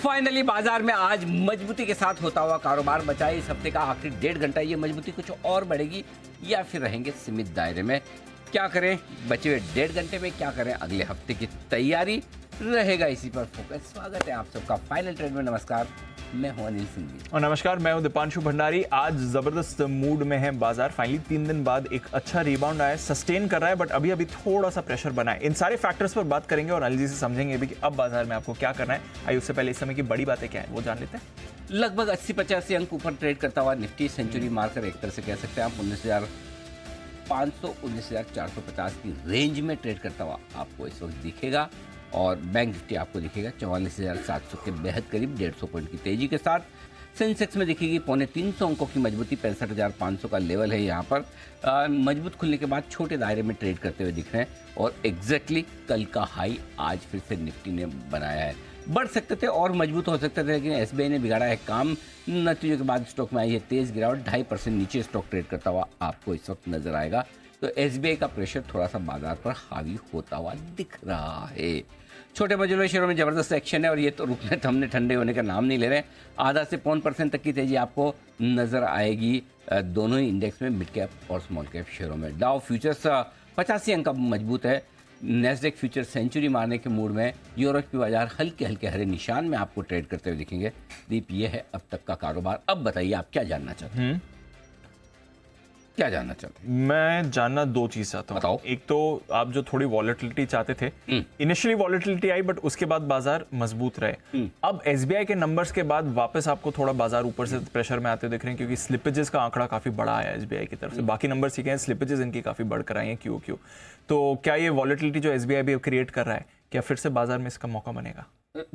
Finally बाजार में आज मजबूती के साथ होता हुआ कारोबार बचा है। इस हफ्ते का आखिरी 1.5 घंटा ये मजबूती कुछ और बढ़ेगी या फिर रहेंगे सीमित दायरे में? क्या करें बचे हुए 1.5 घंटे में, क्या करें अगले हफ्ते की तैयारी, रहेगा इसी पर फोकस। स्वागत है आप सबका फाइनल ट्रेड में। नमस्कार, मैं हूं अनिल सिंह और नमस्कार, मैं हूं दीपांशु भंडारी। आज जबरदस्त मूड में है बाजार। फाइनली 3 दिन बाद एक अच्छा रिबाउंड आया, सस्टेन कर रहा है, बट अभी थोड़ा सा प्रेशर बना है। इन सारे फैक्टर्स पर बात करेंगे और अनिल जी से समझेंगे भी कि अब बाजार में आपको क्या करना है। आइए उससे पहले इस समय की बड़ी बातें क्या है वो जान लेते हैं। लगभग 80-85 अंक ऊपर ट्रेड करता हुआ निफ्टी सेंचुरी मारकर एक तरह से कह सकते हैं आप 19,500 19,450 की रेंज में ट्रेड करता हुआ आपको इस वक्त दिखेगा। और बैंक निफ्टी आपको दिखेगा 44,700 के बेहद करीब 150 पॉइंट की तेजी के साथ। सेंसेक्स में दिखेगी 350 अंकों की मजबूती, 65,500 का लेवल है यहाँ पर। मजबूत खुलने के बाद छोटे दायरे में ट्रेड करते हुए दिख रहे हैं और एग्जैक्टली कल का हाई आज फिर से निफ्टी ने बनाया है। बढ़ सकते थे और मजबूत हो सकते थे, लेकिन एसबीआई ने बिगाड़ा है काम। नतीजों के बाद स्टॉक में आई है तेज गिरावट, 2.5% नीचे स्टॉक ट्रेड करता हुआ आपको इस वक्त नजर आएगा। तो एसबीआई का प्रेशर थोड़ा सा बाजार पर हावी होता हुआ दिख रहा है। छोटे मजूरी शेयरों में जबरदस्त एक्शन है और ये तो रुकने थमने ठंडे होने का नाम नहीं ले रहे हैं। आधा से 0.5% तक की तेजी आपको नजर आएगी दोनों ही इंडेक्स में, मिड कैप और स्मॉल कैप शेयरों में। डाउ फ्यूचर्स 85 अंक का मजबूत है। नेस्डेक फ्यूचर सेंचुरी मारने के मूड में। यूरोप की बाजार हल्के हल्के हरे निशान में आपको ट्रेड करते हुए दिखेंगे। दीप, ये है अब तक का कारोबार। अब बताइए आप क्या जानना चाहते हैं? क्या जानना चाहते हैं? मैं जानना 2 चीज चाहता हूँ। बताओ। एक तो आप जो थोड़ी वॉलेटिलिटी चाहते थे, इनिशियली वॉलेटिलिटी आई बट उसके बाद बाजार मजबूत रहे। अब एसबीआई के नंबर्स के बाद वापस आपको थोड़ा बाजार ऊपर से प्रेशर में आते दिख रहे हैं, क्योंकि स्लिपेजेस का आंकड़ा काफी बड़ा आया एसबीआई की तरफ से। बाकी नंबर सीखे हैं, स्लिपेजेस इनकी काफी बढ़कर आई हैं क्यों। तो क्या ये वॉलेटिलिटी जो एसबीआई भी क्रिएट कर रहा है, क्या फिर से बाजार में इसका मौका बनेगा?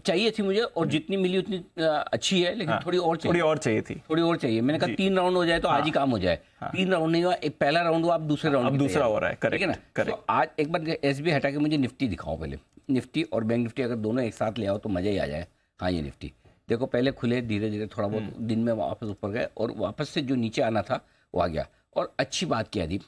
चाहिए थी मुझे, और जितनी मिली उतनी अच्छी है, लेकिन थोड़ी और चाहिए थी। थोड़ी और चाहिए। मैंने कहा 3 राउंड हो जाए तो आज ही काम हो जाए। 3 राउंड नहीं हुआ, एक पहला राउंड हुआ, अब दूसरे राउंड, अब दूसरा हो रहा है। ठीक है ना? तो आज एक बार एसबीआई हटा के मुझे निफ्टी दिखाओ पहले। निफ्टी और बैंक निफ्टी अगर दोनों एक साथ ले आओ तो मजा ही आ जाए। हाँ, ये निफ्टी देखो, पहले खुले, धीरे धीरे थोड़ा बहुत दिन में वापस ऊपर गए और वापस से जो नीचे आना था वो आ गया। और अच्छी बात क्या दीप,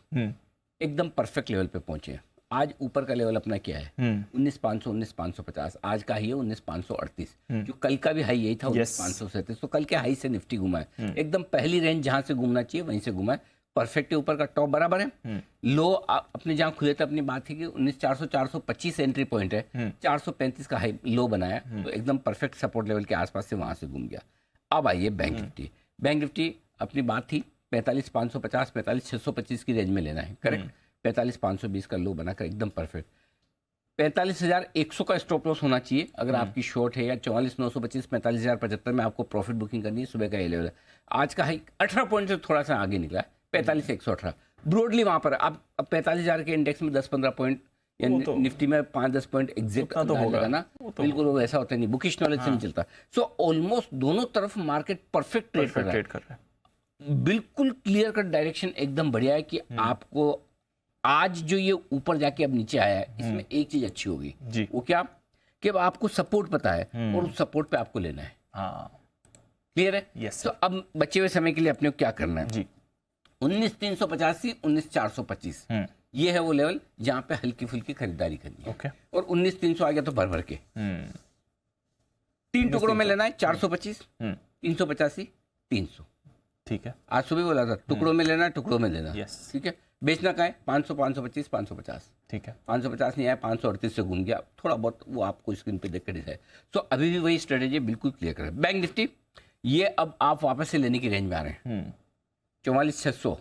एकदम परफेक्ट लेवल पे पहुंचे। आज ऊपर का लेवल अपना क्या है? 19,500 19,550। आज का हाई है 19,538, जो कल का भी हाई यही था 19,537। तो कल के हाई से निफ्टी घुमा है। एकदम पहली रेंज जहां से घूमना चाहिए वहीं से घुमा है। परफेक्ट ऊपर का टॉप बराबर है। लो अपने जहां खुले थे अपनी बात थी कि 19,400 425 एंट्री पॉइंट है, 435 का हाई लो बनाया, तो एकदम परफेक्ट सपोर्ट लेवल के आसपास से वहां से घूम गया। अब आइए बैंक निफ्टी। बैंक निफ्टी अपनी बात थी 45,550 45,625 की रेंज में लेना है, करेक्ट। 45,520 का लो बनाकर एकदम परफेक्ट। 45,100 का स्टॉप लॉस होना चाहिए अगर आपकी शॉर्ट है, या 44,925 45,075 में आपको प्रॉफिट बुकिंग करनी है। सुबह का ये लेवल है। आज का हाई 18 पॉइंट से थोड़ा सा आगे निकला है, 45,118 ब्रॉडली वहां पर। अब 45,000 के इंडेक्स में 10-15 पॉइंट, या निफ्टी में 5-10 पॉइंट एग्जिट तो होगा ना। बिल्कुल वो ऐसा होता नहीं, बुकिश नॉलेज से नहीं चलता। सो ऑलमोस्ट दोनों तरफ मार्केट परफेक्ट ट्रेड कर रहा है। बिल्कुल क्लियर कट डायरेक्शन एकदम बढ़िया है कि आपको आज जो ये ऊपर जाके अब नीचे आया है, इसमें एक चीज अच्छी होगी। वो क्या? कि अब आपको सपोर्ट पता है और उस सपोर्ट पे आपको लेना है। क्लियर है? तो अब बचे हुए समय के लिए अपने को क्या करना है? 19,385 19,425 ये है वो लेवल जहां पे हल्की फुल्की खरीदारी करनी है। और 19,300 आ गया तो भर भर के 3 टुकड़ों में लेना है। 425 385 300। ठीक है, आज सुबह बोला था टुकड़ों में लेना, टुकड़ों में लेना। ठीक है। बेचना का है 500 525 550। ठीक है, 550 नहीं आया, 538 से घूम गया थोड़ा बहुत, वो आपको स्क्रीन पे देख कर डिसाइड। सो अभी भी वही स्ट्रेटेजी बिल्कुल क्लियर करें। बैंक निफ्टी ये अब आप वापस से लेने की रेंज में आ रहे हैं। 44,600,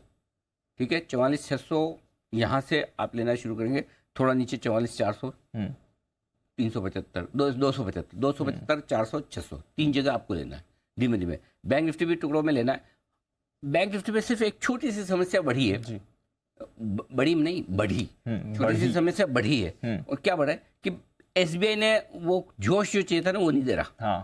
ठीक है, 44,600 यहाँ से आप लेना शुरू करेंगे। थोड़ा नीचे 44,400 375 275 275 400 600 3 जगह आपको लेना है धीमे धीमे। बैंक निफ्टी भी टुकड़ों में लेना है। बैंक निफ्टी में सिर्फ एक छोटी सी समस्या बढ़ी है, बड़ी नहीं बढ़ी, छोटी सी समस्या बढ़ी है। और क्या बढ़ा है कि एसबीआई ने वो जोश जो चाहिए था ना वो नहीं दे रहा,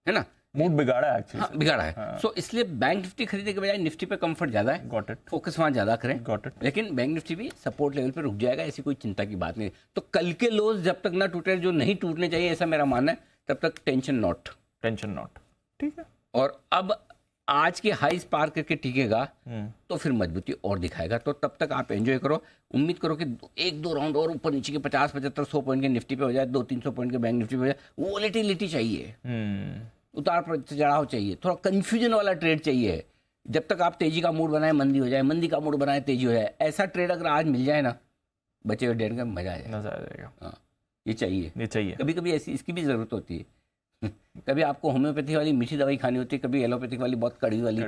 है ना। मूड बिगाड़ा है एक्चुअली। बिगाड़ा है। सो इसलिए बैंक निफ्टी खरीदने के बजाय निफ्टी पे कंफर्ट ज्यादा है, फोकस वहां ज्यादा करें। लेकिन बैंक निफ्टी भी सपोर्ट लेवल पे रुक जाएगा, ऐसी कोई चिंता की बात नहीं। तो कल के लोज जब तक ना टूटे, जो नहीं टूटने चाहिए ऐसा मेरा मानना है, तब तक टेंशन नॉट। ठीक है। और अब आज के हाईस पार करके टिकेगा तो फिर मजबूती और दिखाएगा। तो तब तक आप एंजॉय करो। उम्मीद करो कि 1-2 राउंड और ऊपर नीचे के 50-75-100 पॉइंट के निफ्टी पे हो जाए, 200-300 पॉइंट के बैंक निफ्टी पे हो जाए। वोलेटिलिटी चाहिए, उतार चढ़ाव चाहिए, थोड़ा कंफ्यूजन वाला ट्रेड चाहिए। जब तक आप तेजी का मूड बनाए मंदी हो जाए, मंदी का मूड बनाए तेजी हो जाए, ऐसा ट्रेड अगर आज मिल जाए ना, बचे हुए डेढ़ का मजा आ जाएगा। हाँ, ये चाहिए। कभी कभी ऐसी इसकी भी जरूरत होती है। कभी आपको होम्योपैथी वाली मीठी दवाई खानी होती है, कभी एलोपैथिक वाली बहुत कड़वी वाली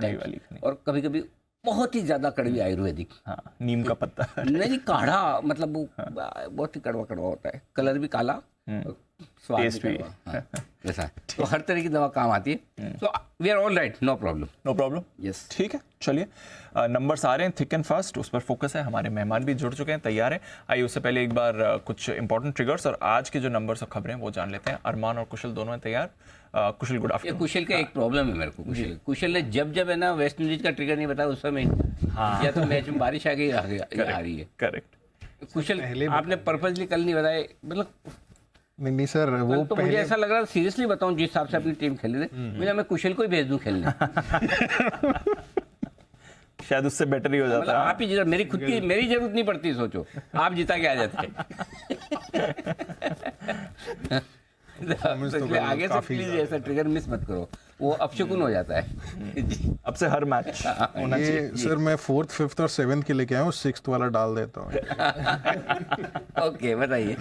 और कभी कभी बहुत ही ज्यादा कड़वी आयुर्वेदिक। हाँ, नीम का पत्ता नहीं, काढ़ा, मतलब वो बहुत ही कड़वा होता है, कलर भी काला, स्वाद भी कड़वा, ऐसा। तो हर तरह की दवा काम आती है। तो we are all right, no problem. Yes, ठीक है। चलिए, नंबर्स आ रहे हैं थिक एंड फास्ट, उस पर फोकस है। हमारे मेहमान भी जुड़ चुके हैं, तैयार हैं। आइए उससे पहले एक बार कुछ इंपॉर्टेंट ट्रिगर्स और आज के जो नंबर्स और खबरें वो जान लेते हैं। अरमान और कुशल दोनों हैं तैयार। कुशल, गुड आफ्टरनून। कुशल का एक प्रॉब्लम है मेरे को। कुशल ने जब है ना वेस्ट इंडीज का ट्रिगर नहीं बताया उस समय, या तो मैच में बारिश आ गई, आ रही है। करेक्ट। कुशल, आपने पर्पसली कल नहीं बताया, मतलब नहीं सर, वो तो मुझे ऐसा लग रहा है, सीरियसली बताऊं, जिस हिसाब से अपनी टीम खेल रही थी, मैं कुशल को ही भेज दूं खेलने। शायद उससे बेटर ही हो जाता है। आप ही जीता, मेरी जरूरत नहीं पड़ती, सोचो आप जीता के आ जाते। तो आगे से प्लीज ऐसा ट्रिगर मिस मत करो, वो अपशकुन हो जाता है। अब से हर मैच होना चाहिए। सर मैं 4th, 5th और 7th के लेके आया हूँ, 6th वाला डाल देता हूँ। ओके, बताइए।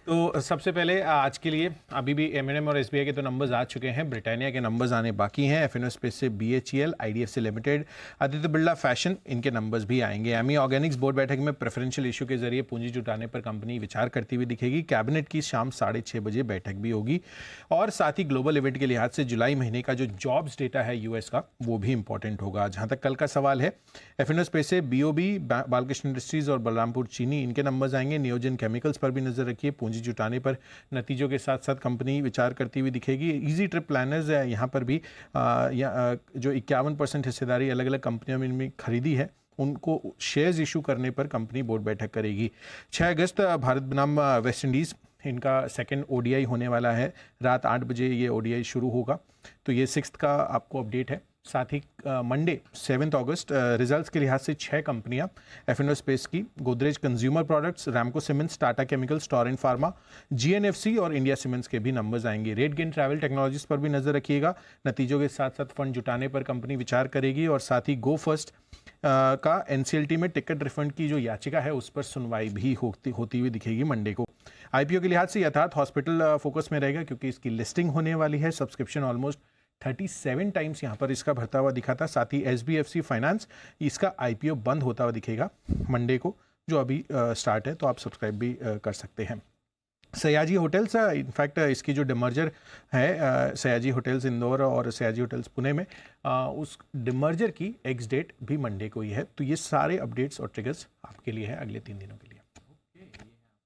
तो सबसे पहले आज के लिए अभी भी M&M और SBI के तो नंबर्स आ चुके हैं, ब्रिटानिया के नंबर्स आने बाकी हैं। F&O स्पेस से BHEL, IDFC limited, Aditya Birla fashion, इनके नंबर्स भी आएंगे। एमी ऑर्गेनिक्स बोर्ड बैठक में प्रेफरेंशियल इशू के जरिए पूंजी जुटाने पर कंपनी विचार करती हुई दिखेगी। कैबिनेट की शाम 6:30 बजे बैठक भी होगी। और साथ ही ग्लोबल इवेंट के लिहाज से जुलाई महीने का जो जॉब्स डेटा है US का, वो भी इंपॉर्टेंट होगा। जहां तक कल का सवाल है, F&O स्पेस से BOB, बालकृष्ण इंडस्ट्रीज और बलरामपुर चीनी, इनके नंबर्स आएंगे। नियोजन केमिकल्स पर भी नजर रखिए, पूंजी जुटाने पर नतीजों के साथ साथ कंपनी विचार करती हुई दिखेगी। इजी ट्रिप प्लानर्स है, यहाँ पर भी जो 51% हिस्सेदारी अलग अलग कंपनियों में खरीदी है, उनको शेयर्स इशू करने पर कंपनी बोर्ड बैठक करेगी। 6 अगस्त भारत बनाम वेस्ट इंडीज़, इनका सेकंड ODI होने वाला है। रात 8 बजे ये ODI शुरू होगा। तो ये 6th का आपको अपडेट है। साथ ही मंडे 7 अगस्त रिजल्ट्स के लिहाज से 6 कंपनियां F&O स्पेस की, Godrej consumer products, Ramco cements, Tata chemicals, Torrent pharma, GNFC और इंडिया सीमेंट्स के भी नंबर्स आएंगे। रेट गेन ट्रैवल टेक्नोलॉजीज पर भी नजर रखिएगा। नतीजों के साथ साथ फंड जुटाने पर कंपनी विचार करेगी। और साथ ही गो फर्स्ट का NCLT में टिकट रिफंड की जो याचिका है, उस पर सुनवाई भी होती हुई दिखेगी मंडे को। IPO के लिहाज से यथार्थ हॉस्पिटल फोकस में रहेगा, क्योंकि इसकी लिस्टिंग होने वाली है। सब्सक्रिप्शन ऑलमोस्ट 37 टाइम्स यहाँ पर इसका भरता हुआ दिखा था। साथ ही SBFC फाइनेंस, इसका IPO बंद होता हुआ दिखेगा मंडे को, जो अभी स्टार्ट है, तो आप सब्सक्राइब भी कर सकते हैं। सयाजी होटल्स, इनफैक्ट इसकी जो डिमर्जर है, सयाजी होटल्स इंदौर और सयाजी होटल्स पुणे में, उस डिमर्जर की एक्स डेट भी मंडे को ही है। तो ये सारे अपडेट्स और ट्रिगर्स आपके लिए है अगले 3 दिनों के लिए।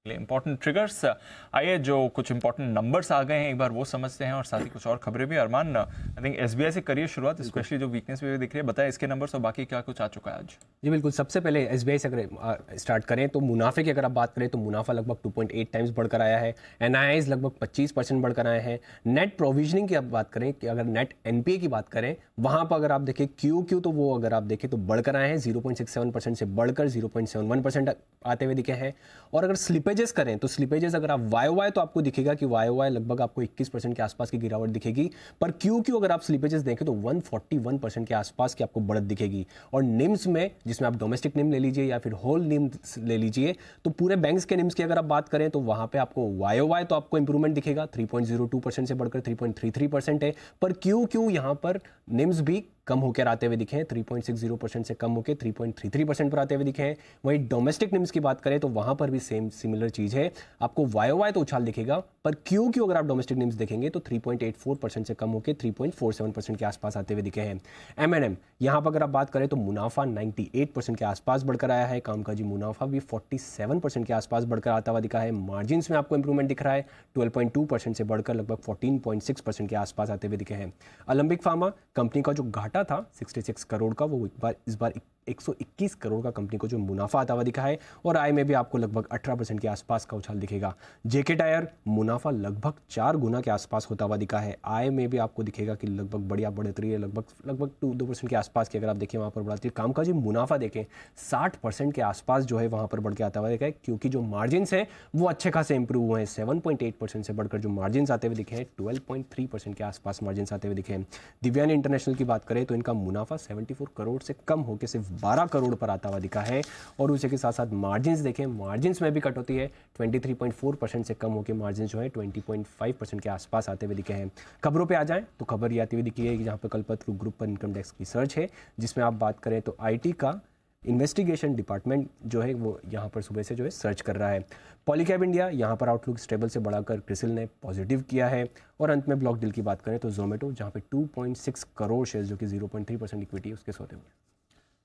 Important triggers. आइए, जो कुछ इंपॉर्टेंट नंबर्स आ गए हैं एक बार वो समझते हैं, और साथ ही कुछ और खबरें भी। अरमान, आई थिंक SBI से करिए शुरुआत, स्पेशली जो वीकनेस भी दिख रही है, बताएं इसके नंबर्स और बाकी क्या कुछ आ चुका है आज। जी बिल्कुल, सबसे पहले SBI से अगर स्टार्ट करें तो मुनाफे की अगर आप बात करें तो मुनाफा लगभग 2.8 टाइम्स बढ़कर आया है। NIIs लगभग 25% बढ़कर आए हैं। नेट प्रोविजनिंग की आप बात करें, कि अगर नेट NPA की बात करें, वहाँ पर अगर आप देखें QQ, तो वो अगर आप देखें तो बढ़कर आए हैं, 0.67% से बढ़कर 0.71% आते हुए दिखे हैं। और अगर स्लिपेजेस करें तो स्लिपेजेस अगर आप YOY, तो आपको दिखेगा कि YOY लगभग आपको 21% के आसपास की गिरावट दिखेगी। पर QQ अगर आप स्लिपेजेस देखें तो 141% के आसपास की आपको बढ़त दिखेगी। और निम्स में, जिसमें आप डोमेस्टिक निम ले लीजिए या फिर होल निम ले लीजिए, तो पूरे बैंक्स के निम्स की अगर आप बात करें तो वहाँ पे आपको YOY तो आपको इंप्रूवमेंट दिखेगा, 3.02% से बढ़कर 3.33% है। पर QQ यहाँ पर निम्स भी कम होकर आते हुए दिखे हैं, 3.60% से कम होकर 3.33% पर आते हुए दिखे हैं। वहीं डोमेस्टिक निम्स की बात करें तो वहां पर भी सेम सिमिलर चीज है, आपको YOY तो उछाल दिखेगा, पर QQ अगर आप डोमेस्टिक निम्स देखेंगे तो 3.84% से कम होकर 3.47% के आसपास आते हुए दिखे हैं। M&M यहाँ पर अगर आप बात करें तो मुनाफा 98% के आसपास बढ़कर आया है। कामकाजी मुनाफा भी 47% के आसपास बढ़कर आता हुआ दिखा है। मार्जिन में आपको इंप्रूवमेंट दिख रहा है, 12.2% से बढ़कर लगभग 14.6% के आसपास आते हुए दिखे हैं। अलंबिक फार्मा कंपनी का जो घाटा था 66 करोड़ का, वो इस बार 121 करोड़ का कंपनी को जो मुनाफा आता हुआ दिखा है, और आय में भी आपको लगभग 18% के आसपास का उछाल दिखेगा। जेके टायर मुनाफा लगभग 4 गुना के आसपास होता हुआ दिखा है, आय में भी आपको दिखेगा कि लगभग बढ़िया बढ़ोतरी है, लगभग 2% के आसपास की अगर आप देखें वहाँ पर बढ़ोतरी। कामकाजी मुनाफा देखें 60% के आसपास जो है वहाँ पर बढ़ के आता हुआ दिखा है, क्योंकि जो मार्जिन है वो अच्छे खासे इंप्रूव हुए हैं। 7.8% से बढ़कर जो मार्जिन आते हुए दिखे हैं 12.3% के आसपास मार्जिन आते हुए दिखे हैं। दिव्यानी इंटरनेशनल की बात करें तो इनका मुनाफा 74 करोड़ से कम होकर सिर्फ 12 करोड़ पर आता हुआ दिखा है, और उसी के साथ साथ मार्जिन देखें, मार्जिन में भी कट होती है, 23.4% से कम होकर मार्जिन जो है 20.5% के आसपास आते हुए दिखे हैं। खबरों पे आ जाएं तो खबर ये आती हुई दिखी है कि जहाँ पर कल्पतरु ग्रुप पर इनकम टैक्स की सर्च है, जिसमें आप बात करें तो IT का इन्वेस्टिगेशन डिपार्टमेंट जो है वो यहाँ पर सुबह से जो है सर्च कर रहा है। पॉलीकैब इंडिया यहाँ पर आउटलुक स्टेबल से बढ़ाकर क्रिसिल ने पॉजिटिव किया है। और अंत में ब्लॉक डील की बात करें तो जोमेटो जहाँ पे 2.6 करोड़ शेयर जो कि 0.3% इक्विटी उसके सौदे हुए।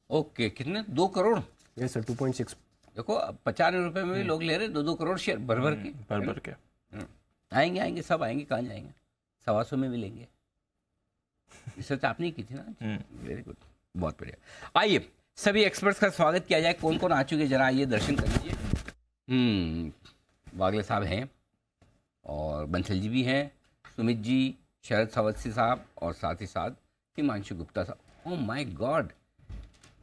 ओके, कितने? 2 करोड़? Yes sir, 2.6। देखो 95 रुपए में भी लोग ले रहे 2-2 करोड़ शेयर भर भर के। आएंगे सब आएंगे, कहाँ जाएंगे? 125 में भी लेंगे। रिसर्च आपने की थी ना? वेरी गुड, बहुत बढ़िया। आइए सभी एक्सपर्ट्स का स्वागत किया जाए। कौन कौन आ चुके जरा आइए दर्शन कर लीजिए। वागले साहब हैं और बंसल जी भी हैं, सुमित जी, शरद सवत्सी साहब और साथ ही साथ हिमांशु गुप्ता साहब। Oh my god,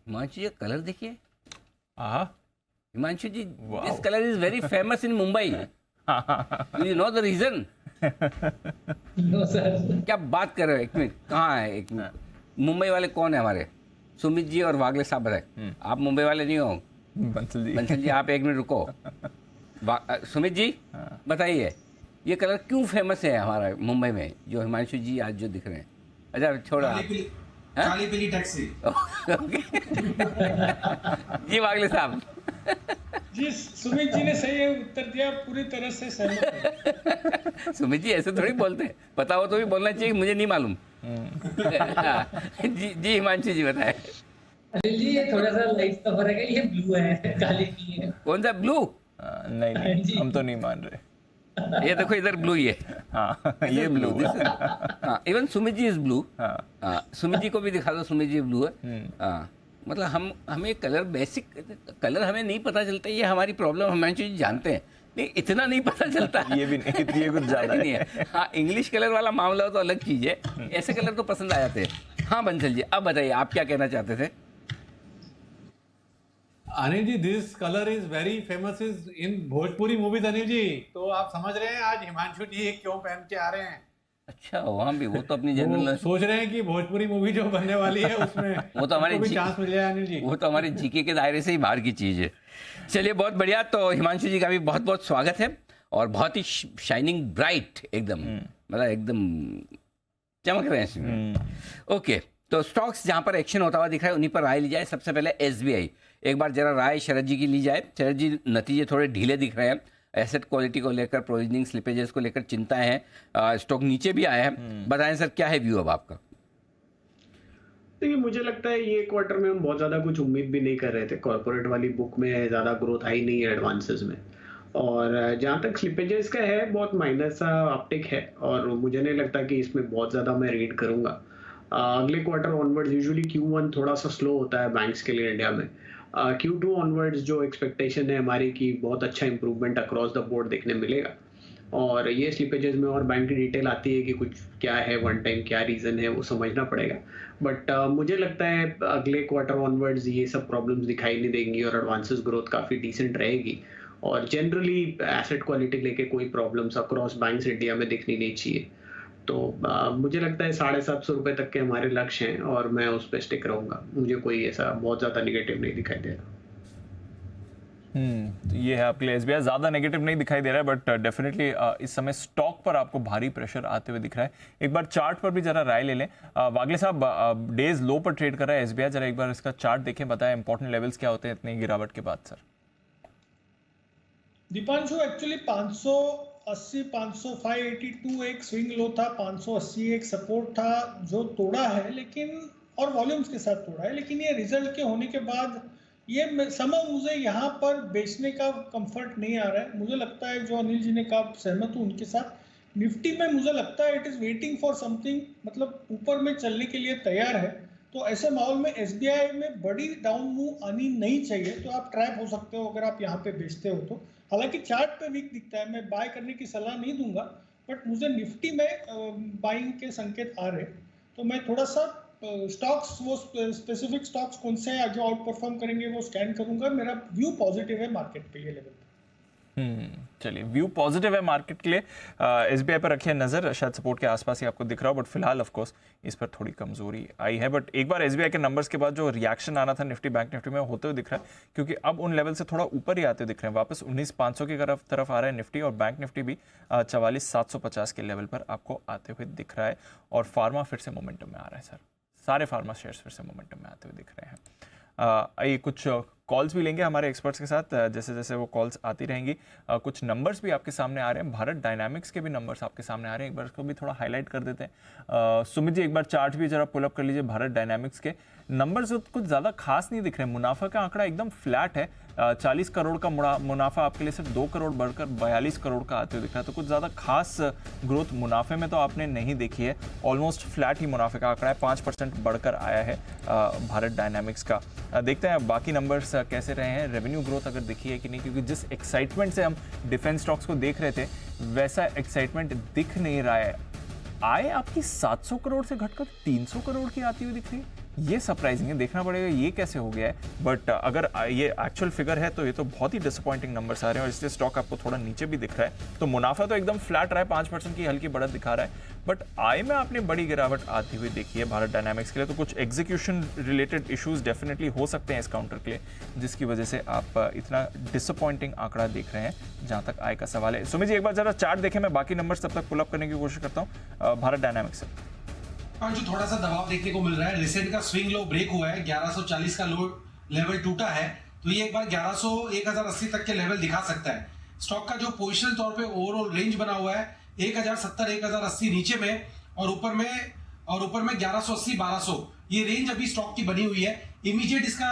Himanshu ji colour देखिए। Himanshu ji, this colour is very famous in Mumbai. You know the reason? No sir. क्या बात कर रहे हो? एक मिनट, कहाँ है? एक मिनट, मुंबई वाले कौन है हमारे? सुमित जी और वागले साहब बताए। आप मुंबई वाले नहीं हो? बंसल जी आप एक मिनट रुको। सुमित जी बताइए, ये कलर क्यों फेमस है हमारा मुंबई में, जो हिमांशु जी आज जो दिख रहे हैं? अच्छा छोड़ो, काली पीली टैक्सी। जी वागले साहब। जी सुमित जी ने सही उत्तर दिया, पूरी तरह से सहमत। सुमित जी ऐसे थोड़ी बोलते हैं, पता हो तो भी बोलना चाहिए, मुझे नहीं मालूम। जी हिमांशु जी बताए। अनिल जी ये थोड़ा सा लाइट का फर्क है, ये ब्लू है, काली नहीं है। कौन सा ब्लू? नहीं हम तो नहीं मान रहे। ये देखो इधर ब्लू ही है। हाँ ये blue. Even Sumit ji is blue. Sumit ji को भी दिखा दो, सुमित जी ब्लू है। मतलब हमें कलर, बेसिक कलर हमें नहीं पता चलता, ये हमारी प्रॉब्लम। हिमांशु जी जानते हैं, नहीं इतना नहीं पता चलता। ये भी नहीं, ये कुछ ज़्यादा नहीं है। हाँ, इंग्लिश कलर वाला मामला हो तो अलग चीज़ है, ऐसे कलर तो पसंद आ जाते हैं। हाँ बंसल जी अब बताइए, आप क्या कहना चाहते थे? Anil ji, this colour is very famous is in Bhojpuri movies. Anil ji, तो आप समझ रहे हैं आज हिमांशु जी क्यों पहन के आ रहे हैं? अच्छा वहाँ भी, वो तो अपनी जनरल सोच रहे हैं कि भोजपुरी मूवी जो बनने वाली है उसमें वो तो हमारे चांस मिल जाए। अनिल जी, वो तो हमारे जीके के दायरे से ही बाहर की चीज़ है। चलिए बहुत बढ़िया, तो हिमांशु जी का भी बहुत बहुत स्वागत है, और बहुत ही शाइनिंग ब्राइट एकदम, मतलब एकदम चमक रहे हैं इसमें। ओके, तो स्टॉक्स जहां पर एक्शन होता हुआ दिख रहा है उन्हीं पर राय ली जाए। सबसे पहले SBI, एक बार जरा राय शरद जी की ली जाए। शरद जी, नतीजे थोड़े ढीले दिख रहे हैं, एसेट क्वालिटी को लेकर, प्रोविजनिंग स्लिपेजेस को लेकर चिंताएं हैं, स्टॉक नीचे भी आया है। बताएं सर, क्या है व्यू अब आपका? देखिए मुझे लगता है ये क्वार्टर में हम बहुत ज़्यादा कुछ उम्मीद भी नहीं कर रहे थे। कॉर्पोरेट वाली बुक में ज़्यादा ग्रोथ आई नहीं है एडवांसेस में, और जहाँ तक स्लिपेजेस का है बहुत माइनर सा अपटिक है, और मुझे नहीं लगता कि इसमें बहुत ज़्यादा मैं रीड करूँगा। अगले क्वार्टर ऑनवर्ड्स, यूजुअली Q1 थोड़ा सा स्लो होता है बैंक्स के लिए इंडिया में। Q2 ऑनवर्ड्स जो एक्सपेक्टेशन है हमारी की बहुत अच्छा इंप्रूवमेंट अक्रॉस द बोर्ड देखने मिलेगा, और ये स्लिपेजेस में और बैंक की डिटेल आती है कि कुछ क्या है वन टाइम, क्या रीज़न है वो समझना पड़ेगा। बट मुझे लगता है अगले क्वार्टर ऑनवर्ड्स ये सब प्रॉब्लम्स दिखाई नहीं देंगी, और एडवांसेस ग्रोथ काफ़ी डिसेंट रहेगी, और जनरली एसेट क्वालिटी लेके कोई प्रॉब्लम्स अक्रॉस बैंक्स इंडिया में दिखनी नहीं चाहिए। तो मुझे लगता है 750 रुपये तक के हमारे लक्ष्य हैं, और मैं उस पर स्टिक रहूँगा। मुझे कोई ऐसा बहुत ज़्यादा निगेटिव नहीं दिखाई दे रहा। तो ये है आपके लिए SBI ज़्यादा नेगेटिव नहीं दिखाई दे रहा है, बट डेफिनेटली इस समय स्टॉक पर आपको भारी प्रेशर आते हुए दिख रहा है। एक बार चार्ट पर भी जरा राय ले लें। वागले साहब, डेज लो पर ट्रेड कर रहा है SBI, जरा एक बार इसका चार्ट देखें, बताएं इंपॉर्टेंट लेवल्स क्या होते हैं इतनी गिरावट के बाद। सर दीपांशु, एक्चुअली 580, 500, 582 एक स्विंग लो था, 580 एक सपोर्ट था जो तोड़ा है, लेकिन और वॉल्यूम्स के साथ तोड़ा है, लेकिन ये रिजल्ट के होने के बाद ये समय मुझे यहाँ पर बेचने का कंफर्ट नहीं आ रहा है। मुझे लगता है जो अनिल जी ने कहा, सहमत हूँ उनके साथ। निफ्टी में मुझे लगता है it is waiting for something, मतलब ऊपर में चलने के लिए तैयार है। तो ऐसे माहौल में एसबीआई में बड़ी डाउन मूव आनी नहीं चाहिए, तो आप ट्रैप हो सकते हो अगर आप यहाँ पे बेचते हो तो। हालांकि चार्ट पे वीक दिखता है, मैं बाय करने की सलाह नहीं दूंगा, बट मुझे निफ्टी में बाइंग के संकेत आ रहे, तो मैं थोड़ा सा स्टॉक्स, वो स्पेसिफिक स्टॉक्स कौन से हैं जो आउट परफॉर्म करेंगे वो स्कैन करूंगा। मेरा व्यू पॉजिटिव है मार्केट पे ये लेवल पे। चलिए, व्यू पॉजिटिव है मार्केट के लिए। एसबीआई पर रखिए नजर, शायद सपोर्ट के आसपास ही आपको दिख रहा हो, बट फिलहाल ऑफ कोर्स इस पर थोड़ी कमजोरी आई है। बट एक बार एसबीआई के नंबर्स के बाद जो रिएक्शन आना था निफ्टी बैंक निफ्टी में होते हुए दिख रहा है, क्योंकि अब उन लेवल से थोड़ा ऊपर ही आते हुए दिख रहे हैं। वापस 19,500 की तरफ आ रहा है निफ्टी, और बैंक निफ्टी भी 44,750 के लेवल पर आपको आते हुए दिख रहा है। और फार्मा फिर से मोमेंटम में आ रहा है सर, सारे फार्मा शेयर्स फिर से मोमेंटम में आते हुए दिख रहे हैं। आइए कुछ कॉल्स भी लेंगे हमारे एक्सपर्ट्स के साथ, जैसे जैसे वो कॉल्स आती रहेंगी। कुछ नंबर्स भी आपके सामने आ रहे हैं, भारत डायनामिक्स के भी नंबर्स आपके सामने आ रहे हैं, एक बार इसको भी थोड़ा हाईलाइट कर देते हैं। सुमित जी, एक बार चार्ट भी जरा पुल अप कर लीजिए। भारत डायनामिक्स के नंबर्स कुछ ज़्यादा खास नहीं दिख रहे हैं, मुनाफा का आंकड़ा एकदम फ्लैट है। 40 करोड़ का मुनाफा आपके लिए सिर्फ 2 करोड़ बढ़कर 42 करोड़ का आते हुए दिख रहा है, तो कुछ ज़्यादा खास ग्रोथ मुनाफे में तो आपने नहीं देखी है। ऑलमोस्ट फ्लैट ही मुनाफे का आंकड़ा है, 5% बढ़कर आया है भारत डायनामिक्स का। देखते हैं बाकी नंबर्स कैसे रहे हैं, रेवेन्यू ग्रोथ अगर दिखी है कि नहीं, क्योंकि जिस एक्साइटमेंट से हम डिफेंस स्टॉक्स को देख रहे थे वैसा एक्साइटमेंट दिख नहीं रहा है। आय आपकी 700 करोड़ से घटकर 300 करोड़ की आती हुई दिख रही है, ये सरप्राइजिंग है, देखना पड़ेगा ये कैसे हो गया है। बट अगर ये एक्चुअल फिगर है तो ये तो बहुत ही डिसअपॉइंटिंग नंबर्स आ रहे हैं, और इसलिए स्टॉक आपको थोड़ा नीचे भी दिख रहा है। तो मुनाफा तो एकदम फ्लैट रहा है, 5% की हल्की बढ़त दिखा रहा है, बट आय में आपने बड़ी गिरावट आती हुई देखी है भारत डायनामिक्स के लिए। तो कुछ एग्जीक्यूशन रिलेटेड इश्यूज डेफिनेटली हो सकते हैं इस काउंटर के लिए, जिसकी वजह से आप इतना डिसअपॉइंटिंग आंकड़ा देख रहे हैं जहां तक आय का सवाल है। सुमित जी, एक बार जरा चार्ट देखें, मैं बाकी नंबर्स तब तक पुल अप करने की कोशिश करता हूँ भारत डायनामिक्स से। जो थोड़ा सा दबाव देखने को मिल रहा है, रिसेंट का स्विंग लो ब्रेक हुआ है, 1140 का लो लेवल टूटा है, तो ये एक बार 1100 1080 तक के लेवल दिखा सकता है। स्टॉक का जो पोजिशनल तौर पे ओवरऑल रेंज बना हुआ है 1070 1080 नीचे में, और ऊपर में 1180 1200, ये रेंज अभी स्टॉक की बनी हुई है। इमीडिएट इसका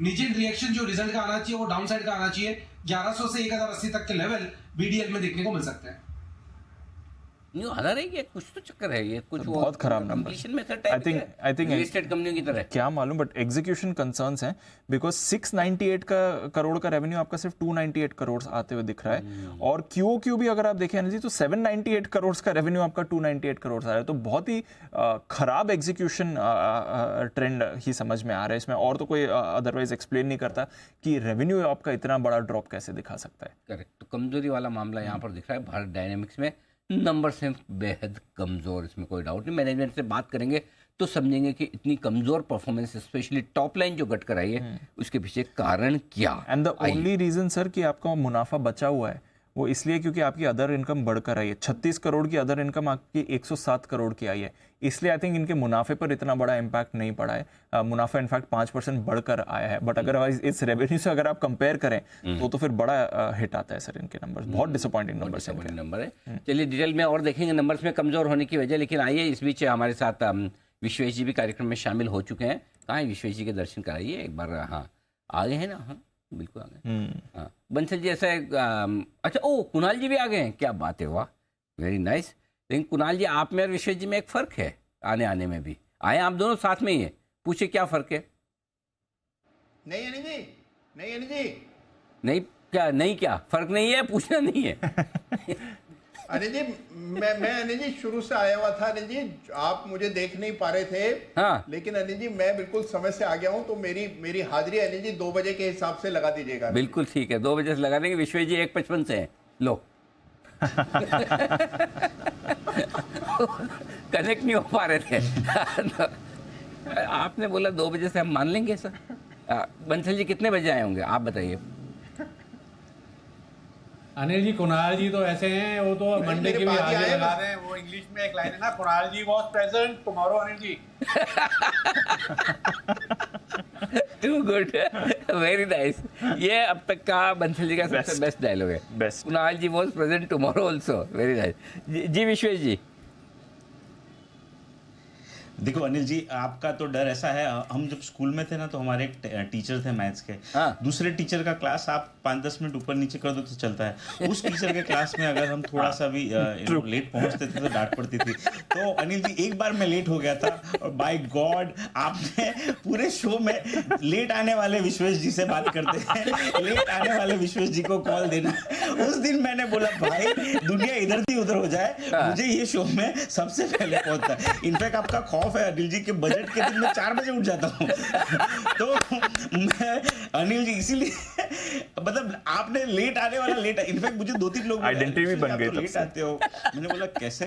निजेंट रिएक्शन जो रिजल्ट का आना चाहिए वो डाउन साइड का आना चाहिए, 1100 से 1080 तक के लेवल बीडीएल में देखने को मिल सकते हैं। न्यू आधार है, ये कुछ तो चक्कर है, ये कुछ बहुत खराब नंबर। आई थिंक लिस्टेड कंपनियों की तरह क्या मालूम, बट एग्जीक्यूशन कंसर्न्स हैं, बिकॉज 698 करोड़ का रेवेन्यू आपका सिर्फ 298 करोड़ आते हुए दिख रहा है। और क्यूओक्यू भी अगर आप देखें जी तो 798 करोड़ का रेवेन्यू आपका 298 करोड़ आ रहा है, तो बहुत ही खराब एग्जीक्यूशन ट्रेंड ही समझ में आ रहा है इसमें, और तो कोई अदरवाइज एक्सप्लेन नहीं करता कि रेवेन्यू आपका इतना बड़ा ड्रॉप कैसे दिखा सकता है। करेक्ट, तो कमजोरी वाला मामला यहाँ पर दिख रहा है भारत डायनेमिक्स में। नंबर्स हैं बेहद कमज़ोर, इसमें कोई डाउट नहीं। मैनेजमेंट से बात करेंगे तो समझेंगे कि इतनी कमज़ोर परफॉर्मेंस, स्पेशली टॉप लाइन जो घट कर आई है, उसके पीछे कारण क्या। And the only reason sir कि आपका मुनाफा बचा हुआ है वो इसलिए क्योंकि आपकी अदर इनकम बढ़कर आई है। 36 करोड़ की अदर इनकम आपकी 107 करोड़ की आई है, इसलिए आई थिंक इनके मुनाफे पर इतना बड़ा इम्पैक्ट नहीं पड़ा है। मुनाफा इनफैक्ट 5% बढ़कर आया है, बट अगर इस रेवेन्यू से अगर आप कंपेयर करें तो फिर बड़ा हिट आता है सर इनके नंबर्स, बहुत डिसअपॉइंटिंग नंबर है। चलिए डिटेल में और देखेंगे नंबर्स में कमजोर होने की वजह, लेकिन आइए इस बीच हमारे साथ विश्वेश जी भी कार्यक्रम में शामिल हो चुके हैं। कहाँ है विश्वेश जी के दर्शन कराइए एक बार। हाँ आ गए हैं ना, हाँ बिल्कुल आ गए। हाँ बंसल जी ऐसा है, अच्छा ओ कुणाल जी भी आ गए हैं, क्या बात है, वाह वेरी नाइस। लेकिन कुणाल जी आप में और विश्वेश जी में एक फ़र्क है, आने में भी आए आप दोनों साथ में ही है, पूछे क्या फ़र्क है। नहीं अनिल जी नहीं क्या फ़र्क नहीं है, पूछना नहीं है। अनिल जी मैं अनिल जी शुरू से आया हुआ था अनिल जी, आप मुझे देख नहीं पा रहे थे। हाँ। लेकिन अनिल जी मैं बिल्कुल समय से आ गया हूं, तो मेरी हाजिरी अनिल जी 2 बजे के हिसाब से लगा दीजिएगा। बिल्कुल ठीक है, 2 बजे से लगा देंगे। विश्वेश जी 1:55 से हैं, लो कनेक्ट नहीं हो पा रहे थे। आपने बोला 2 बजे से हम मान लेंगे सर। बंसल जी कितने बजे आए होंगे आप बताइए। अनिल जी कुणाल जी तो ऐसे हैं, वो तो मंडे की भी हाजिरी लगा रहे हैं। वो इंग्लिश में एक लाइन है ना, Kunal ji was present tomorrow Anil ji. Too good, very nice. ये अब तक का बंसल जी का सबसे बेस्ट डायलॉग है। Best, Kunal ji was present tomorrow also, very nice. जी विश्वेश जी। देखो अनिल जी, आपका तो डर ऐसा है, हम जब स्कूल में थे ना तो हमारे एक टीचर थे मैथ्स के, दूसरे टीचर का क्लास आप 5-10 मिनट ऊपर नीचे कर दो तो चलता है, उस टीचर के क्लास में अगर हम थोड़ा सा भी लेट पहुंचते थे तो डांट पड़ती थी। तो अनिल जी एक बार मैं लेट हो गया था और बाय गॉड आपने पूरे शो में लेट आने वाले विश्वेश जी से बात करते हैं, लेट आने वाले विश्वेश जी को कॉल देना। उस दिन मैंने बोला भाई दुनिया इधर थी उधर हो जाए, मुझे ये शो में सबसे पहले पहुंचता है। इनफैक्ट आपका खौफ है अनिल जी के बजट के दिन मैं 4 बजे उठ जाता हूँ। तो मैं अनिल जी इसीलिए मतलब आपने लेट आने वाला लेट, इनफैक्ट मुझे 2-3 लोग आइडेंटिटी भी बन गई तब लेट आते हो, मैंने बोला कैसे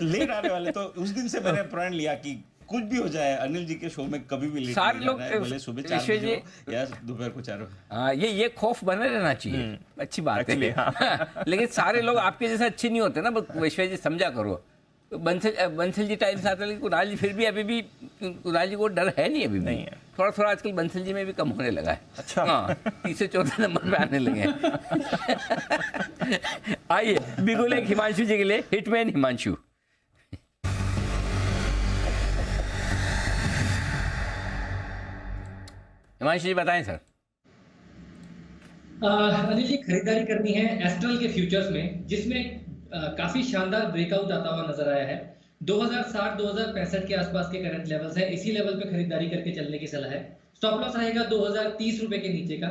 लेट आने वाले। तो उस दिन से मैंने प्रण लिया कि कुछ भी हो जाए अनिल जी के शो में कभी भी लेट सारे नहीं लोग जाना है, भले सुबह 4 बजे हो या दोपहर को 4 बजे। हाँ, ये खौफ बना रहना चाहिए, अच्छी बात है। लेकिन सारे लोग आपके जैसे अच्छे नहीं होते ना, विश्वेश जी समझा करो। बंसल जी टाइम से आता है, लेकिन कुणाल जी फिर भी अभी भी कुणाल जी को डर है नहीं, अभी नहीं है, थोड़ा थोड़ा आजकल बंसल जी में भी कम होने लगा है। अच्छा, हाँ, 3-4 नंबर पे आने लगे हैं। आइए बिगुल एक हिमांशु जी के लिए, हिटमैन हिमांशु। हिमांशु जी बताएं सर। अनिल जी, खरीदारी करनी है एस्ट्रल के फ्यूचर्स में, जिसमें काफी शानदार ब्रेकआउट आता हुआ नजर आया है। 2060-2065 के आसपास के करंट लेवल्स हैं, इसी लेवल पे खरीदारी करके चलने की सलाह है। स्टॉप लॉस रहेगा 2030 रुपए के नीचे का।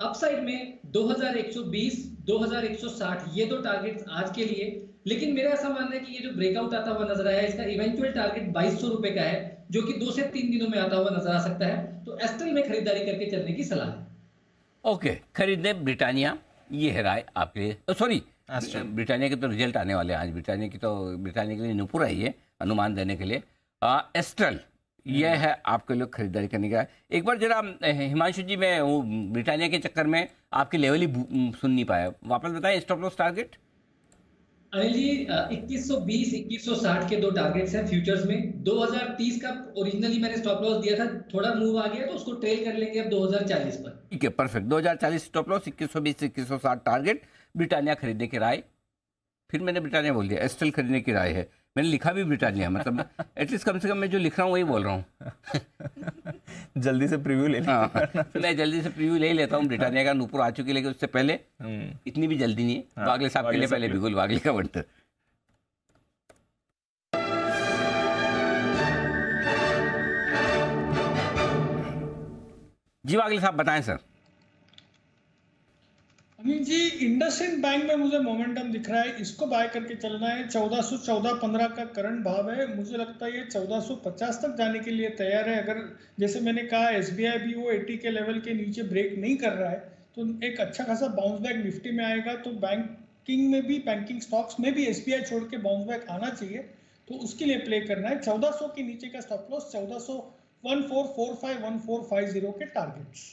अपसाइड में 2120, 2160 ये 2 टारगेट्स आज के लिए। लेकिन मेरा ऐसा मानना है कि ये जो ब्रेकआउट आता हुआ नजर आया है, इसका इवेंचुअल टारगेट 2200 रुपए का है, जो कि 2 से 3 दिनों में आता हुआ नजर आ सकता है। तो एस्ट्रल में खरीदारी करके चलने की सलाह है। ओके, खरीदने ब्रिटानिया, ये है राय आपके लिए। सॉरी, ब्रिटानिया के तो रिजल्ट आने वाले हैं आज, ब्रिटानिया के लिए नुपुर आई है अनुमान देने के लिए। एस्ट्रल ये है आपके लिए खरीदारी करने का। एक बार जरा हिमांशु जी, मैं ब्रिटानिया के चक्कर में आपकी लेवल ही सुन नहीं पाया, वापस बताएं stop loss target. Anil ji, 2120, 2160 के 2 टारगेट्स हैं फ्यूचर्स में। 2030 का ओरिजिनली मैंने स्टॉप लॉस दिया था, थोड़ा मूव आ गया तो उसको ट्रेल कर लेंगे अब 2040 पर। ठीक है, परफेक्ट। 2040 स्टॉप लॉस, 2120 से 2160 टारगेट। ब्रिटानिया खरीदने की राय, फिर मैंने ब्रिटानिया बोल दिया, एस्ट्रल खरीदने की राय है। मैंने लिखा भी ब्रिटानिया, मतलब एटलीस्ट कम से कम मैं जो लिख रहा हूँ वही बोल रहा हूँ। जल्दी से प्रीव्यू ले मैं जल्दी से प्रीव्यू ले लेता हूँ। ब्रिटानिया का नुपुर आ चुकी, लेकिन उससे पहले इतनी भी जल्दी नहीं है। वागले साहब के लिए पहले बिगुल वागले का बंटर। जी वागले साहब बताएं सर। अनिल जी, इंडसइंड बैंक में मुझे मोमेंटम दिख रहा है, इसको बाय करके चलना है। 1414-15 का करंट भाव है, मुझे लगता है ये 1450 तक जाने के लिए तैयार है। अगर जैसे मैंने कहा एसबीआई भी वो 80 के लेवल के नीचे ब्रेक नहीं कर रहा है, तो एक अच्छा खासा बाउंस बैक निफ्टी में आएगा। तो बैंकिंग में भी, बैंकिंग स्टॉक्स में भी एसबीआई छोड़ के बाउंस बैक आना चाहिए, तो उसके लिए प्ले करना है। 1400 के नीचे का स्टॉप लॉस, 1445, 1450 के टारगेट्स।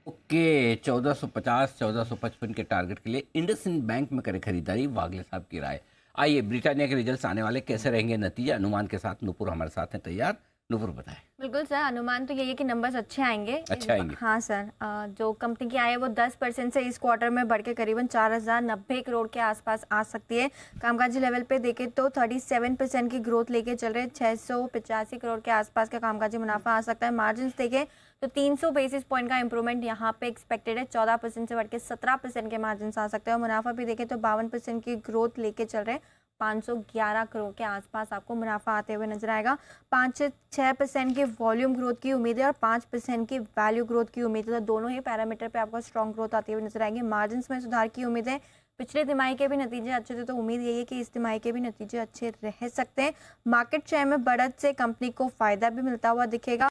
ओके, 1450, 1455 के टारगेट के लिए इंडसइंड बैंक में करें खरीदारी, वागले साहब की राय। आइए ब्रिटानिया के रिजल्ट्स आने वाले, कैसे रहेंगे नतीजे, अनुमान के साथ नुपुर हमारे साथ हैं तैयार। नुपुर बताएं। बिल्कुल सर, अनुमान तो यही है कि नंबर्स अच्छे आएंगे। हाँ सर, जो कंपनी की आय है वो 10% से इस क्वार्टर में बढ़ के करीबन 4090 करोड़ के आसपास आ सकती है। कामकाजी लेवल पे देखें तो 37% की ग्रोथ लेके चल रहे हैं, 685 करोड़ के आसपास का कामकाजी मुनाफा आ सकता है। मार्जिन देखें तो 300 बेसिस पॉइंट का इंप्रूवमेंट यहाँ पे एक्सपेक्टेड है, 14% से बढ़ के 17% के मार्जिन आ सकते हैं। और मुनाफा भी देखें तो 52% की ग्रोथ लेके चल रहे हैं, 511 करोड़ के आसपास आपको मुनाफा आते हुए नजर आएगा। 5-6% की वॉल्यूम ग्रोथ की उम्मीद है और 5% की वैल्यू ग्रोथ की उम्मीद है। तो दोनों ही पैरामीटर पे आपको स्ट्रॉन्ग ग्रोथ आती हुई नजर आएगी। मार्जिन में सुधार की उम्मीद है। पिछले तिमाही के भी नतीजे अच्छे थे, तो उम्मीद यही है कि इस तिमाही के भी नतीजे अच्छे रह सकते हैं। मार्केट शेयर में बढ़त से कंपनी को फायदा भी मिलता हुआ दिखेगा।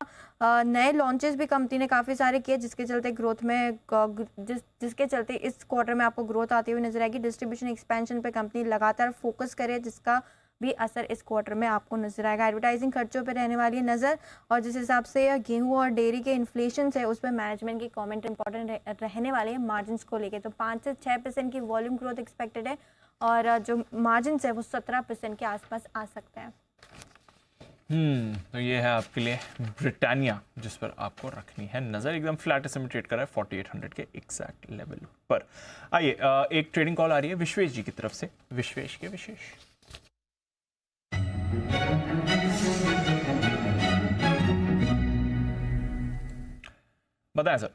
नए लॉन्चेस भी कंपनी ने काफ़ी सारे किए, जिसके चलते ग्रोथ में जिसके चलते इस क्वार्टर में आपको ग्रोथ आती हुई नजर आएगी। डिस्ट्रीब्यूशन एक्सपेंशन पे कंपनी लगातार फोकस करे, जिसका भी असर इस क्वार्टर में आपको नजर आएगा। एडवर्टाइजिंग खर्चों पे रहने वाली है नज़र, और जिस हिसाब से गेहूं और डेयरी के इन्फ्लेशन है उस पर मैनेजमेंट की कमेंट इंपॉर्टेंट रहने वाले हैं मार्जिन को लेके। तो 5-6% की वॉल्यूम ग्रोथ एक्सपेक्टेड है, और जो मार्जिन है वो 17% के आसपास आ सकता है। तो ये है आपके लिए ब्रिटानिया, जिस पर आपको रखनी है नजर। एकदम फ्लैट एसएमए ट्रेड कर रहा है 4800 के एग्जैक्ट लेवल पर। आइए एक ट्रेडिंग कॉल आ रही है विश्वेश जी की तरफ से। विश्वेश के विशेष बताएं सर।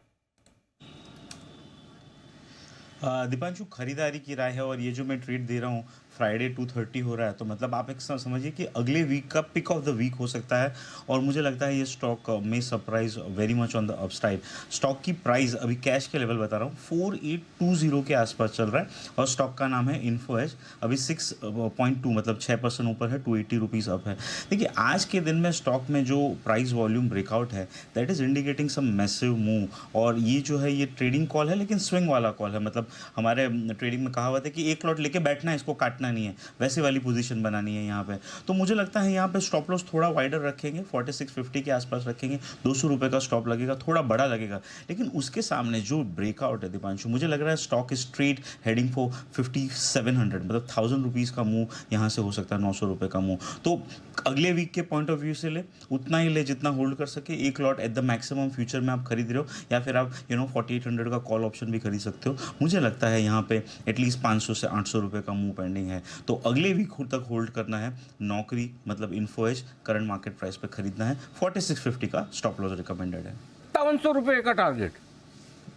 दीपांशु, खरीदारी की राय है और ये जो मैं ट्रेड दे रहा हूँ फ्राइडे 2:30 हो रहा है, तो मतलब आप एक समझिए कि अगले वीक का पिक ऑफ द वीक हो सकता है और मुझे लगता है ये स्टॉक में surprise very much on the upside. Stock की प्राइस अभी कैश के लेवल बता रहा हूँ 4820 के आसपास चल रहा है और स्टॉक का नाम है इन्फो एज। अभी 6.2 मतलब 6% ऊपर है, 280 रुपीज़ अप है। देखिए आज के दिन में स्टॉक में जो प्राइस वॉल्यूम ब्रेकआउट है that is indicating some massive move और ये जो है ये ट्रेडिंग कॉल है लेकिन स्विंग वाला कॉल है। मतलब हमारे ट्रेडिंग में कहावत है कि एक लॉट लेके बैठना है, इसको काटना नहीं है, वैसे वाली पोजीशन बनानी है यहाँ पे। तो मुझे लगता है यहाँ पे स्टॉप लॉस थोड़ा वाइडर रखेंगे, 4650 के आसपास रखेंगे, 200 रुपये का स्टॉप लगेगा, थोड़ा बड़ा लगेगा। लेकिन उसके सामने जो ब्रेकआउट है दीपांशु, मुझे लग रहा है स्टॉक स्ट्रेट हेडिंग फॉर 5700 मतलब 1000 रुपीज़ का मूव यहाँ से हो सकता है, 900 रुपये का मूव। तो अगले वीक के पॉइंट ऑफ व्यू से ले उतना ही ले जितना होल्ड कर सके। एक lot at the maximum future में आप खरीद रहे हो या फिर आप 4800 का कॉल ऑप्शन भी खरीद सकते हो। मुझे लगता है यहाँ पे एटलीस्ट 500 से 800 रुपये का मूव पेंडिंग है, तो अगले वीक तक होल्ड करना है। नौकरी मतलब Info Edge current market price पे खरीदना है, 4650 का स्टॉप लॉस रिकमेंडेड है। 500 रुपये का टारगेट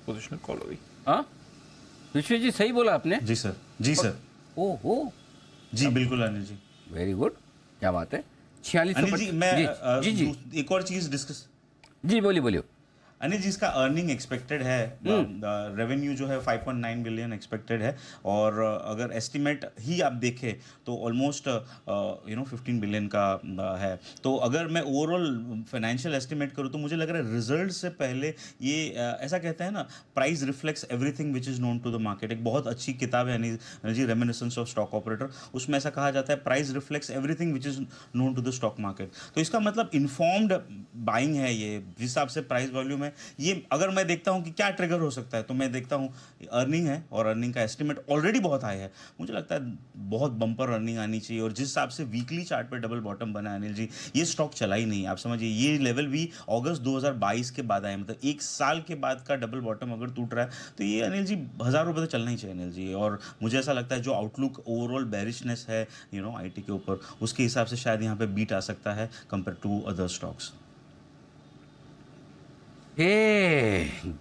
पोजिशनल कॉल होगी। हाँ विश्व जी सही बोला आपने। जी सर, जी सर। ओहो जी बिल्कुल अनिल जी, वेरी गुड, क्या बात है। 46 अनिल जी मैं जी एक और चीज डिस्कस। जी बोलिए। अनिल जी इसका अर्निंग एक्सपेक्टेड है, रेवेन्यू जो है 5.9 बिलियन एक्सपेक्टेड है और अगर एस्टिमेट ही आप देखें तो ऑलमोस्ट 15 बिलियन का है। तो अगर मैं ओवरऑल फाइनेंशियल एस्टिमेट करूँ तो मुझे लग रहा है रिजल्ट से पहले ये ऐसा कहते हैं ना, price reflects everything which is known to the market. एक बहुत अच्छी किताब है Anil ji, reminiscence of stock operator, उसमें ऐसा कहा जाता है price reflects everything which is known to the stock market. तो इसका मतलब इन्फॉर्म्ड बाइंग है ये, जिस हिसाब से प्राइस वॉल्यूम है ये। अगर मैं देखता हूं कि क्या ट्रिगर हो सकता है तो मैं देखता हूं अर्निंग है और अर्निंग का एस्टिमेट ऑलरेडी बहुत हाई है। मुझे लगता है बहुत बम्पर अर्निंग आनी चाहिए और जिस हिसाब से वीकली चार्ट पे डबल बॉटम बना है अनिल जी, ये स्टॉक चला ही नहीं। आप समझिए ये लेवल भी अगस्त 2022 के बाद आए, मतलब एक साल के बाद का डबल बॉटम अगर टूट रहा है तो ये अनिल जी 1000 रुपये तो चलना ही चाहिए अनिल जी। और मुझे ऐसा लगता है जो आउटलुक ओवरऑल बेरिशनेस है आईटी के ऊपर, उसके हिसाब से शायद यहाँ पे बीट आ सकता है कंपेयर टू अदर स्टॉक्स।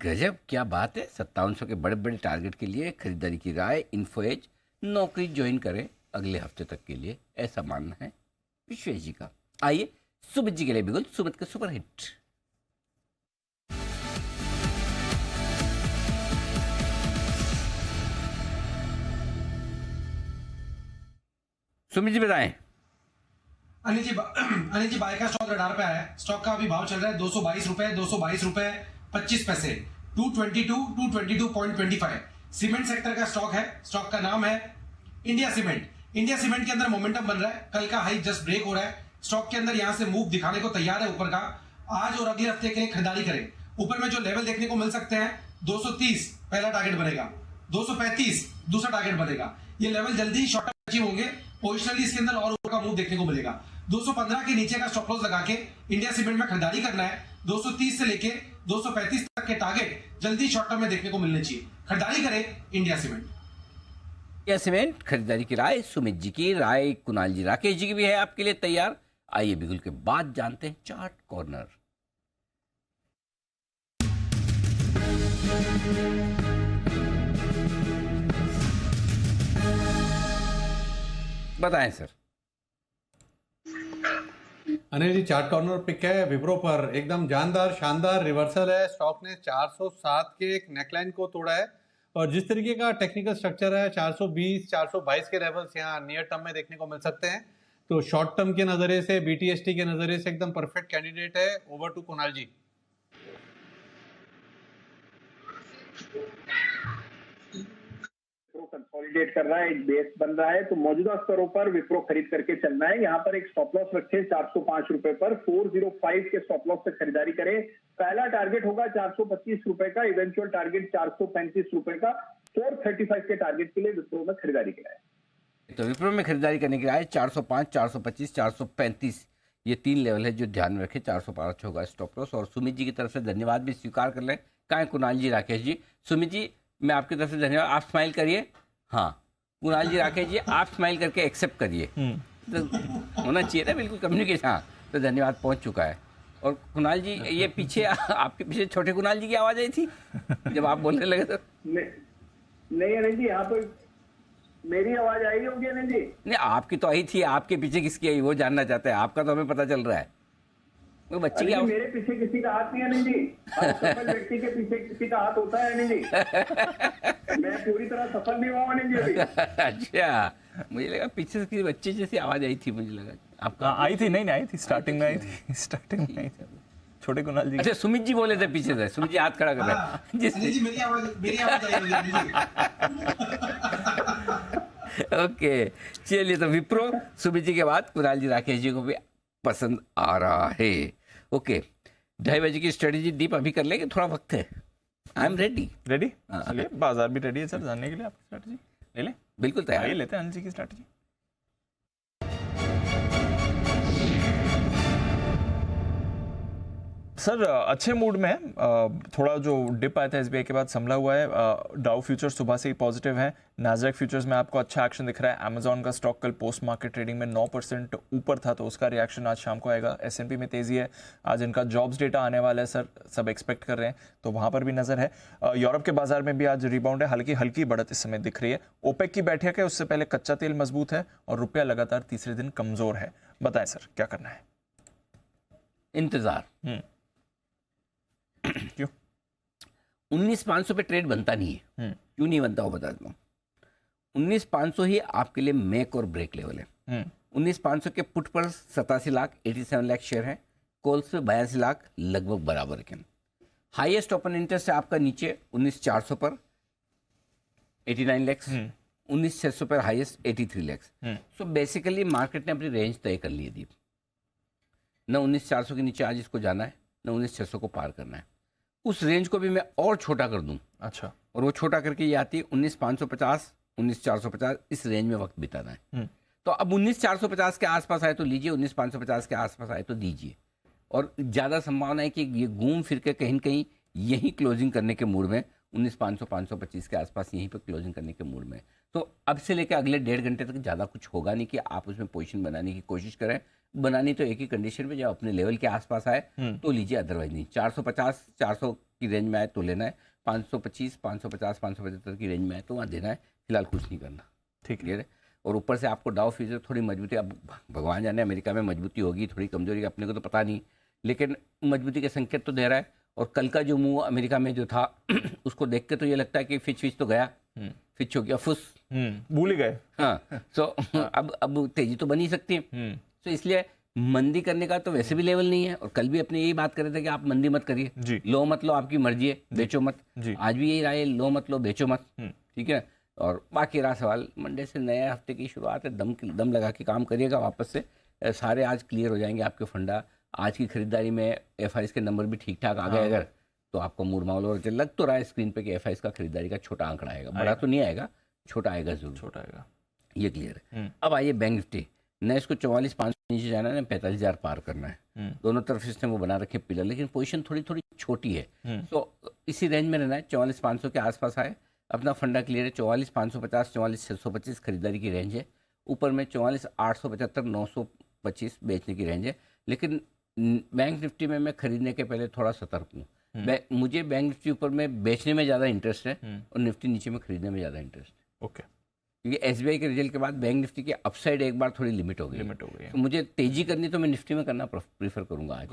गजब, क्या बात है। 5700 के बड़े बड़े टारगेट के लिए खरीदारी की राय, इन्फो एज, नौकरी ज्वाइन करें अगले हफ्ते तक के लिए, ऐसा मानना है विश्वेश जी का। आइए सुमित जी के लिए बिल्कुल सुमित का सुपर हिट। सुमित जी बताएं। अनिल जी बाय का स्टॉक रडार पे आया है। स्टॉक का अभी भाव चल रहा है 222 रुपए 25 पैसे, 222.25। सीमेंट सेक्टर का स्टॉक है। स्टॉक का नाम है इंडिया सीमेंट। इंडिया सीमेंट के अंदर मोमेंटम बन रहा है, कल का हाई जस्ट ब्रेक हो रहा है। स्टॉक के अंदर यहां से मूव दिखाने को तैयार है ऊपर का। आज और अगले हफ्ते के लिए खरीदारी करें। ऊपर में जो लेवल देखने को मिल सकते हैं 230 पहला टारगेट बनेगा, 235 दूसरा टारगेट बनेगा। ये लेवल जल्दी शॉर्ट टर्म अचीव होंगे। पोजिशनली इसके अंदर और ऊपर का मूव देखने को मिलेगा। 215 के नीचे का स्टॉप लॉस लगा के इंडिया सीमेंट में खरीदारी करना है। 230 से लेके 235 तक के टारगेट जल्दी शॉर्ट टर्म में देखने को मिलने चाहिए। खरीदारी करें इंडिया सीमेंट। इंडिया सीमेंट खरीदारी की राय सुमित जी की, राय कुणाल जी राकेश जी की भी है आपके लिए तैयार। आइए बिगुल के बाद जानते हैं चार्ट कॉर्नर। बताएं sir. Anil ji chart corner pick है विप्रो पर, एकदम जानदार शानदार रिवर्सल है। स्टॉक ने 407 के एक नेकलाइन को तोड़ा है और जिस तरीके का टेक्निकल स्ट्रक्चर है 420 422 के लेवल्स यहाँ नियर टर्म में देखने को मिल सकते हैं। तो शॉर्ट टर्म के नजरिए से, बीटीएसटी के नजरिए से एकदम परफेक्ट कैंडिडेट है। Over to Kunal ji. Consolidate कर रहा है, एक बेस बन रहा है, तो मौजूदा स्तरों पर विप्रो खरीद करके चलना है। यहाँ पर एक स्टॉप लॉस रखें 405 रुपए पर, 405 के स्टॉप लॉस से खरीदारी करें। पहला टारगेट होगा 425 रुपए का, इवेंचुअल टारगेट 435 रुपए का। 435 के टारगेट के लिए विप्रो में खरीदारी कराए। तो विप्रो में खरीदारी करने की राय 405, 425, 435 ये 3 लेवल है जो ध्यान में रखें। 405 होगा स्टॉप लॉस। और सुमित जी की तरफ से धन्यवाद भी स्वीकार कर लें। कहाँ कुणाल जी राकेश जी? सुमित जी मैं आपकी तरफ से धन्यवाद। आप स्माइल करिए। हाँ कुणाल जी राकेश जी आप स्माइल करके एक्सेप्ट करिए। तो होना चाहिए ना बिल्कुल कम्युनिकेशन। हाँ, तो धन्यवाद पहुंच चुका है। और कुणाल जी, ये पीछे आपके पीछे छोटे कुणाल जी की आवाज आई थी जब आप बोलने लगे तो? नहीं अनिल जी, यहाँ पर मेरी आवाज आई होगी अनिल जी? नहीं, आपकी तो आई थी, आपके पीछे किसकी आई वो जानना चाहते हैं। आपका तो हमें पता चल रहा है। वो बच्चे की मेरे पीछे किसी का हाथ नहीं है अनिल जी। हर सफल व्यक्ति के पीछे किसी का हाथ होता है अनिल जी। मैं पूरी तरह सफल नहीं हुआ अनिल जी अभी। अच्छा, मुझे लगा पीछे से किसी बच्चे जैसी आवाज आई थी, मुझे लगा आपका आई थी। नहीं आई थी, स्टार्टिंग में आई थी। स्टार्टिंग में आई थी छोटे कुणाल जी। अच्छा, सुमित जी बोले थे पीछे से। सुमित जी हाथ खड़ा कर रहे हैं। मेरी आवाज आई। ओके, चलिए, तो विप्रो सुमित जी के बाद कुणाल जी राकेश जी को भी पसंद आ रहा है। ओके, 2:30 बजे की स्ट्रेटेजी डीप अभी कर लेंगे, थोड़ा वक्त है। I am ready. चलिए, बाजार भी रेडी है सर जानने के लिए। आपकी स्ट्रेटेजी ले लें? बिल्कुल तैयार। ये लेते हैं अनिल जी की स्ट्रेटेजी। सर अच्छे मूड में है। थोड़ा जो डिप आया था एसबीआई के बाद संभला हुआ है। डाउ फ्यूचर्स सुबह से ही पॉजिटिव है। नास्डैक फ्यूचर्स में आपको अच्छा एक्शन दिख रहा है। अमेजॉन का स्टॉक कल पोस्ट मार्केट ट्रेडिंग में 9% ऊपर था, तो उसका रिएक्शन आज शाम को आएगा। एसएनपी में तेजी है। आज इनका जॉब्स डेटा आने वाला है सर, सब एक्सपेक्ट कर रहे हैं, तो वहां पर भी नजर है। यूरोप के बाजार में भी आज रिबाउंड है, हल्की बढ़त इस समय दिख रही है। ओपेक की बैठक है, उससे पहले कच्चा तेल मजबूत है और रुपया लगातार तीसरे दिन कमजोर है। बताएं सर क्या करना है? इंतजार। क्यों? 19,500 पे ट्रेड बनता नहीं है। क्यों नहीं बनता वो बता देता हूँ। 19,500 ही आपके लिए मेक और ब्रेक लेवल है। 19,500 के पुट पर 87 लाख 87 लाख शेयर है। कॉल्स पे 82 लाख लगभग बराबर के। हाईएस्ट ओपन इंटरेस्ट है आपका नीचे 19,400 पर 89 लाख, 19,600 पर highest 83 lakh. So basically market ने अपनी रेंज तय कर ली थी ना। 19,400 के नीचे आज इसको जाना है, ना 19,600 को पार करना है। उस रेंज को भी मैं और छोटा कर दूं। अच्छा। और वो छोटा करके ये आती है 19,550 19,450, इस रेंज में वक्त बिताना है। तो अब 19,450 के आसपास आए तो लीजिए, 19,550 के आसपास आए तो दीजिए। और ज़्यादा संभावना है कि ये घूम फिर के कहीं न कहीं यहीं क्लोजिंग करने के मूड में 19,500 525 के आसपास यहीं पर क्लोजिंग करने के मूड में। तो अब से लेकर अगले 1.5 घंटे तक ज़्यादा कुछ होगा नहीं कि आप उसमें पोजीशन बनाने की कोशिश करें। बनानी तो एक ही कंडीशन में, जब अपने लेवल के आसपास आए तो लीजिए, अदरवाइज नहीं। 450 400 की रेंज में आए तो लेना है। 525 550 575 की रेंज में आए तो वहाँ देना है। फिलहाल कुछ नहीं करना। ठीक है। और ऊपर से आपको डाउ फ्यूचर थोड़ी मजबूती, अब भगवान जाने अमेरिका में मजबूती होगी थोड़ी कमजोरी, अपने को तो पता नहीं, लेकिन मजबूती के संकेत तो दे रहा है। और कल का जो मूव अमेरिका में जो था उसको देख के तो ये लगता है कि फिच तो गया, फिच हो गया फुस, भूल ही गए। हाँ, सो अब तेजी तो बनी सकती है। तो इसलिए मंदी करने का तो वैसे भी लेवल नहीं है। और कल भी अपने यही बात कर रहे थे कि आप मंदी मत करिए, लो मत लो, आपकी मर्जी है, बेचो मत। आज भी यही राय, लो मत लो, बेचो मत। ठीक है। और बाकी रहा सवाल मंडे से नए हफ्ते की शुरुआत है, दम लगा के काम करिएगा। वापस से सारे आज क्लियर हो जाएंगे आपके फंडा। आज की खरीदारी में एफआईएस के नंबर भी ठीक ठाक आ गए अगर, तो आपको मूड माहौल और लग तो रहा है स्क्रीन पे कि एफआईएस का खरीदारी का छोटा आंकड़ा आएगा। बड़ा तो नहीं आएगा, छोटा आएगा जरूर। छोटा आएगा, ये क्लियर है। अब आइए बैंक निफ्टी। न इसको 44,500 नीचे जाना है, ना 45,000 पार करना है। दोनों तरफ इसने वो बना रखे पिलर, लेकिन पोजीशन थोड़ी छोटी है। तो इसी रेंज में रहना है। 44,500 के आसपास आए, अपना फंडा क्लियर है। 44,550 44,625 खरीदारी की रेंज है। ऊपर में 44,875 925 बेचने की रेंज है। लेकिन बैंक निफ्टी में मैं खरीदने के पहले थोड़ा सतर्क हूँ। मुझे बैंक निफ्टी ऊपर में बेचने में ज़्यादा इंटरेस्ट है और निफ्टी नीचे में खरीदने में ज़्यादा इंटरेस्ट है। ओके। क्योंकि एसबीआई के रिजल्ट के बाद बैंक निफ्टी की अपसाइड एक बार थोड़ी लिमिट हो गई है। तो मुझे तेजी करनी तो मैं निफ्टी में करना प्रीफर करूंगा आज,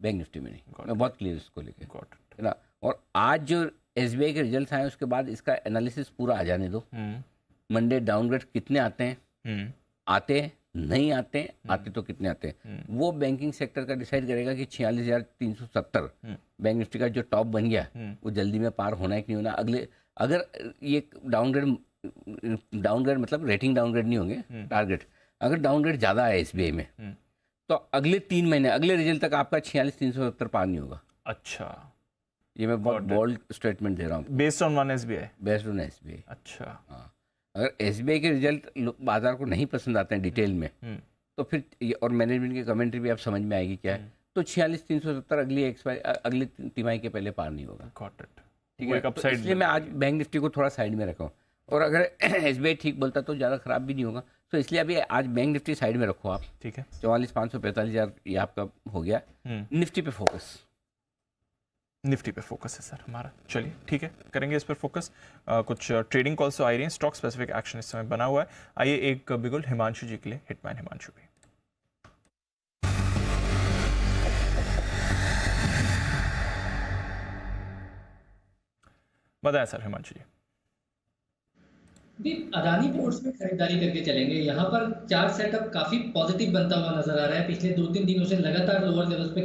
बैंक निफ्टी में नहीं। मैं बहुत क्लियर इसको लेके, है ना। और आज जो एसबीआई के रिजल्ट आए उसके बाद इसका एनालिसिस पूरा आ जाने दो। मंडे डाउनग्रेड कितने आते हैं, आते हैं नहीं आते हैं, आते तो कितने आते हैं, वो बैंकिंग सेक्टर का डिसाइड करेगा कि 46,370 बैंक निफ्टी का जो टॉप बन गया वो जल्दी में पार होना है कि नहीं होना। अगले अगर ये डाउनग्रेड मतलब रेटिंग डाउनग्रेड नहीं होंगे, टारगेट अगर डाउनग्रेड ज़्यादा है एसबीआई में तो अगले 3 महीने अगले रिजल्ट तक आपका 46,370 पार नहीं होगा। अच्छा, ये मैं बहुत बोल्ड स्टेटमेंट दे रहा हूँ। Based on SBI. Based on SBI. अच्छा। हाँ, अगर एसबीआई के रिजल्ट बाजार को नहीं पसंद आते हैं डिटेल में तो फिर और मैनेजमेंट की कमेंट्री भी आप समझ में आएगी क्या है, तो 46,370 अगली तिमाही के पहले पार नहीं होगा। ठीक है, तो इसलिए मैं आज बैंक निफ्टी को थोड़ा साइड में रखा हूँ। और अगर एसबीआई ठीक बोलता तो ज़्यादा खराब भी नहीं होगा। तो इसलिए अभी आज बैंक निफ्टी साइड में रखो आप, ठीक है। 44,545,000 ये आपका हो गया। निफ्टी पे फोकस, निफ्टी पे फोकस है सर हमारा। चलिए ठीक है, करेंगे इस पर फोकस। कुछ ट्रेडिंग कॉल्स तो आ रही हैं, स्टॉक स्पेसिफिक एक्शन इस समय बना हुआ है। आइए एक बिगुल हिमांशु जी के लिए, हिटमैन हिमांशु भी। बताएं सर हिमांशु जी। अदानी पोर्ट्स में खरीदारी करके चलेंगे। यहाँ पर चार्ट सेटअप काफी पॉजिटिव बनता हुआ नजर आ रहा है। पिछले 2-3 दिनों से लगातार लोअर लेवल्स पे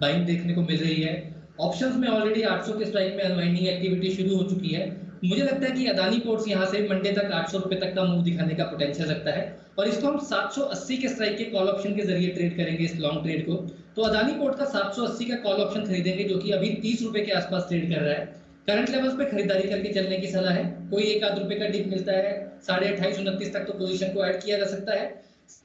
बाइंग देखने को मिल रही है। ऑप्शंस में ऑलरेडी 800 के स्ट्राइक में अनवाइंडिंग एक्टिविटी शुरू हो चुकी है। मुझे लगता है कि अदानी पोर्ट्स यहाँ से मंडे तक 800 रुपए तक का मूव दिखाने का पोटेंशियल रखता है और इसको हम 780 के स्ट्राइक के कॉल ऑप्शन के जरिए ट्रेड करेंगे इस लॉन्ग ट्रेड को। तो अदानी पोर्ट का 780 का कॉल ऑप्शन खरीदेंगे जो कि अभी 30 रुपए के आसपास ट्रेड कर रहा है। करंट लेवल्स पे खरीदारी करके चलने की सलाह है। कोई 1-8 रुपए का डिप मिलता है 28.5-29 तक तो पोजीशन को ऐड किया जा सकता है।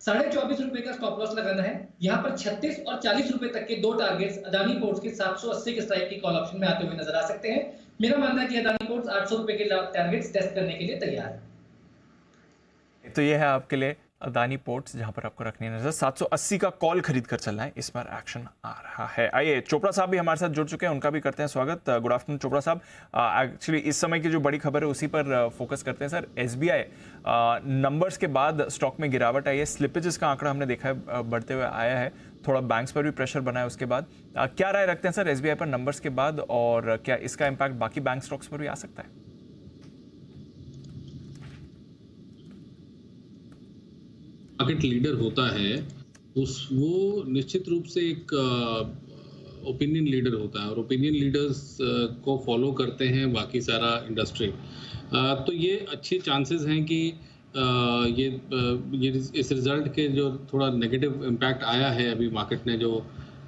24.5 रुपए का स्टॉप लॉस लगाना है। यहाँ पर 36 और 40 रुपए तक के दो टारगेट्स अदानी पोर्ट्स के 780 के स्ट्राइक की कॉल ऑप्शन में आते हुए नजर आ सकते हैं। मेरा मानना है कि अदानी पोर्ट्स 800 रुपए के टारगेट्स टेस्ट करने के लिए तैयार है। तो ये है आपके लिए अदानी पोर्ट्स, जहां पर आपको रखनी है नजर। 780 का कॉल खरीद कर चलना है, इस पर एक्शन आ रहा है। आइए चोपड़ा साहब भी हमारे साथ जुड़ चुके हैं, उनका भी करते हैं स्वागत। गुड आफ्टरनून चोपड़ा साहब। एक्चुअली इस समय की जो बड़ी खबर है उसी पर फोकस करते हैं सर। एसबीआई नंबर्स के बाद स्टॉक में गिरावट आई है, स्लिपेजेस का आंकड़ा हमने देखा है बढ़ते हुए आया है, थोड़ा बैंक्स पर भी प्रेशर बना है उसके बाद। क्या राय रखते हैं सर एसबीआई पर नंबर्स के बाद, और क्या इसका इम्पैक्ट बाकी बैंक स्टॉक्स पर भी आ सकता है? मार्केट लीडर होता है वो निश्चित रूप से एक ओपिनियन लीडर होता है और ओपिनियन लीडर्स को फॉलो करते हैं बाकी सारा इंडस्ट्री। तो ये अच्छे चांसेस हैं कि ये इस रिजल्ट के जो थोड़ा नेगेटिव इम्पैक्ट आया है, अभी मार्केट ने जो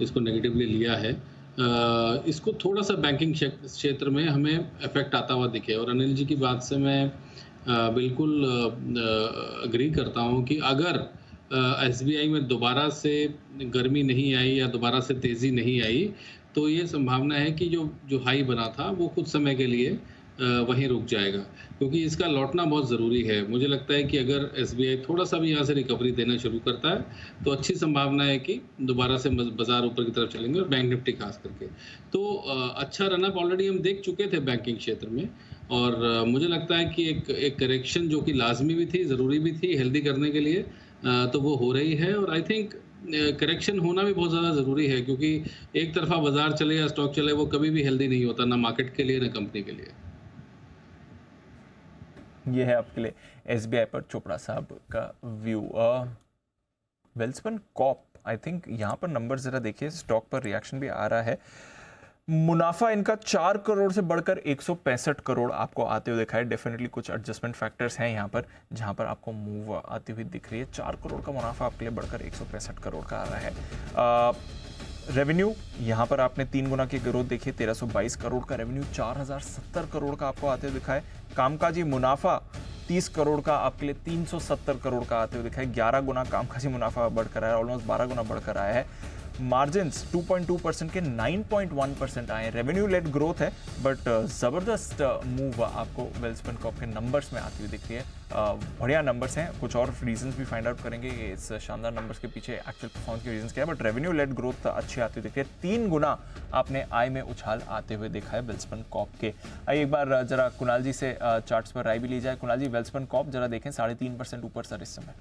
इसको नेगेटिवली लिया है, इसको थोड़ा सा बैंकिंग क्षेत्र में हमें इफेक्ट आता हुआ दिखे। और अनिल जी की बात से मैं बिल्कुल अग्री करता हूं कि अगर एसबीआई में दोबारा से गर्मी नहीं आई या दोबारा से तेज़ी नहीं आई तो ये संभावना है कि जो हाई बना था वो कुछ समय के लिए वहीं रुक जाएगा, क्योंकि इसका लौटना बहुत ज़रूरी है। मुझे लगता है कि अगर एसबीआई थोड़ा सा भी यहाँ से रिकवरी देना शुरू करता है तो अच्छी संभावना है कि दोबारा से बाजार ऊपर की तरफ चलेंगे, और बैंक निफ्टी खास करके। तो अच्छा रनअप ऑलरेडी हम देख चुके थे बैंकिंग क्षेत्र में, और मुझे लगता है कि एक करेक्शन जो कि लाजमी भी थी, ज़रूरी भी थी हेल्दी करने के लिए, तो वो हो रही है। और आई थिंक करेक्शन होना भी बहुत ज़्यादा ज़रूरी है, क्योंकि एक तरफा बाजार चले या स्टॉक चले वो कभी भी हेल्दी नहीं होता, ना मार्केट के लिए ना कंपनी के लिए। ये है आपके लिए एसबीआई पर चोपड़ा साहब का view. Welspun corp, I think यहाँ पर नंबर ज़रा देखिए, स्टॉक पर रिएक्शन भी आ रहा है। मुनाफा इनका 4 करोड़ से बढ़कर 165 करोड़ आपको आते हुए दिखा है। डेफिनेटली कुछ एडजस्टमेंट फैक्टर्स हैं यहाँ पर जहाँ पर आपको मूव आती हुई दिख रही है। 4 करोड़ का मुनाफा आपके लिए बढ़कर 165 करोड़ का आ रहा है। रेवेन्यू यहाँ पर आपने 3 गुना की ग्रोथ देखी, 1322 करोड़ का रेवेन्यू 4070 करोड़ का आपको आते हुए दिखा है। कामकाजी मुनाफा 30 करोड़ का आपके लिए 370 करोड़ का आते हुए दिखा है। 11 गुना कामकाजी मुनाफा बढ़कर आया है, ऑलमोस्ट 12 गुना बढ़कर आया है। मार्जिन्स 2.2% के 9.1% आए हैं। रेवेन्यू लेड ग्रोथ है, बट ज़बरदस्त मूव आपको वेल्सपन कॉप के नंबर्स में आती हुई दिख रही है। बढ़िया नंबर्स हैं, कुछ और रीजंस भी फाइंड आउट करेंगे इस शानदार नंबर्स के पीछे एक्चुअल परफॉर्मेंस के रीजंस क्या है, बट रेवेन्यू लेड ग्रोथ अच्छी आती हुई दिख रही है। 3 गुना आपने आय में उछाल आते हुए देखा है वेल्सपन कॉप के। आइए एक बार जरा कुणाल जी से चार्ट्स पर राय भी ली जाए। कुणाल जी, वेल्सपन कॉप जरा देखें, 3.5% ऊपर सर इस समय।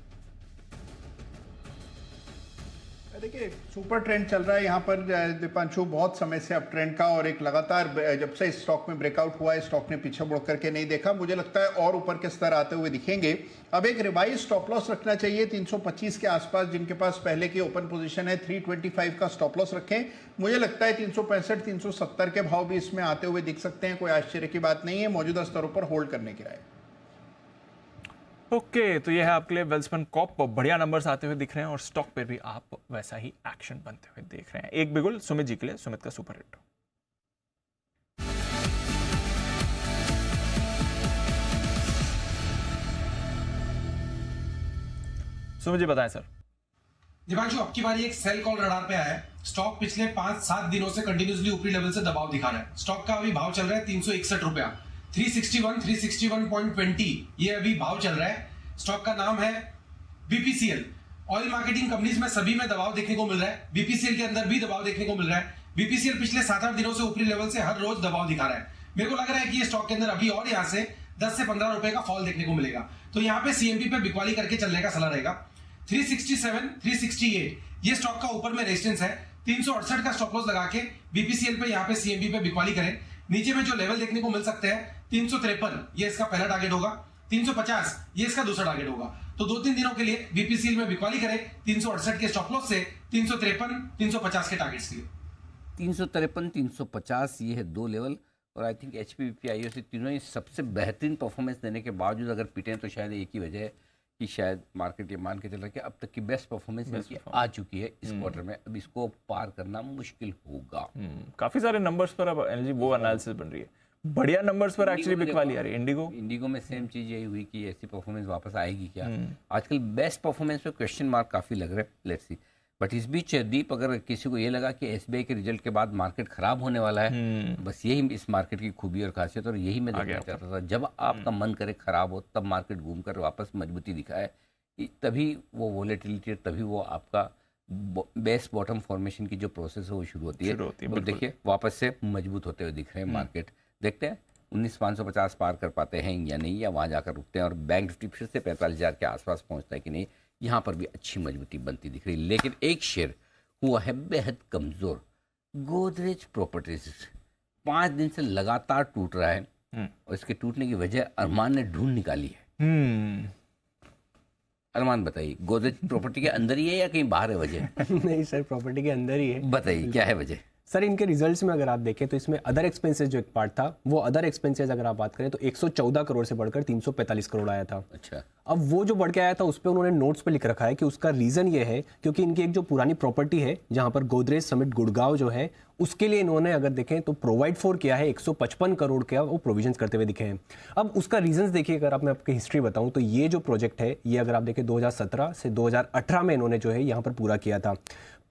देखिए सुपर ट्रेंड चल रहा है यहाँ पर दीपांशु, बहुत समय से अप ट्रेंड का, और एक लगातार जब से इस स्टॉक में ब्रेकआउट हुआ है स्टॉक ने पीछे मुड़ करके नहीं देखा। मुझे लगता है और ऊपर के स्तर आते हुए दिखेंगे। अब एक रिवाइज स्टॉप लॉस रखना चाहिए 325 के आसपास, जिनके पास पहले की ओपन पोजीशन है 325 का स्टॉप लॉस रखें। मुझे लगता है 365 370 के भाव भी इसमें आते हुए दिख सकते हैं, कोई आश्चर्य की बात नहीं है। मौजूदा स्तरों पर होल्ड करने की राय। ओके, तो ये है आपके लिए वेल्सपन कॉप। बढ़िया नंबर्स आते हुए दिख रहे हैं और स्टॉक पर भी आप वैसा ही एक्शन बनते हुए देख रहे हैं। एक बिगुल सुमित जी के लिए, सुमित का सुपर हिट। सुमित जी बताएं सर। दीपांशु, अब की बारी एक सेल कॉल रडार पे आया है। स्टॉक पिछले 5-7 दिनों से कंटिन्यूसली ऊपरी लेवल से दबाव दिखा रहा है। स्टॉक का अभी भाव चल रहा है 361 रुपया, 361, 361.20 ये अभी भाव चल रहा है। स्टॉक का नाम है बीपीसीएल, ऑयल मार्केटिंग कंपनीज में सभी में दबाव देखने को मिल रहा है, बीपीसीएल के अंदर भी दबाव देखने को मिल रहा है। बीपीसीएल पिछले 7-8 दिनों से ऊपरी लेवल से हर रोज दबाव दिखा रहा है। मेरे को लग रहा है कि ये स्टॉक के अंदर अभी और यहाँ से 10 से 15 रुपए का फॉल देखने को मिलेगा, तो यहाँ पे सीएमपी पे बिकवाली करके चलने का सलाह रहेगा। 367, 368 ये स्टॉक का ऊपर में रेजिस्टेंस है। 368 का स्टॉप लॉस लगा के बीपीसीएल पे यहाँ पे सीएमपी पे बिकवाली करें। नीचे में जो लेवल देखने को मिल सकते हैं 353 ये इसका पहला टारगेट होगा, 350 ये इसका दूसरा टारगेट होगा। तो 2-3 दिनों के लिए बीपीसीएल में बिकवाली करें 368 के स्टॉप लॉस से 353, 350 के टारगेट्स के लिए। 353, 350 ये है 2 लेवल, और आई थिंक एचपीपी आईओसी तीनों ही सबसे बेहतरीन परफॉर्मेंस देने के बावजूद अगर पिटे तो शायद एक ही वजह है कि शायद मार्केट ये मान के चल रहा है कि अब तक की बेस्ट परफॉर्मेंस इनकी आ चुकी है इस क्वार्टर में, अब इसको पार करना मुश्किल होगा। काफी सारे नंबर्स पर अब एनर्जी वो एनालिसिस बन रही है, बढ़िया नंबर्स पर एक्चुअली बिकवाली आ रही है। इंडिगो में सेम चीज यही हुई कि ऐसी परफॉर्मेंस वापस आएगी क्या? आजकल बेस्ट परफॉर्मेंस पे क्वेश्चन मार्क काफी लग रहे हैं, लेट्स सी। बट इस बीच दीप, अगर किसी को ये लगा कि एसबीआई के रिजल्ट के बाद मार्केट खराब होने वाला है, बस यही इस मार्केट की खूबी और खासियत, और यही मैं देखना चाहता था। जब आपका मन करे खराब हो तब मार्केट घूमकर वापस मजबूती दिखाए, तभी वो वोलेटिलिटी, तभी वो आपका बेस्ट बॉटम फॉर्मेशन की जो प्रोसेस है वो शुरू होती है। तो देखिए वापस से मजबूत होते हुए दिख रहे हैं मार्केट। देखते हैं 19,550 पार कर पाते हैं या नहीं, या वहाँ जाकर रुकते हैं और बैंक निफ्टी फिर से 45,000 के आसपास पहुँचता है कि नहीं। यहाँ पर भी अच्छी मजबूती बनती दिख रही है, लेकिन एक शेयर हुआ है बेहद कमज़ोर, गोदरेज प्रॉपर्टीज। 5 दिन से लगातार टूट रहा है, और इसके टूटने की वजह अरमान ने ढूंढ निकाली है। अरमान बताइए, गोदरेज प्रॉपर्टी के अंदर ही है या कहीं बाहर है वजह? नहीं सर, प्रॉपर्टी के अंदर ही है। बताइए क्या है वजह? सर इनके रिजल्ट्स में अगर आप देखें तो इसमें अदर एक्सपेंसेस जो एक पार्ट था, वो अदर एक्सपेंसेस अगर आप बात करें तो 114 करोड़ से बढ़कर 345 करोड़ आया था। अच्छा, अब वो जो बढ़ के आया था उस पर उन्होंने नोट्स पे लिख रखा है कि उसका रीज़न ये है क्योंकि इनकी एक जो पुरानी प्रॉपर्टी है जहां पर गोदरेज समिट गुड़गांव जो है, उसके लिए इन्होंने अगर देखें तो प्रोवाइड फॉर किया है 155 करोड़ का वो प्रोविजंस करते हुए दिखे हैं। अब उसका रीजंस देखिए, अगर आप मैं आपकी हिस्ट्री बताऊं तो ये जो प्रोजेक्ट है ये अगर आप देखें 2017 से 2018 में इन्होंने जो है यहाँ पर पूरा किया था,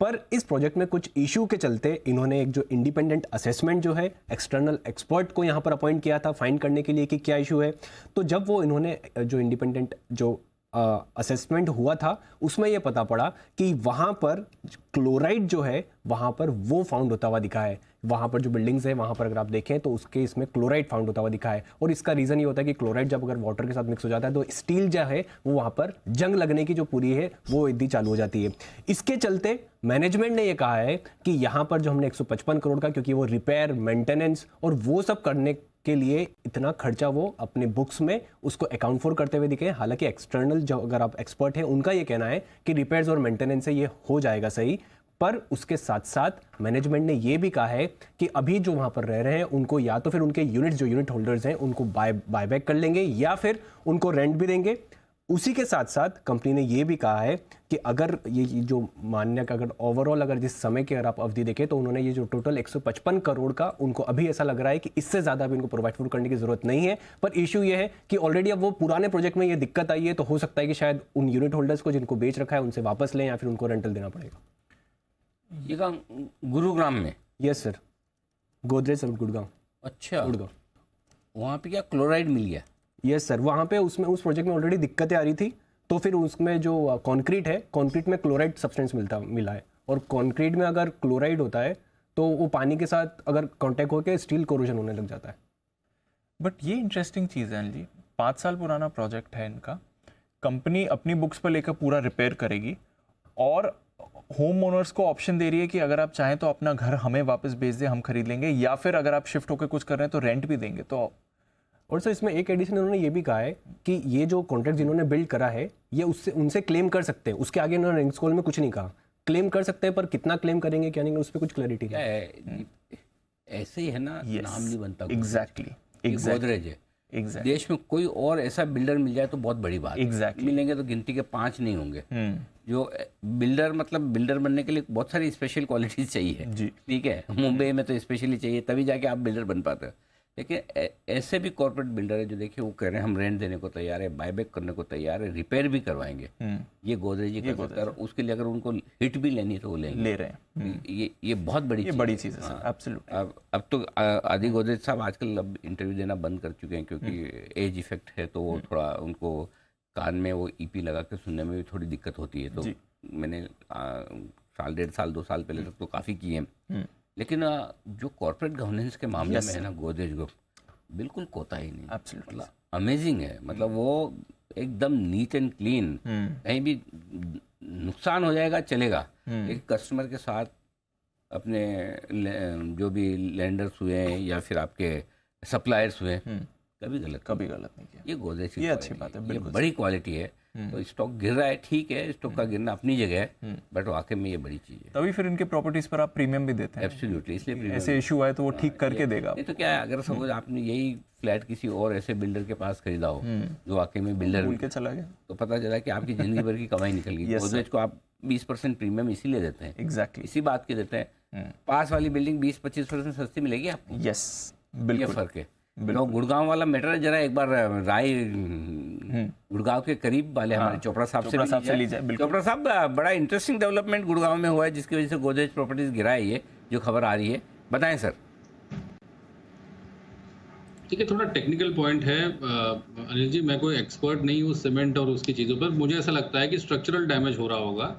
पर इस प्रोजेक्ट में कुछ इशू के चलते इन्होंने एक जो इंडिपेंडेंट असेसमेंट जो है एक्सटर्नल एक्सपर्ट को यहाँ पर अपॉइंट किया था फाइंड करने के लिए कि क्या इशू है। तो जब वो इन्होंने जो इंडिपेंडेंट जो असेसमेंट हुआ था उसमें ये पता पड़ा कि वहाँ पर क्लोराइड जो है वहाँ पर वो फाउंड होता हुआ दिखा है। वहाँ पर जो बिल्डिंग्स है वहाँ पर अगर आप देखें तो उसके इसमें क्लोराइड फाउंड होता हुआ दिखा है, और इसका रीज़न ये होता है कि क्लोराइड जब अगर वाटर के साथ मिक्स हो जाता है तो स्टील जो है वो वहाँ पर जंग लगने की जो पूरी है वो इतनी चालू हो जाती है। इसके चलते मैनेजमेंट ने ये कहा है कि यहाँ पर जो हमने 155 करोड़ का, क्योंकि वो रिपेयर मेंटेनेंस और वो सब करने के लिए इतना खर्चा वो अपने बुक्स में उसको अकाउंट फॉर करते हुए दिखे। हालांकि एक्सटर्नल जो अगर आप एक्सपर्ट हैं उनका ये कहना है कि रिपेयर्स और मेंटेनेंस से ये हो जाएगा सही, पर उसके साथ साथ मैनेजमेंट ने ये भी कहा है कि अभी जो वहाँ पर रह रहे हैं उनको या तो फिर उनके यूनिट्स जो यूनिट होल्डर्स हैं उनको बायबैक कर लेंगे या फिर उनको रेंट भी देंगे। उसी के साथ साथ कंपनी ने ये भी कहा है कि अगर ये जो मान्य का अगर ओवरऑल अगर जिस समय की अगर आप अवधि देखें तो उन्होंने ये जो टोटल 155 करोड़ का उनको अभी ऐसा लग रहा है कि इससे ज़्यादा भी उनको प्रोवाइड फॉर करने की ज़रूरत नहीं है। पर इशू ये है कि ऑलरेडी अब वो पुराने प्रोजेक्ट में ये दिक्कत आई है, तो हो सकता है कि शायद उन यूनिट होल्डर्स को जिनको बेच रखा है उनसे वापस लें या फिर उनको रेंटल देना पड़ेगा। ये काम गुरुग्राम में? Yes sir, Godrej summit Gurgaon. अच्छा, गुड़गांव वहाँ पे क्या क्लोराइड मिल गया? यस सर, वहाँ पे उसमें उस प्रोजेक्ट में ऑलरेडी दिक्कतें आ रही थी, तो फिर उसमें जो कंक्रीट है, कंक्रीट में क्लोराइड सब्सटेंस मिला है, और कंक्रीट में अगर क्लोराइड होता है तो वो पानी के साथ अगर कांटेक्ट होकर स्टील कोरोजन होने लग जाता है। बट ये इंटरेस्टिंग चीज़ है जी, 5 साल पुराना प्रोजेक्ट है इनका, कंपनी अपनी बुक्स पर लेकर पूरा रिपेयर करेगी और होम ओनर्स को ऑप्शन दे रही है कि अगर आप चाहें तो अपना घर हमें वापस बेच दें, हम खरीद लेंगे, या फिर अगर आप शिफ्ट होकर कुछ कर रहे हैं तो रेंट भी देंगे। तो और सर इसमें एक एडिशन उन्होंने ये भी कहा है कि ये जो कॉन्ट्रैक्ट जिन्होंने बिल्ड करा है ये उससे उनसे क्लेम कर सकते हैं। उसके आगे उन्होंने रिंग्स कॉल में कुछ नहीं कहा, क्लेम कर सकते हैं, पर कितना क्लेम करेंगे क्या नहीं उस पर कुछ क्लैरिटी नहीं है। ऐसे ही है ना, नाम नहीं बनता। एग्जैक्टली गोदरेज है। देश में कोई और ऐसा बिल्डर मिल जाए तो बहुत बड़ी बात। मिलेंगे तो गिनती के 5 नहीं होंगे। जो बिल्डर, मतलब बिल्डर बनने के लिए बहुत सारी स्पेशल क्वालिटीज चाहिए, ठीक है, मुंबई में तो स्पेशली चाहिए, तभी जाके आप बिल्डर बन पाते हो। लेकिन ऐसे भी कॉर्पोरेट बिल्डर है जो देखिए वो कह रहे हैं हम रेंट देने को तैयार है, बायबैक करने को तैयार है, रिपेयर भी करवाएंगे। ये गोदरेज ही कर सकता है, और उसके लिए अगर उनको हिट भी लेनी है तो वो ले रहे हैं। ये बहुत बड़ी चीज़ है सर, एब्सोल्युटली। अब तो आदि गोदरेज साहब आजकल अब इंटरव्यू देना बंद कर चुके हैं, क्योंकि एज इफेक्ट है, तो वो थोड़ा उनको कान में वो ईपी लगा के सुनने में भी थोड़ी दिक्कत होती है, तो मैंने साल 1.5 साल 2 साल पहले तक तो काफ़ी किए हैं, लेकिन जो कॉर्पोरेट गवर्नेंस के मामले में है ना गोदरेज ग्रुप बिल्कुल कोताही नहीं, मतलब अमेजिंग है, मतलब वो एकदम नीट एंड क्लीन, कहीं भी नुकसान हो जाएगा चलेगा, एक कस्टमर के साथ अपने जो भी लैंडर्स हुए हैं या फिर आपके सप्लायर्स हुए कभी गलत नहीं किया। ये गोदरेज की अच्छी बात है, ये बड़ी क्वालिटी है। तो स्टॉक गिर रहा है, ठीक है, स्टॉक का गिरना अपनी जगह है, बट वाकई में ये बड़ी चीज़ है। तभी फिर इनके प्रॉपर्टीज पर आप प्रीमियम भी देते हैं। एब्सोल्युटली, इसलिए ऐसे इशू आए तो वो ठीक करके देगा। ये तो क्या है, अगर सपोज आपने यही फ्लैट किसी और ऐसे बिल्डर के पास खरीदा हो जो वाकई में बिल्डर भूल के चला गया, तो पता चला कि आपकी जिंदगी भर की कमाई निकल गई। गोदरेज को आप 20% प्रीमियम इसीलिए देते हैं, एग्जैक्टली इसी बात के देते हैं। पास वाली बिल्डिंग 20-25% सस्ती मिलेगी आपको। यस, बिल्कुल, ये फर्क है। तो गुड़गांव वाला मैटर है, जरा एक बार राय गुड़गांव के करीब वाले हमारे चोपड़ा साहब से ली जाए। चोपड़ा साहब, बड़ा इंटरेस्टिंग डेवलपमेंट गुड़गांव में हुआ है जिसकी वजह से गोदरेज प्रॉपर्टीज गिरा है, ये जो खबर आ रही है, बताएं सर। ठीक है, थोड़ा टेक्निकल पॉइंट है अनिल जी, मैं कोई एक्सपर्ट नहीं हूँ सीमेंट और उसकी चीज़ों पर। मुझे ऐसा लगता है कि स्ट्रक्चरल डैमेज हो रहा होगा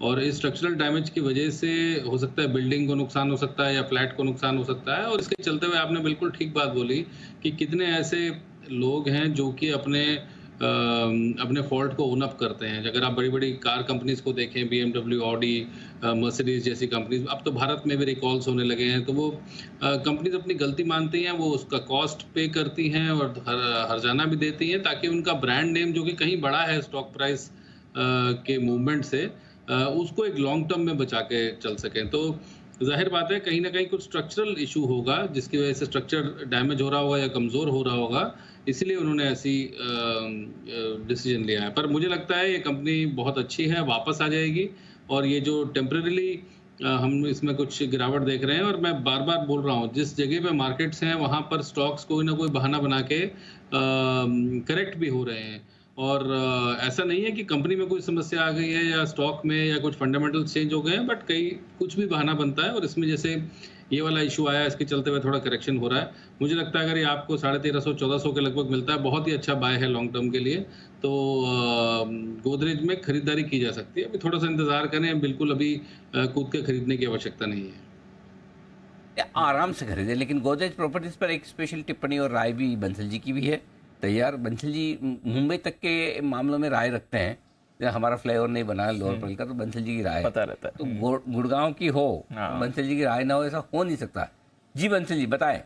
और इस स्ट्रक्चरल डैमेज की वजह से हो सकता है बिल्डिंग को नुकसान हो सकता है या फ्लैट को नुकसान हो सकता है। और इसके चलते हुए आपने बिल्कुल ठीक बात बोली कि कितने ऐसे लोग हैं जो कि अपने फॉल्ट को ओन अप करते हैं। अगर आप बड़ी बड़ी कार कंपनीज को देखें, BMW, ऑडी, मर्सिडीज जैसी कंपनीज, अब तो भारत में भी रिकॉल्स होने लगे हैं, तो वो कंपनीज अपनी गलती मानती हैं, वो उसका कॉस्ट पे करती हैं और हर्जाना भी देती हैं ताकि उनका ब्रांड नेम जो कि कहीं बड़ा है स्टॉक प्राइस के मूवमेंट से, उसको एक लॉन्ग टर्म में बचा के चल सकें। तो जाहिर बात है कहीं ना कहीं कुछ स्ट्रक्चरल इशू होगा जिसकी वजह से स्ट्रक्चर डैमेज हो रहा होगा या कमज़ोर हो रहा होगा, इसलिए उन्होंने ऐसी डिसीजन लिया है। पर मुझे लगता है ये कंपनी बहुत अच्छी है, वापस आ जाएगी। और ये जो टेम्परेरीली हम इसमें कुछ गिरावट देख रहे हैं, और मैं बार बार बोल रहा हूँ, जिस जगह पे मार्केट्स हैं वहाँ पर स्टॉक्स कोई ना कोई बहाना बना के करेक्ट भी हो रहे हैं। और ऐसा नहीं है कि कंपनी में कोई समस्या आ गई है या स्टॉक में या कुछ फंडामेंटल्स चेंज हो गए हैं, बट कुछ भी बहाना बनता है। और इसमें जैसे ये वाला इशू आया, इसके चलते हुए थोड़ा करेक्शन हो रहा है। मुझे लगता है अगर ये आपको 1350-1400 के लगभग मिलता है, बहुत ही अच्छा बाय है लॉन्ग टर्म के लिए, तो गोदरेज में खरीदारी की जा सकती है। अभी थोड़ा सा इंतजार करें, बिल्कुल अभी कूद के खरीदने की आवश्यकता नहीं है, आराम से खरीदें। लेकिन गोदरेज प्रॉपर्टीज पर एक स्पेशल टिप्पणी और राय भी बंसल जी की भी है तैयार। बंसल जी मुंबई तक के मामलों में राय रखते हैं, हमारा फ्लाईओवर नहीं बना लोअर परल का, तो बंसल जी की राय पता रहता है। तो गुड़गांव की हो, बंसल जी की राय ना हो, ऐसा हो नहीं सकता। जी बंसल जी बताएं।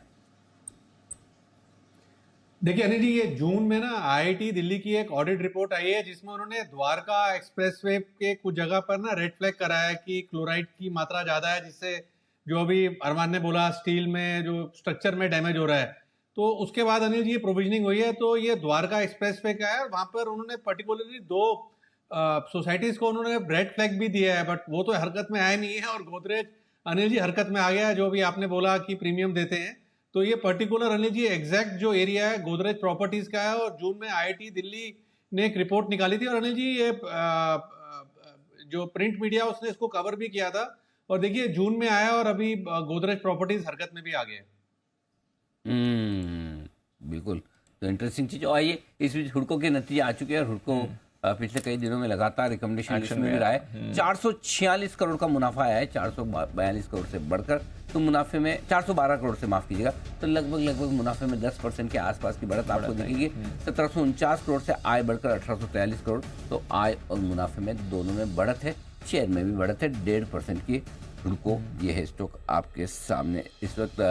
देखिए अनिल जी, ये जून में ना IIT दिल्ली की एक ऑडिट रिपोर्ट आई है जिसमें उन्होंने द्वारका एक्सप्रेसवे के कुछ जगह पर ना रेड फ्लैग कराया है कि क्लोराइड की मात्रा ज्यादा है, जिससे जो अभी अरमान ने बोला स्टील में जो स्ट्रक्चर में डैमेज हो रहा है। तो उसके बाद अनिल जी ये प्रोविजनिंग हुई है। तो ये द्वारका एक्सप्रेसवे का है, वहां पर उन्होंने पर्टिकुलरली 2 सोसाइटीज को उन्होंने रेड फ्लैग भी दिया है, बट वो तो हरकत में आया नहीं है। और गोदरेज अनिल जी हरकत में आ गया है, जो भी आपने बोला कि प्रीमियम देते हैं। तो ये पर्टिकुलर अनिल जी एग्जैक्ट जो एरिया है गोदरेज प्रॉपर्टीज का है, और जून में IIT दिल्ली ने एक रिपोर्ट निकाली थी। और अनिल जी ये जो प्रिंट मीडिया उसने इसको कवर भी किया था, और देखिए जून में आया और अभी गोदरेज प्रॉपर्टीज हरकत में भी आ गए। बिल्कुल, तो इंटरेस्टिंग चीज। और ये इस बीच हुडको के नतीजे आ चुके हैं, और हुडको पिछले कई दिनों में लगातार रिकमेंडेशन लिस्ट में भी रहा है। 446 करोड़ का मुनाफा आया है, 442 करोड़ से बढ़कर, तो मुनाफे में 412 करोड़ से, माफ कीजिएगा, तो लगभग मुनाफे में 10% के आसपास की बढ़त आपको दिखेगी। 1749 करोड़ से आय बढ़कर 1843 करोड़, तो आय और मुनाफे में दोनों में बढ़त है। शेयर में भी बढ़त है 1.5% की। हुडको ये है स्टॉक आपके सामने इस वक्त।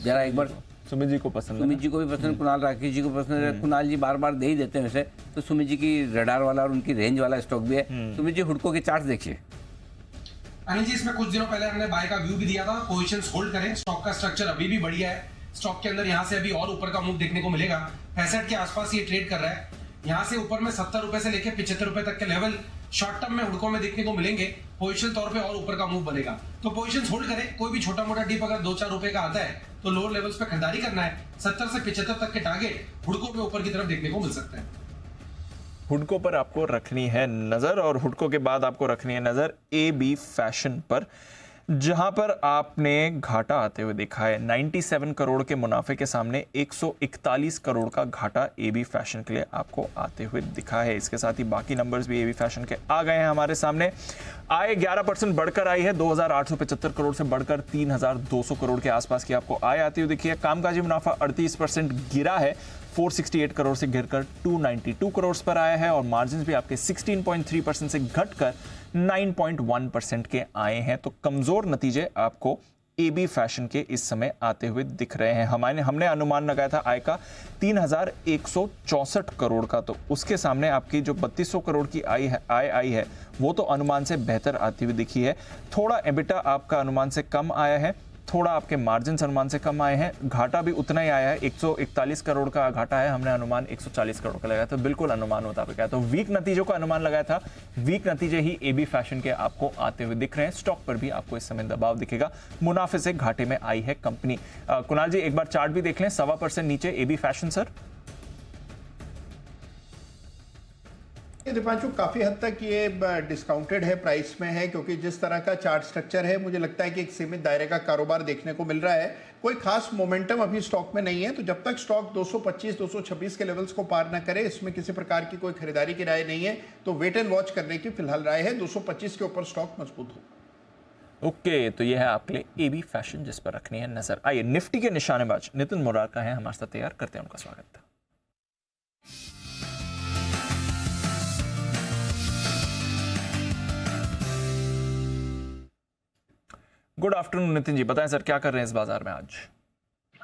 जरा एक बार सुमित जी को पसंद, सुमित जी को भी पसंद, कुणाल राकेश जी को पसंद है। कुणाल जी बार बार दे ही देते हैं वैसे, तो सुमित जी की रडार वाला और उनकी रेंज वाला स्टॉक भी है। सुमित जी हुडको के चार्ट देखिए। अनिल जी, इसमें कुछ दिनों पहले हमने बाय का व्यू भी दिया था, पोजीशंस होल्ड करें। स्टॉक का स्ट्रक्चर अभी भी बढ़िया है, स्टॉक के अंदर यहाँ से अभी और ऊपर का मूव देखने को मिलेगा। 65 के आसपास ये ट्रेड कर रहा है, यहाँ से ऊपर में 70 रुपए से लेकर 75 रुपए तक के लेवल शॉर्ट टर्म में हुडको में देखने को मिलेंगे। पोजीशन तौर पे और ऊपर का मूव बनेगा, तो पोजीशंस होल्ड करें। कोई भी छोटा मोटा डिप अगर 2-4 रुपए का आता है तो लोअर लेवल्स पे खरीदारी करना है। 70 से 75 तक के टारगेट हुडको पे ऊपर की तरफ देखने को मिल सकते हैं। हुडको पर आपको रखनी है नजर, और हुडको के बाद आपको रखनी है नजर AB फैशन पर। जहां पर आपने घाटा आते हुए देखा है 97 करोड़ के मुनाफे के सामने 141 करोड़ का घाटा एबी फैशन के लिए आपको आते हुए दिखा है। इसके साथ ही बाकी नंबर्स भी एबी फैशन के आ गए हैं हमारे सामने। आय 11% बढ़कर आई है, 2,875 करोड़ से बढ़कर 3,200 करोड़ के आसपास की आपको आय आती हुई दिखी है। कामकाजी मुनाफा 38% गिरा है, 468 करोड़ से गिरकर 292 करोड़ पर आया है और मार्जिन भी आपके 16.3% से घटकर 9.1% के आए हैं। तो कमजोर नतीजे आपको एबी फैशन के इस समय आते हुए दिख रहे हैं। हमने अनुमान लगाया था आय का 3,164 करोड़ का, तो उसके सामने आपकी जो 3,200 करोड़ की आय आई है वो तो अनुमान से बेहतर आती हुई दिखी है। थोड़ा एबिटा आपका अनुमान से कम आया है, थोड़ा आपके मार्जिन अनुमान से कम आए हैं। घाटा भी उतना ही आया है, 141 करोड़ का घाटा है, हमने अनुमान 140 करोड़ का लगाया था, बिल्कुल अनुमान मुताबिक है। तो वीक नतीजों का अनुमान लगाया था, वीक नतीजे ही एबी फैशन के आपको आते हुए दिख रहे हैं। स्टॉक पर भी आपको इस समय दबाव दिखेगा, मुनाफे से घाटे में आई है कंपनी। कुणाल जी एक बार चार्ट भी देख लें, 1.25% नीचे एबी फैशन सर। दीपांशु काफी हद तक ये डिस्काउंटेड है, प्राइस में है, क्योंकि जिस तरह का चार्ट स्ट्रक्चर है मुझे लगता है कि एक सीमित दायरे का कारोबार देखने को मिल रहा है। कोई खास मोमेंटम अभी स्टॉक में नहीं है, तो जब तक स्टॉक 225-226 के लेवल्स को पार ना करे, इसमें किसी प्रकार की कोई खरीदारी की राय नहीं है। तो वेट एंड वॉच करने की फिलहाल राय है, 225 के ऊपर स्टॉक मजबूत हो। ओके, तो यह है आपके लिए एबी फैशन जिस पर रखनी है नजर। आइए निफ्टी के निशानेबाज नितिन मुरारका है हमारे साथ तैयार, करते हैं उनका स्वागत। गुड आफ्टरनून नितिन जी, बताएं सर क्या कर रहे हैं इस बाजार में आज?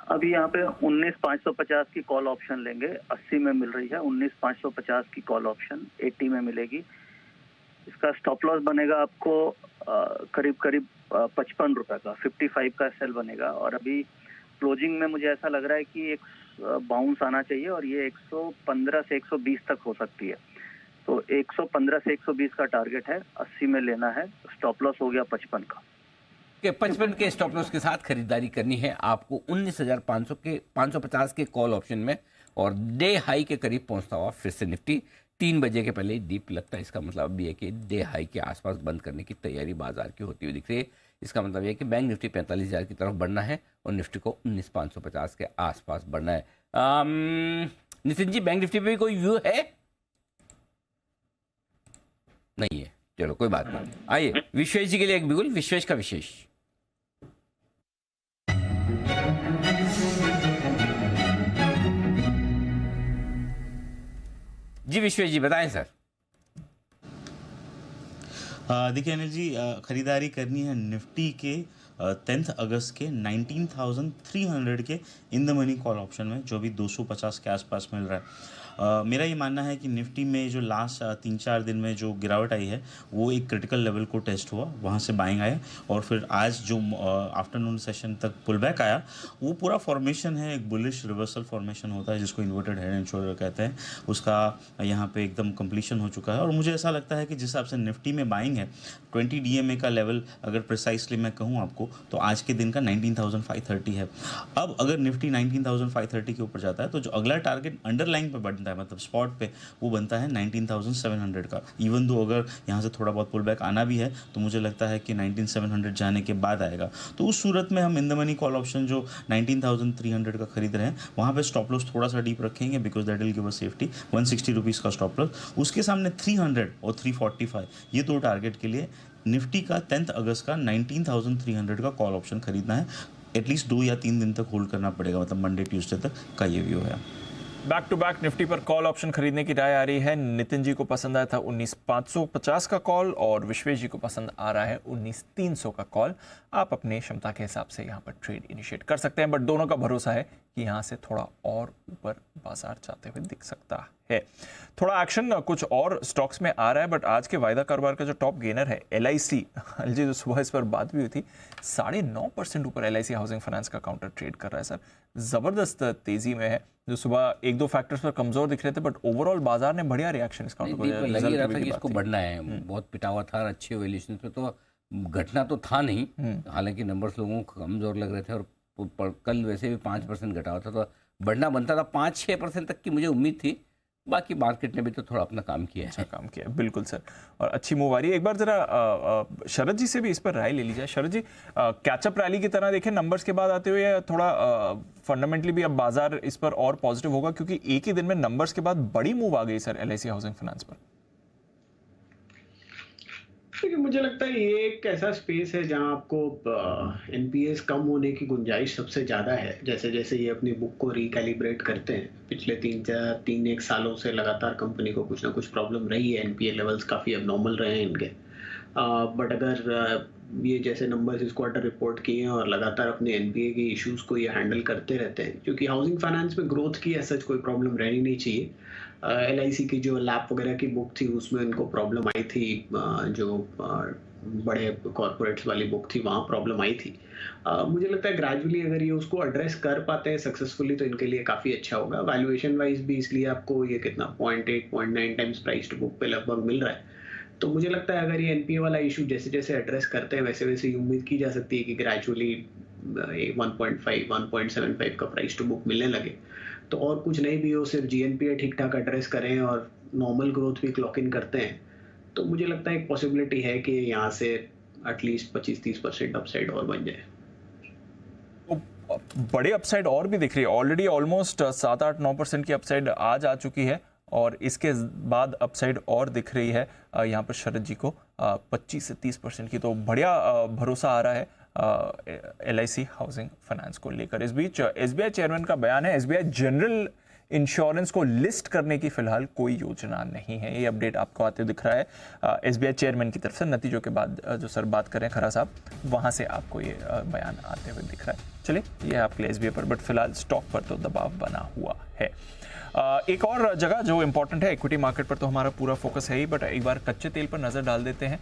अभी यहाँ पे 19,550 की कॉल ऑप्शन लेंगे, 80 में मिल रही है। 19,550 की कॉल ऑप्शन 80 में मिलेगी। इसका स्टॉप लॉस बनेगा आपको करीब करीब 55 रुपए का, 55 का सेल बनेगा। और अभी क्लोजिंग में मुझे ऐसा लग रहा है कि एक बाउंस आना चाहिए और ये 115 से 120 तक हो सकती है। तो 115 से 120 का टारगेट है, 80 में लेना है। स्टॉप लॉस हो गया 55 का। 55 के स्टॉप लॉस के साथ खरीदारी करनी है आपको 19,550 के कॉल ऑप्शन में, और डे हाई के करीब पहुंचता हुआ फिर से निफ्टी 3 बजे के पहले ही डीप लगता है। इसका मतलब भी है कि डे हाई के आसपास बंद करने की तैयारी बाजार की होती हुई दिख रही है। इसका मतलब यह है कि बैंक निफ्टी 45,000 की तरफ बढ़ना है और निफ्टी को 19,550 के आसपास बढ़ना है। नितिन जी, बैंक निफ्टी पे भी कोई व्यू है? नहीं है, चलो कोई बात नहीं। आइए विश्वेश जी के लिए एक बिल्कुल विश्वेश का विशेष। जी विश्वेश जी बताएं सर। देखिए अनिल जी, खरीदारी करनी है निफ्टी के 10 अगस्त के 19,300 के in the money call option में, जो भी 250 के आसपास मिल रहा है। मेरा ये मानना है कि निफ्टी में जो लास्ट 3-4 दिन में जो गिरावट आई है वो एक क्रिटिकल लेवल को टेस्ट हुआ, वहाँ से बाइंग आया और फिर आज जो आफ्टरनून सेशन तक पुल बैक आया, वो पूरा फॉर्मेशन है, एक बुलिश रिवर्सल फॉर्मेशन होता है जिसको इन्वर्टेड हेड एंड शोल्डर कहते हैं। उसका यहाँ पे एकदम कंप्लीशन हो चुका है और मुझे ऐसा लगता है कि जिस हिसाब से निफ्टी में बाइंग है, 20 DMA का लेवल अगर प्रिसाइसली मैं कहूँ आपको तो आज के दिन का 19,530 है। अब अगर निफ्टी 19,530 के ऊपर जाता है तो जो अगला टारगेट अंडरलाइन पे बनता है, मतलब स्पॉट पे, वो बनता है 19,700 का। इवन दो अगर यहाँ से थोड़ा बहुत पुल बैक आना भी है तो मुझे लगता है कि 19,700 जाने के बाद आएगा। तो उस सूरत में हम in the money call option जो 19,300 का खरीद रहे हैं वहाँ पे स्टॉप लॉस थोड़ा सा डीप रखेंगे, because that will give us safety. 160 rupees का स्टॉप लॉस, उसके सामने 300 और 345, ये दो टारगेट के लिए निफ्टी का 10 अगस्त का 19,300 का कॉल ऑप्शन खरीदना है। एटलीस्ट 2 या 3 दिन तक होल्ड करना पड़ेगा, मतलब मंडे ट्यूसडे तक का ये व्यू है। बैक टू बैक निफ्टी पर कॉल ऑप्शन खरीदने की राय आ रही है। नितिन जी को पसंद आया था 19,550 का कॉल और विश्वेश जी को पसंद आ रहा है 19,300 का कॉल। आप अपने क्षमता के हिसाब से यहाँ पर ट्रेड इनिशिएट कर सकते हैं, बट दोनों का भरोसा है कि यहाँ से थोड़ा और ऊपर बाजार जाते हुए दिख सकता है। थोड़ा एक्शन कुछ और स्टॉक्स में आ रहा है, बट आज के वायदा कारोबार का जो टॉप गेनर है LIC, जी जो सुबह इस पर बात भी हुई थी, 9.5% ऊपर LIC हाउसिंग फाइनेंस का काउंटर ट्रेड कर रहा है सर। जबरदस्त तेजी में है, जो सुबह 1-2 फैक्टर्स पर कमजोर दिख रहे थे, बट ओवरऑल बाजार ने बढ़िया रिएक्शन इस काउंटर को लग ही रहा था कि इसको बढ़ना है। बहुत पिटा हुआ था, अच्छे वैल्यूएशन पे तो घटना तो था नहीं, हालांकि नंबर्स लोगों को कमजोर लग रहे थे और कल वैसे भी 5% घटा हुआ था, तो बढ़ना बनता था। 5-6% तक की मुझे उम्मीद थी, बाकी मार्केट ने भी तो थोड़ा अपना काम किया है। अच्छा काम किया, बिल्कुल सर, और अच्छी मूव आ रही है। एक बार जरा शरद जी से भी इस पर राय ले ली जाए। शरद जी, कैचअप रैली की तरह देखें नंबर्स के बाद आते हुए, या थोड़ा फंडामेंटली भी अब बाजार इस पर और पॉजिटिव होगा, क्योंकि एक ही दिन में नंबर्स के बाद बड़ी मूव आ गई सर LIC हाउसिंग फाइनेंस पर? देखिए, मुझे लगता है ये एक ऐसा स्पेस है जहां आपको एनपीएस कम होने की गुंजाइश सबसे ज़्यादा है। जैसे जैसे ये अपनी बुक को रिकैलिब्रेट करते हैं, पिछले तीन एक सालों से लगातार कंपनी को कुछ ना कुछ प्रॉब्लम रही है, एनपीए लेवल्स काफ़ी अबनॉर्मल रहे हैं इनके। बट अगर ये जैसे नंबर्स इस क्वार्टर रिपोर्ट किए हैं और लगातार अपने एनपीए के इश्यूज को ये हैंडल करते रहते हैं, क्योंकि हाउसिंग फाइनेंस में ग्रोथ की ऐसा कोई प्रॉब्लम रहनी नहीं चाहिए। LIC की जो लैप वगैरह की बुक थी उसमें इनको प्रॉब्लम आई थी, जो बड़े कॉर्पोरेट्स वाली बुक थी वहाँ प्रॉब्लम आई थी। मुझे लगता है ग्रेजुअली अगर ये उसको एड्रेस कर पाते हैं सक्सेसफुली तो इनके लिए काफ़ी अच्छा होगा। वैल्यूएशन वाइज भी इसलिए आपको ये कितना 0.8-0.9 टाइम्स प्राइस टू बुक पे लगभग मिल रहा है। तो मुझे लगता है अगर ये एनपीए वाला इशू जैसे जैसे एड्रेस करते हैं वैसे वैसे उम्मीद की जा सकती है कि ग्रेजुअली 1.5-1.75 का प्राइस टू बुक मिलने लगे। तो और कुछ नहीं भी हो, सिर्फ जीएनपीए ठीक ठाक एड्रेस करें और नॉर्मल ग्रोथ भी क्लॉक इन करते हैं, तो मुझे लगता है एक पॉसिबिलिटी है कि यहाँ से एटलीस्ट 25-30% अपसाइड और बन जाए। बड़े अपसाइड और भी दिख रही है, ऑलरेडी ऑलमोस्ट 7-8-9% की अपसाइड आज आ चुकी है, और इसके बाद अपसाइड और दिख रही है यहाँ पर शरद जी को 25 से 30% की। तो बढ़िया भरोसा आ रहा है LIC हाउसिंग फाइनेंस को लेकर। इस बीच SBI चेयरमैन का बयान है, SBI जनरल इंश्योरेंस को लिस्ट करने की फिलहाल कोई योजना नहीं है। ये अपडेट आपको आते हुए दिख रहा है SBI चेयरमैन की तरफ से। नतीजों के बाद जो सर बात करें खरा साहब, वहाँ से आपको ये बयान आते हुए दिख रहा है। चलिए, ये है आपके लिए SBI पर, बट फिलहाल स्टॉक पर तो दबाव बना हुआ है। एक और जगह जो इंपॉर्टेंट है, इक्विटी मार्केट पर तो हमारा पूरा फोकस है ही, बट एक बार कच्चे तेल पर नजर डाल देते हैं।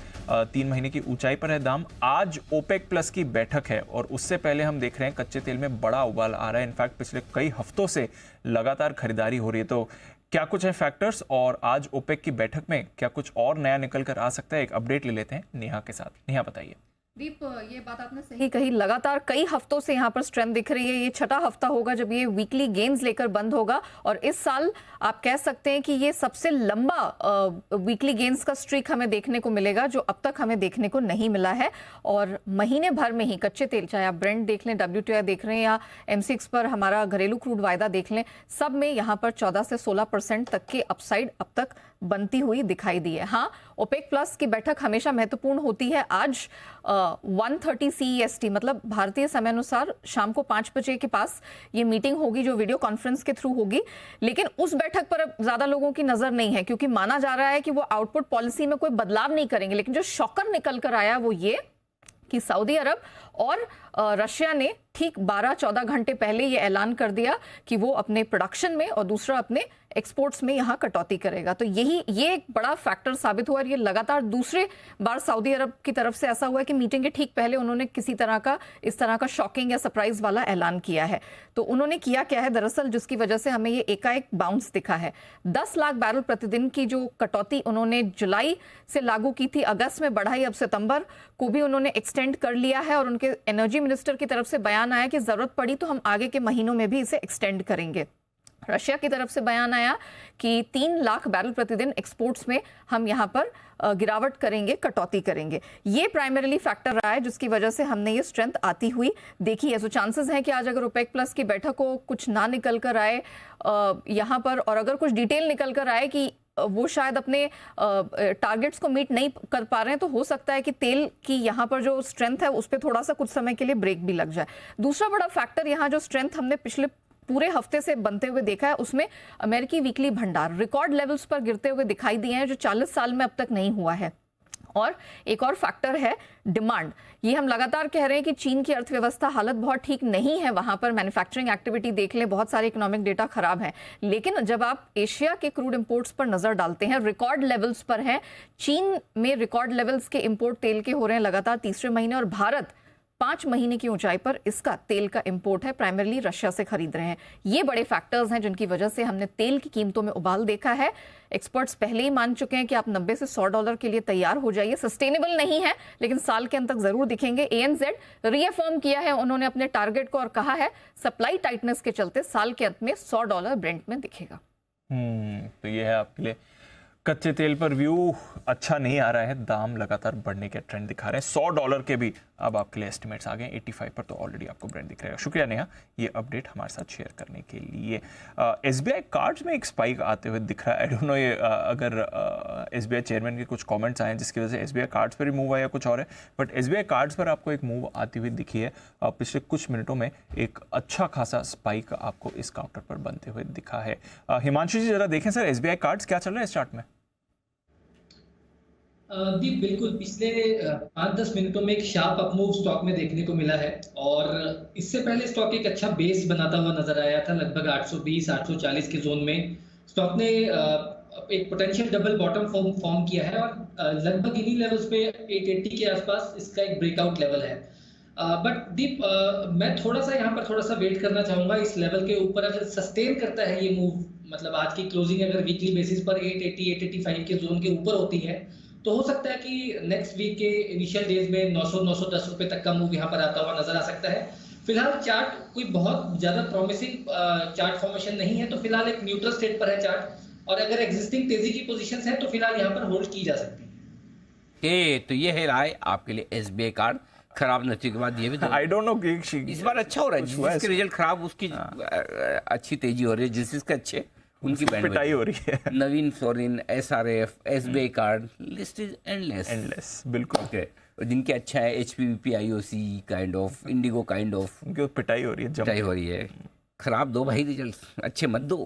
3 महीने की ऊंचाई पर है दाम। आज OPEC प्लस की बैठक है और उससे पहले हम देख रहे हैं कच्चे तेल में बड़ा उबाल आ रहा है। इनफैक्ट पिछले कई हफ्तों से लगातार खरीदारी हो रही है। तो क्या कुछ है फैक्टर्स, और आज OPEC की बैठक में क्या कुछ और नया निकल कर आ सकता है? एक अपडेट ले लेते हैं नेहा के साथ। नेहा, बताइए। दीप, ये बात आपने सही कही, लगातार कई हफ्तों से यहाँ पर स्ट्रेंथ दिख रही है। ये छठा हफ्ता होगा जब ये वीकली गेन्स लेकर बंद होगा, और इस साल आप कह सकते हैं कि ये सबसे लंबा वीकली गेन्स का स्ट्रीक हमें देखने को मिलेगा, जो अब तक हमें देखने को नहीं मिला है। और महीने भर में ही कच्चे तेल, चाहे आप ब्रेंट देख लें, WTI देख रहे हैं, या M6 पर हमारा घरेलू क्रूड वायदा देख लें, सब में यहाँ पर 14 से 16% तक के अपसाइड अब तक बनती हुई दिखाई दी है। हाँ, OPEC प्लस की बैठक हमेशा महत्वपूर्ण होती है। आज 1:30 CEST मतलब भारतीय समय अनुसार शाम को 5 बजे के पास ये मीटिंग होगी, जो वीडियो कॉन्फ्रेंस के थ्रू होगी। लेकिन उस बैठक पर अब ज्यादा लोगों की नजर नहीं है, क्योंकि माना जा रहा है कि वो आउटपुट पॉलिसी में कोई बदलाव नहीं करेंगे। लेकिन जो शॉकर निकल कर आया वो ये कि सऊदी अरब और रशिया ने ठीक 12-14 घंटे पहले ये ऐलान कर दिया कि वो अपने प्रोडक्शन में और दूसरा अपने एक्सपोर्ट्स में यहाँ कटौती करेगा। तो ये एक बड़ा फैक्टर साबित हुआ, और ये लगातार दूसरे बार सऊदी अरब की तरफ से ऐसा हुआ है कि मीटिंग के ठीक पहले उन्होंने किसी तरह का इस तरह का शॉकिंग या सरप्राइज वाला ऐलान किया है। तो उन्होंने किया क्या है दरअसल, जिसकी वजह से हमें ये एकाएक बाउंस दिखा है। 10 लाख बैरल प्रतिदिन की जो कटौती उन्होंने जुलाई से लागू की थी, अगस्त में बढ़ाई, अब सितंबर को भी उन्होंने एक्सटेंड कर लिया है। और उनके एनर्जी मिनिस्टर की तरफ से बयान आया कि जरूरत पड़ी तो हम आगे के महीनों में भी इसे एक्सटेंड करेंगे। रशिया की तरफ से बयान आया कि 3 लाख बैरल प्रतिदिन एक्सपोर्ट्स में हम यहाँ पर गिरावट करेंगे, कटौती करेंगे। ये प्राइमरीली फैक्टर रहा है जिसकी वजह से हमने ये स्ट्रेंथ आती हुई देखी है। तो चांसेस हैं कि आज अगर OPEC प्लस की बैठक को कुछ ना निकल कर आए यहाँ पर, और अगर कुछ डिटेल निकल कर आए कि वो शायद अपने टारगेट्स को मीट नहीं कर पा रहे हैं, तो हो सकता है कि तेल की यहाँ पर जो स्ट्रेंथ है उस पर थोड़ा सा कुछ समय के लिए ब्रेक भी लग जाए। दूसरा बड़ा फैक्टर यहाँ जो स्ट्रेंथ हमने पिछले पूरे हफ्ते से बनते हुए देखा है, उसमें अमेरिकी वीकली भंडार रिकॉर्ड लेवल्स पर गिरते हुए दिखाई दिए हैं, जो 40 साल में अब तक नहीं हुआ है। और एक और फैक्टर है डिमांड। ये हम लगातार कह रहे हैं कि चीन की अर्थव्यवस्था हालत बहुत ठीक नहीं है, वहां पर मैन्युफैक्चरिंग एक्टिविटी देख लें, बहुत सारे इकोनॉमिक डेटा खराब है। लेकिन जब आप एशिया के क्रूड इंपोर्ट्स पर नजर डालते हैं, रिकॉर्ड लेवल्स पर है। चीन में रिकॉर्ड लेवल्स के इंपोर्ट तेल के हो रहे हैं लगातार तीसरे महीने, और भारत 5 महीने की ऊंचाई पर इसका तेल का इंपोर्ट है, प्राइमरली रशिया से खरीद रहे हैं। ये बड़े फैक्टर्स हैं जिनकी वजह से हमने तेल की कीमतों में उबाल देखा है। एक्सपर्ट्स पहले ही मान चुके हैं कि आप 90 से $100 के लिए तैयार हो जाइए। सस्टेनेबल नहीं है, लेकिन साल के अंत तक जरूर दिखेंगे। ANZ रीअफर्म किया है उन्होंने अपने टारगेट को, और कहा है सप्लाई टाइटनेस के चलते साल के अंत में $100 ब्रेंट में दिखेगा। तो ये है आपके लिए कच्चे तेल पर व्यू अच्छा नहीं आ रहा है, दाम लगातार बढ़ने के ट्रेंड दिखा रहे हैं। $100 के भी अब आपके लिए एस्टिमेट्स आ गए 85 पर, तो ऑलरेडी आपको ब्रेंड दिख रहेगा। शुक्रिया नेहा ये अपडेट हमारे साथ शेयर करने के लिए। SBI कार्ड्स में एक स्पाइक आते हुए दिख रहा है। आई डोंट नो ये अगर SBI चेयरमैन के कुछ कमेंट्स आए जिसकी वजह से SBI कार्ड्स पर ही मूव आया कुछ और है, बट SBI कार्ड्स पर आपको एक मूव आती हुई दिखी है। पिछले कुछ मिनटों में एक अच्छा खासा स्पाइक आपको इस काउंटर पर बनते हुए दिखा है। हिमांशु जी जरा देखें सर SBI कार्ड्स क्या चल रहा है इस चार्ट में? जी बिल्कुल, पिछले 5-10 मिनटों में एक शार्प अपमूव स्टॉक में देखने को मिला है और इससे पहले स्टॉक एक अच्छा बेस बनाता हुआ नजर आया था। लगभग 820-840 के जोन में स्टॉक ने एक पोटेंशियल डबल बॉटम फॉर्म किया है और लगभग इन्हीं लेवल्स पे 880 के आसपास इसका एक ब्रेकआउट लेवल है। बट दीप, मैं थोड़ा सा यहाँ पर थोड़ा सा वेट करना चाहूंगा इस लेवल के ऊपर। अगर सस्टेन करता है ये मूव, मतलब आज की क्लोजिंग अगर वीकली बेसिस पर 880-885 के जोन के ऊपर होती है तो हो सकता है कि नेक्स्ट वीक के इनिशियल डेज में 900-910 रुपए तक का मूव यहाँ पर आता हुआ नजर आ सकता है। फिलहाल चार्ट कोई बहुत ज्यादा प्रॉमिसिंग चार्ट फॉर्मेशन नहीं है, तो फिलहाल एक न्यूट्रल स्टेट पर है चार्ट, और अगर एग्जिस्टिंग तेजी की पोजीशंस है तो फिलहाल यहाँ पर होल्ड की जा सकती है। तो ये है राय आपके लिए SBI कार्ड। खराब नतीजे के बाद ये भी आई डोंट नो इस बार अच्छा हो रहा है। जिसके रिजल्ट खराब उसकी अच्छी तेजी हो रही है, जिसके अच्छे उनकी पिटाई हो रही है। Naveen Soren, SRF, SBI card, list is endless. बिल्कुल। जिनके अच्छा है HPVP, IOC kind of, IndiGo kind of, उनकी पिटाई हो रही है, पिटाई हो रही है। खराब दो भाई रिजल्ट, अच्छे मत दो।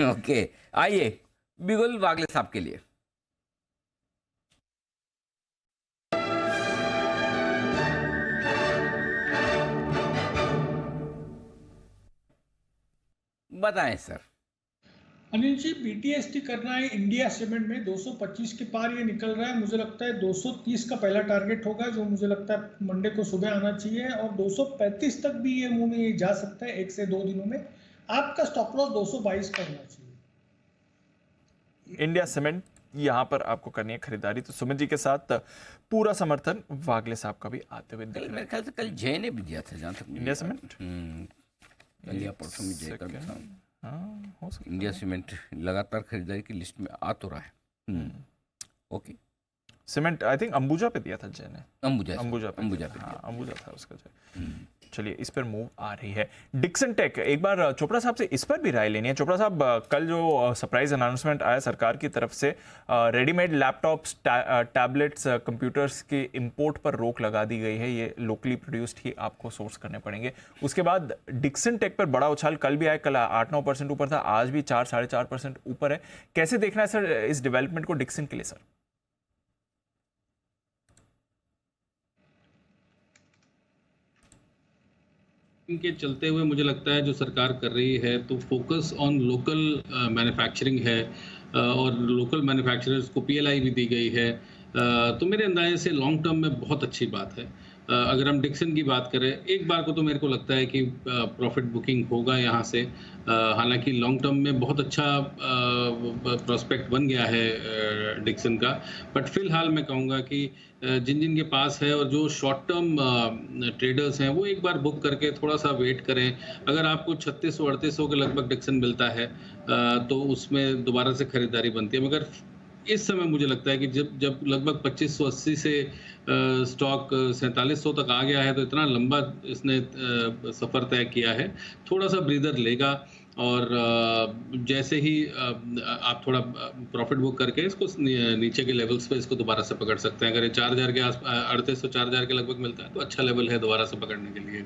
ओके, आइए बिगुल वागले साहब के लिए। बताएं सर। अनिल जी, BTST करना है इंडिया सीमेंट में 225 के पार ये निकल रहा है। मुझे लगता है 230 का पहला टारगेट होगा, जो मुझे लगता है मंडे को सुबह आना चाहिए, और 235 तक भी ये मूव में ये जा सकता है 1 से 2 दिनों में। आपका स्टॉप लॉस 222 का होना चाहिए। इंडिया सीमेंट यहाँ पर आपको करनी है खरीदारी, तो सुमित जी के साथ पूरा समर्थन वागले साहब का भी आते हुए दिख रहा है। मेरे ख्याल से कल जय ने भी दिया था जहाँ तक इंडिया सीमेंट, कल या परसों में जय का भी था। इंडिया सीमेंट लगातार खरीदारी की लिस्ट में आ तो रहा है। Okay, cement I think Ambuja पे दिया था जय ने। अंबुजा पे था उसका जय। चलिए इस पर मूव आ रही है। डिक्सन टेक, एक बार चोपड़ा साहब से इस पर भी राय लेनी है। चोपड़ा साहब, कल जो सरप्राइज अनाउंसमेंट आया सरकार की तरफ से, रेडीमेड लैपटॉप्स, टैबलेट्स, कंप्यूटर्स के इंपोर्ट पर रोक लगा दी गई है। ये लोकली प्रोड्यूस्ड ही आपको सोर्स करने पड़ेंगे। उसके बाद डिक्सन टेक पर बड़ा उछाल कल भी आया, कल 8-9% ऊपर था, आज भी 4-4.5% ऊपर है। कैसे देखना है सर इस डेवलपमेंट को डिक्सन के लिए सर? इनके चलते हुए मुझे लगता है जो सरकार कर रही है तो फोकस ऑन लोकल मैन्युफैक्चरिंग है, और लोकल मैन्युफैक्चरर्स को PLI भी दी गई है, तो मेरे अंदाजे से लॉन्ग टर्म में बहुत अच्छी बात है। अगर हम डिक्सन की बात करें, एक बार को तो मेरे को लगता है कि प्रॉफिट बुकिंग होगा यहाँ से। हालांकि लॉन्ग टर्म में बहुत अच्छा प्रोस्पेक्ट बन गया है डिक्सन का, बट फिलहाल मैं कहूँगा कि जिन जिन के पास है और जो शॉर्ट टर्म ट्रेडर्स हैं वो एक बार बुक करके थोड़ा सा वेट करें। अगर आपको 3600-3800 के लगभग डिक्सन मिलता है तो उसमें दोबारा से खरीदारी बनती है। मगर इस समय मुझे लगता है कि जब लगभग 2580 से स्टॉक 4700 तक आ गया है, तो इतना लंबा इसने सफ़र तय किया है, थोड़ा सा ब्रीदर लेगा, और जैसे ही आप थोड़ा प्रॉफिट बुक करके इसको नीचे के लेवल्स पे इसको दोबारा से पकड़ सकते हैं। अगर ये 4000 के आस 3800-4000 के लगभग मिलता है तो अच्छा लेवल है दोबारा से पकड़ने के लिए।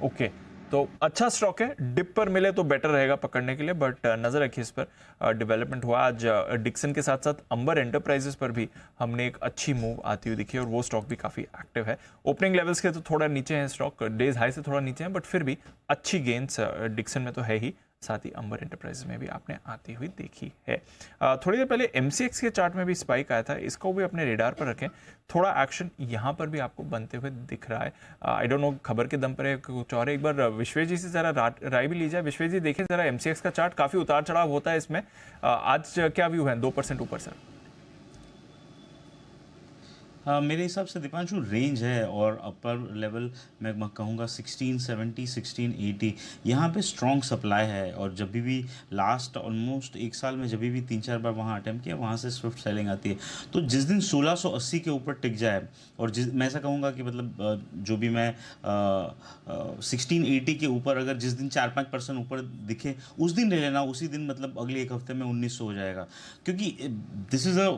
ओके, तो अच्छा स्टॉक है, डिप पर मिले तो बेटर रहेगा पकड़ने के लिए, बट नजर रखिए इस पर। डेवलपमेंट हुआ आज डिक्सन के साथ साथ अंबर एंटरप्राइजेस पर भी हमने एक अच्छी मूव आती हुई दिखी, और वो स्टॉक भी काफी एक्टिव है। ओपनिंग लेवल्स के तो थोड़ा नीचे हैं स्टॉक, डेज हाई से थोड़ा नीचे हैं, बट फिर भी अच्छी गेंस डिक्सन में तो है ही, साथ ही अंबर एंटरप्राइजेस में भी आपने आती हुई देखी है। थोड़ी देर पहले MCX के चार्ट में भी स्पाइक आया था, इसको भी अपने रेडार पर रखें। थोड़ा एक्शन यहाँ पर भी आपको बनते हुए दिख रहा है। आई डोंट नो खबर के दम पर है कुछ और, एक बार विश्वेश जी से जरा राय भी ली जाए। विश्वेश जी देखें जरा MCX का चार्ट, काफी उतार चढ़ाव होता है इसमें, आज क्या व्यू है? 2% ऊपर सर। मेरे हिसाब से दीपांशु रेंज है और अपर लेवल मैं कहूँगा 1670 1680 यहाँ पे स्ट्रॉन्ग सप्लाई है। और जब भी लास्ट ऑलमोस्ट एक साल में जब भी 3-4 बार वहाँ अटेम्प्ट किया वहाँ से स्विफ्ट सेलिंग आती है। तो जिस दिन 1680 के ऊपर टिक जाए और मैं ऐसा कहूँगा कि मतलब जो भी मैं 1680 के ऊपर अगर जिस दिन 4-5% ऊपर दिखे उस दिन ले लेना, उसी दिन मतलब अगले एक हफ्ते में 1900 हो जाएगा। क्योंकि this is a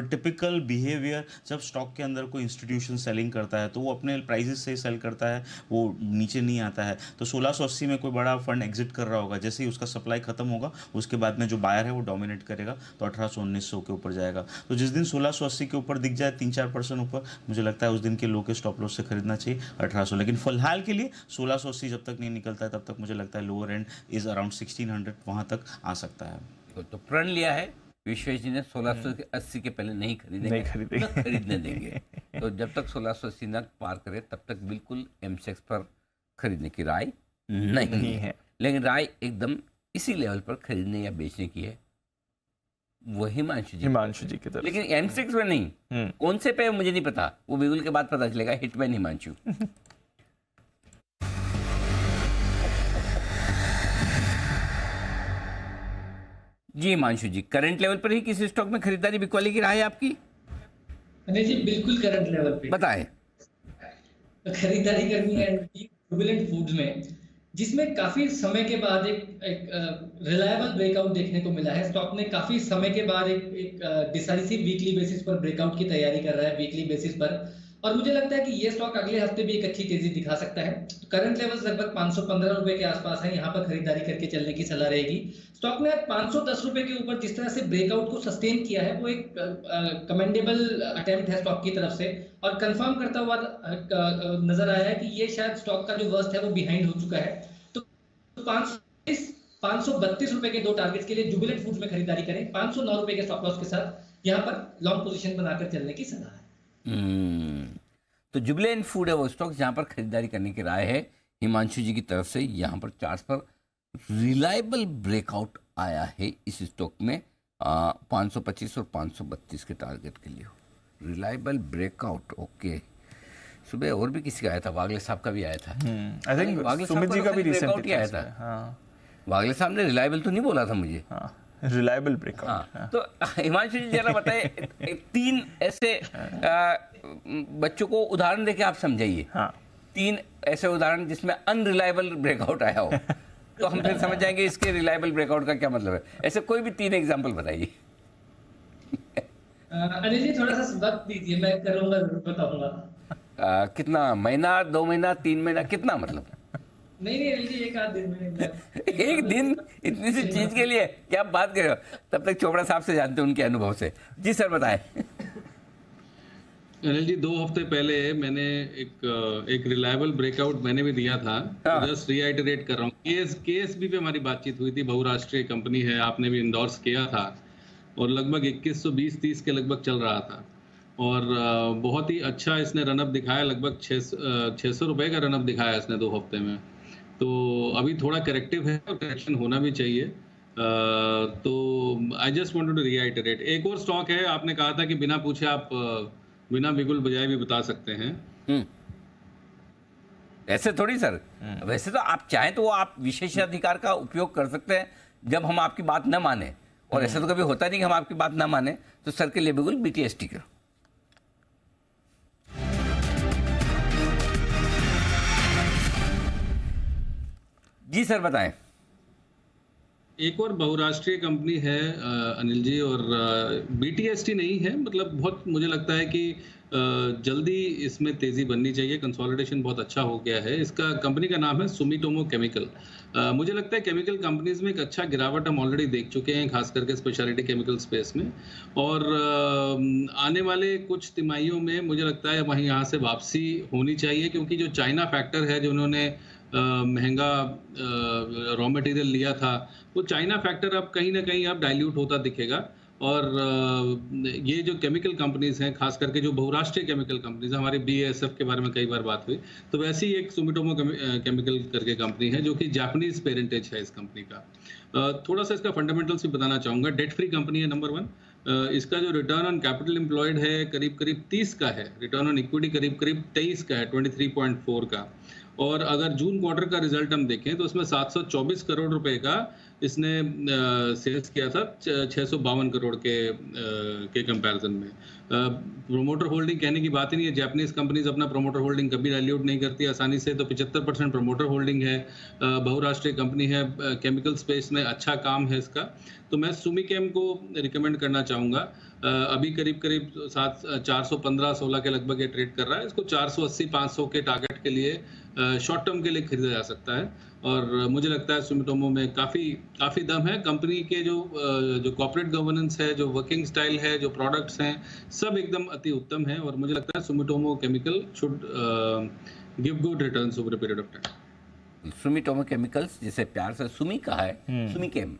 typical behaviour जब स्टॉक के अंदर कोई इंस्टीट्यूशन सेलिंग करता है तो वो अपने प्राइसेस से सेल करता है, वो नीचे नहीं आता है। तो 1680 में कोई बड़ा फंड एग्जिट कर रहा होगा, जैसे ही उसका सप्लाई खत्म होगा उसके बाद में जो बायर है वो डोमिनेट करेगा तो 1800-1900 के ऊपर जाएगा। तो जिस दिन 1680 के ऊपर दिख जाए 3-4% ऊपर, मुझे लगता है उस दिन के लो के स्टॉप लॉस से खरीदना चाहिए 1800। लेकिन फिलहाल के लिए 1680 जब तक नहीं निकलता है तब तक मुझे लगता है लोअर एंड इज अराउंड 1600, वहाँ तक आ सकता है। तो प्रण लिया है विश्वेश जी ने 1680 के पहले नहीं खरीदेंगे, न खरीदने देंगे। तो जब तक 1680 न पार करे तब तक बिल्कुल एमसेक्स पर खरीदने की राय नहीं है। लेकिन राय एकदम इसी लेवल पर खरीदने या बेचने की है वो हिमांशु जी की तरफ। लेकिन एमसेक्स में नहीं, कौन से पे मुझे नहीं पता, वो बिल्कुल के बाद पता चलेगा। हिटमैन हिमांशु। जी हिमांशु जी, करंट लेवल पर ही किसी स्टॉक में खरीदारी बिकवाली की राय है आपकी? नहीं जी, बिल्कुल करंट लेवल पे बताएं। खरीदारी करनी है जुबिलेंट फूड्स में, जिसमें काफी समय के बाद एक रिलायबल ब्रेकआउट देखने को मिला है। स्टॉक ने काफी समय के बाद एक डिसाइसिव वीकली बेसिस पर ब्रेकआउट की तैयारी कर रहा है वीकली बेसिस पर, और मुझे लगता है कि ये स्टॉक अगले हफ्ते भी एक अच्छी तेजी दिखा सकता है। करंट लेवल्स लगभग 515 रुपए के आसपास है, यहाँ पर खरीदारी करके चलने की सलाह रहेगी। स्टॉक ने 510 रुपए के ऊपर जिस तरह से ब्रेकआउट को सस्टेन किया है वो एक कमेंडेबल अटेम्प्ट है स्टॉक की तरफ से, और कंफर्म करता हुआ नजर आया है कि ये शायद स्टॉक का जो वर्स्ट है वो बिहाइंड हो चुका है। तो 532 रुपए के दो टारगेट्स के लिए जुबिलेंट फूड्स में खरीदारी करें। 509 रुपए के स्टॉप लॉस के साथ यहाँ पर लॉन्ग पोजीशन बनाकर चलने की सलाह है। तो जुबिलेंट फूड है वो स्टॉक जहां पर खरीदारी करने की राय है हिमांशु जी की तरफ से। यहां पर चार्ट पर रिलायबल ब्रेकआउट आया है इस स्टॉक में 525 और 532 के टारगेट के लिए रिलायबल ब्रेकआउट। ओके, सुबह और भी किसी का आया था, वागले साहब का भी आया था। आई थिंक सुमित जी का भी रिसेंटली आया था। वागले साहब ने रिलायबल तो नहीं बोला था मुझे। Reliable breakout. हाँ। तो हिमांशु जी जरा बताए 3 ऐसे बच्चों को उदाहरण देके आप समझाइए। 3 ऐसे उदाहरण जिसमें अनरिलायबल ब्रेकआउट आया हो तो हम फिर समझ जाएंगे इसके रिलायबल ब्रेकआउट का क्या मतलब है। ऐसे कोई भी 3 एग्जांपल बताइए। अनिल जी थोड़ा सा वक्त दीजिए, मैं करूंगा, जरूर बताऊंगा। कितना महीना, 2 महीना, 3 महीना, कितना मतलब? नहीं अनिल जी, एक आध दिन में। एक दिन इतनी सी चीज के लिए क्या आप बात कर रहे हो? तब तक चोपड़ा साहब से जानते हैं उनके अनुभव से। जी सर बताएं। अनिल जी 2 हफ्ते पहले मैंने एक रिलायबल ब्रेकआउट मैंने भी दिया था। जस्ट रीआइटरेट कर रहा हूँ। केएसबी पे हमारी बातचीत हुई थी, बहुराष्ट्रीय कंपनी है, आपने भी इंडोर्स किया था और लगभग 2120-30 के लगभग चल रहा था और बहुत ही अच्छा इसने रनअप दिखाया, लगभग 600 रुपए का रनअप दिखाया इसने 2 हफ्ते में। तो अभी थोड़ा करेक्टिव है और करेक्शन होना भी चाहिए। तो I just wanted to reiterate. एक और स्टॉक है, आपने कहा था कि बिना पूछे आप बिना बिगुल बजाए भी बता सकते हैं। ऐसे थोड़ी सर, वैसे तो आप चाहें तो वो आप विशेषाधिकार का उपयोग कर सकते हैं जब हम आपकी बात न माने, और ऐसा तो कभी होता नहीं कि हम आपकी बात ना माने। तो सर के लिए बिगुल BTST करो। जी सर बताएं। एक और बहुराष्ट्रीय कंपनी है अनिल जी, और BTST नहीं है, मतलब बहुत मुझे लगता है कि जल्दी इसमें तेजी बननी चाहिए। कंसोलिडेशन बहुत अच्छा हो गया है। इसका कंपनी का नाम है सुमिटोमो केमिकल। मुझे लगता है केमिकल कंपनीज में एक अच्छा गिरावट हम ऑलरेडी देख चुके हैं, खास करके स्पेशलिटी केमिकल स्पेस में, और आने वाले कुछ तिमाहियों में मुझे लगता है वहीं यहाँ से वापसी होनी चाहिए, क्योंकि जो चाइना फैक्टर है जो उन्होंने महंगा रॉ मटेरियल लिया था, वो चाइना फैक्टर अब कहीं ना कहीं अब डाइल्यूट होता दिखेगा। और ये जो केमिकल कंपनीज हैं, खास करके जो बहुराष्ट्रीय केमिकल कंपनीज हैं, हमारे BASF के बारे में कई बार बात हुई, तो वैसी ही एक सुमिटोमो केमिकल करके कंपनी है जो कि जापानीज पेरेंटेज है इस कंपनी का। थोड़ा सा इसका फंडामेंटल्स भी बताना चाहूँगा। डेट फ्री कंपनी है, नंबर 1। इसका जो रिटर्न ऑन कैपिटल एम्प्लॉयड है करीब करीब 30 का है, रिटर्न ऑन इक्विटी करीब करीब 23 का है, 23.4 का। और अगर जून क्वार्टर का रिजल्ट हम देखें तो उसमें 724 करोड़ रुपए का इसने सेल्स किया था 652 करोड़ के कंपैरिजन में। प्रोमोटर होल्डिंग कहने की बात ही नहीं है, जापानीज कंपनीज अपना प्रोमोटर होल्डिंग कभी डाइल्यूट नहीं करती आसानी से, तो 75% प्रोमोटर होल्डिंग है, बहुराष्ट्रीय कंपनी है, केमिकल स्पेस में अच्छा काम है इसका। तो मैं सुमिकेम को रिकमेंड करना चाहूँगा। अभी करीब करीब 415-16 के लगभग ये ट्रेड कर रहा है। इसको 480-500 के टारगेट के लिए शॉर्ट टर्म के लिए खरीदा जा सकता है। और मुझे लगता है सुमिटोमो में काफ़ी दम है। कंपनी के जो कॉर्पोरेट गवर्नेंस है, जो वर्किंग स्टाइल है, जो प्रोडक्ट्स हैं, सब एकदम अति उत्तम है। और मुझे लगता है Sumitomo chemical should give good returns over a period of time. Sumitomo chemicals जिसे प्यार से सुमी कहा है, सुमिकेम।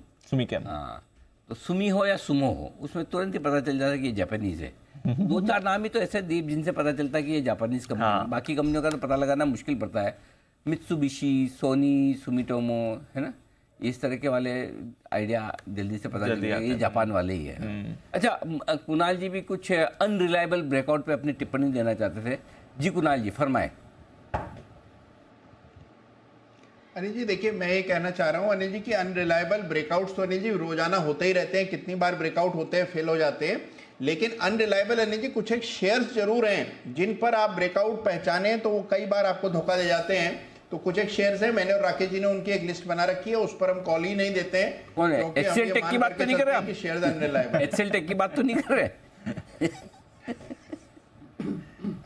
हाँ, तो सुमी हो या सुमो हो, उसमें तुरंत ही पता चल जाता है कि ये जापानीज है। 2-4 नाम ही तो ऐसे दीप जिनसे पता चलता है कि ये जापानीज कंपनी है। बाकी कंपनियों का तो पता लगाना मुश्किल पड़ता है। मित्सुबिशी, सोनी, सुमिटोमो, है ना, इस तरह के वाले आइडिया जल्दी से पता चलता है ये जापान वाले ही है। अच्छा, कुणाल जी भी कुछ अनरिलायबल ब्रेकआउट पे अपनी टिप्पणी देना चाहते थे। जी कुणाल जी फरमाएं। अनिल जी देखिए, मैं ये कहना चाह रहा हूँ अनिल जी कि अनरिलायबल ब्रेकआउट्स तो अनिल जी रोजाना होते ही रहते हैं। कितनी बार ब्रेकआउट होते हैं, फेल हो जाते हैं। लेकिन अनरिलायबल अनिल जी कुछ एक शेयर्स जरूर हैं जिन पर आप ब्रेकआउट पहचाने तो वो कई बार आपको धोखा दे जाते हैं। तो कुछ एक शेयर्स हैं, मैंने और राकेश जी ने उनकी एक लिस्ट बना रखी है, उस पर हम कॉल ही नहीं देते हैं। कौन है? एक्सेल टेक की बात तो नहीं कर रहे आप? शेयर्स अनरिलायबल, एक्सेल टेक की बात तो नहीं कर रहे?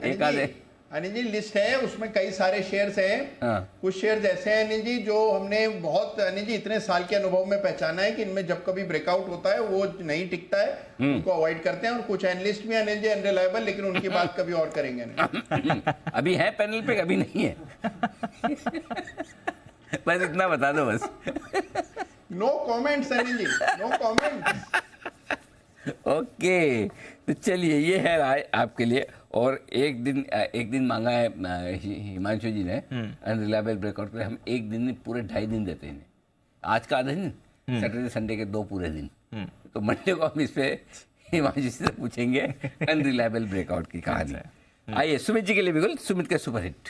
एक आधे अनिल जी लिस्ट है, उसमें कई सारे शेयर्स हैं। कुछ शेयर्स ऐसे हैं अनिल जी जो हमने बहुत अनिल जी इतने साल के अनुभव में पहचाना है कि इनमें जब कभी ब्रेकआउट होता है वो नहीं टिकता है, उनको अवॉइड करते हैं। और कुछ एनालिस्ट भी अनिल जी अनरिलायबल, लेकिन उनकी बात कभी और करेंगे नहीं। अभी है पैनल पे, कभी नहीं है। बस इतना बता दो बस। No comments Anil ji, no comments. Okay, तो चलिए ये है राय आपके लिए। और एक दिन मांगा है हिमांशु जी ने अनरिलायबल ब्रेकआउट पे। हम एक दिन नहीं, पूरे 2.5 दिन देते हैं। आज का आधा दिन, सैटरडे संडे के 2 पूरे दिन। तो मंडे को हम इस पे हिमांशु से पूछेंगे अनरिलायबल ब्रेकआउट की कहानी। आइए सुमित जी के लिए बिल्कुल, सुमित के सुपर हिट।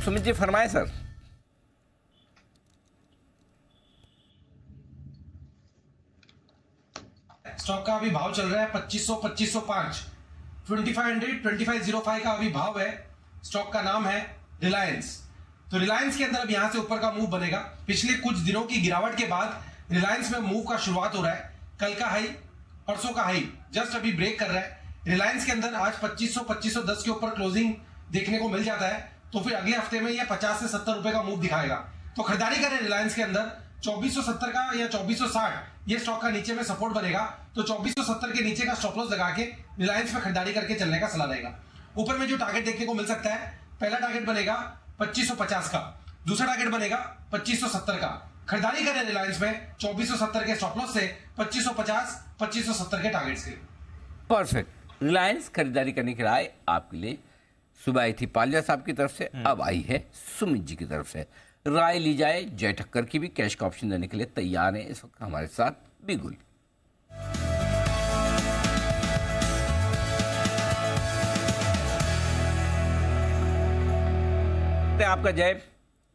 सुमित जी फरमाए सर। स्टॉक का अभी भाव चल रहा है 2500-2505, 2500-2505 का अभी भाव है। स्टॉक का नाम है रिलायंस। तो रिलायंस के अंदर अब यहां से ऊपर का मूव बनेगा। पिछले कुछ दिनों की गिरावट के बाद रिलायंस में मूव का शुरुआत हो रहा है। कल का हाई, परसों का हाई जस्ट अभी ब्रेक कर रहा है। रिलायंस के अंदर आज 2500-2510 के ऊपर क्लोजिंग देखने को मिल जाता है, तो फिर अगले हफ्ते में यह 50 से 70 रुपए का मूव दिखाएगा। तो खरीदारी करें रिलायंस के अंदर। 2470 का या 2460 ये स्टॉक का नीचे में सपोर्ट बनेगा, तो 2470 के नीचे का स्टॉप लॉस लगा के रिलायंस में खरीदारी करके चलने का सलाह रहेगा। ऊपर में जो टारगेट देखने को मिल सकता है, पहला टारगेट बनेगा 2550 का, दूसरा टारगेट बनेगा 2570 का। खरीदारी करें रिलायंस में 2470 के स्टॉप लॉस से 2550-2570 के टारगेट्स के। परफेक्ट। रिलायंस खरीदारी करने की राय आपके लिए सुबह आई थी पालिया साहब की तरफ से, अब आई है सुमित जी की तरफ से। राय ली जाए। जय ठक्कर की भी कैश का ऑप्शन देने के लिए तैयार है इस वक्त हमारे साथ बिगुल। आपका जय,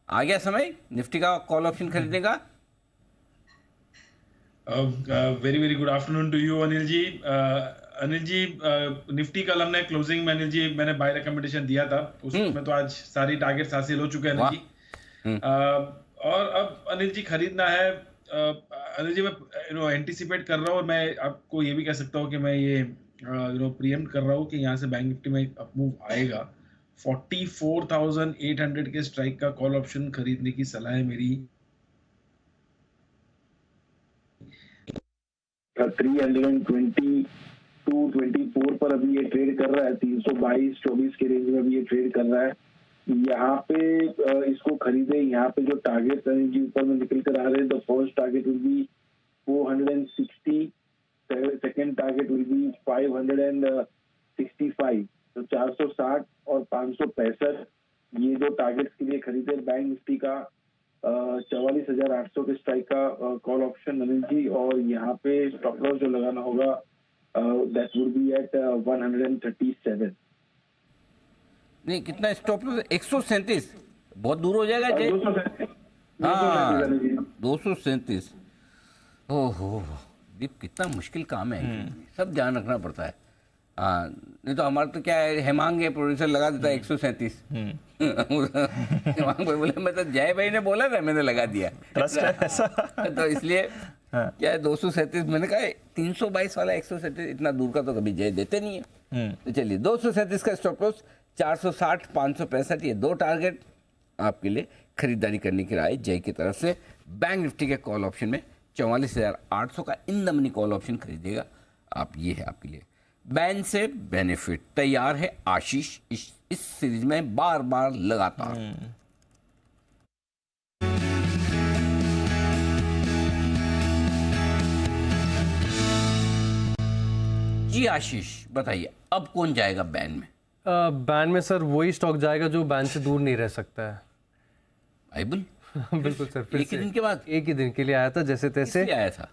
आ गया समय निफ्टी का कॉल ऑप्शन खरीदने का। Very very good afternoon to you Anil ji. Anil ji, Nifty कल हमने क्लोजिंग में अनिल जी मैंने बाय रिकमेंडेशन दिया था, उसमें तो आज सारी टारगेट्स हासिल हो चुके हैं अनिल जी। और अब अनिल जी खरीदना है। अनिल जी मैं एंटिसिपेट कर रहा हूँ, और मैं आपको ये भी कह सकता हूँ कि मैं ये प्रीएम्प्ट कर रहा हूँ कि यहाँ से बैंक निफ्टी में एक अपमूव आएगा। 44,800 के स्ट्राइक का कॉल ऑप्शन खरीदने की सलाह है मेरी। 322-24 पर अभी ये ट्रेड कर रहा है। 322-24 के रेंज में भी ये ट्रेड कर रहा है। यहाँ पे इसको खरीदे। यहाँ पे जो टारगेट जी ऊपर में निकल कर आ रहे हैं, the first target will be 460, second target will be 565, तो 460 और 565 ये जो टारगेट्स के लिए खरीदे बैंक निफ्टी का 44,800 के स्ट्राइक का कॉल ऑप्शन अनिल जी, और यहाँ पे स्टॉप लॉस जो लगाना होगा दैट वुड बी एट 137। नहीं, कितना स्टॉप लॉस? 137, बहुत दूर हो जाएगा जय। 237। ओहो दीप, कितना मुश्किल काम है, सब ध्यान रखना पड़ता है। हाँ, नहीं तो हमारा तो क्या है, हेमांग है प्रोड्यूसर लगा देता है 137। हेमांग भाई बोले मैं तो जय भाई ने बोला था मैंने लगा दिया। तो इसलिए क्या है 237, मैंने कहा 322 वाला 137 इतना दूर का तो कभी जय देते नहीं है। तो चलिए 237 का स्टॉप लॉस, 460, 565, ये दो टारगेट आपके लिए खरीदारी करने की राय जय की तरफ से। बैंक निफ्टी के कॉल ऑप्शन में 44,800 का in the money call option खरीदेगा आप, ये है आपके लिए। बैन से बेनिफिट तैयार है आशीष इस सीरीज में बार बार लगातार। जी आशीष बताइए, अब कौन जाएगा बैन में? बैन में सर वही स्टॉक जाएगा जो बैन से दूर नहीं रह सकता है। बाइबल बिल्कुल सर, फिर एक ही दिन के बाद, एक ही दिन के लिए आया था, जैसे तैसे आया था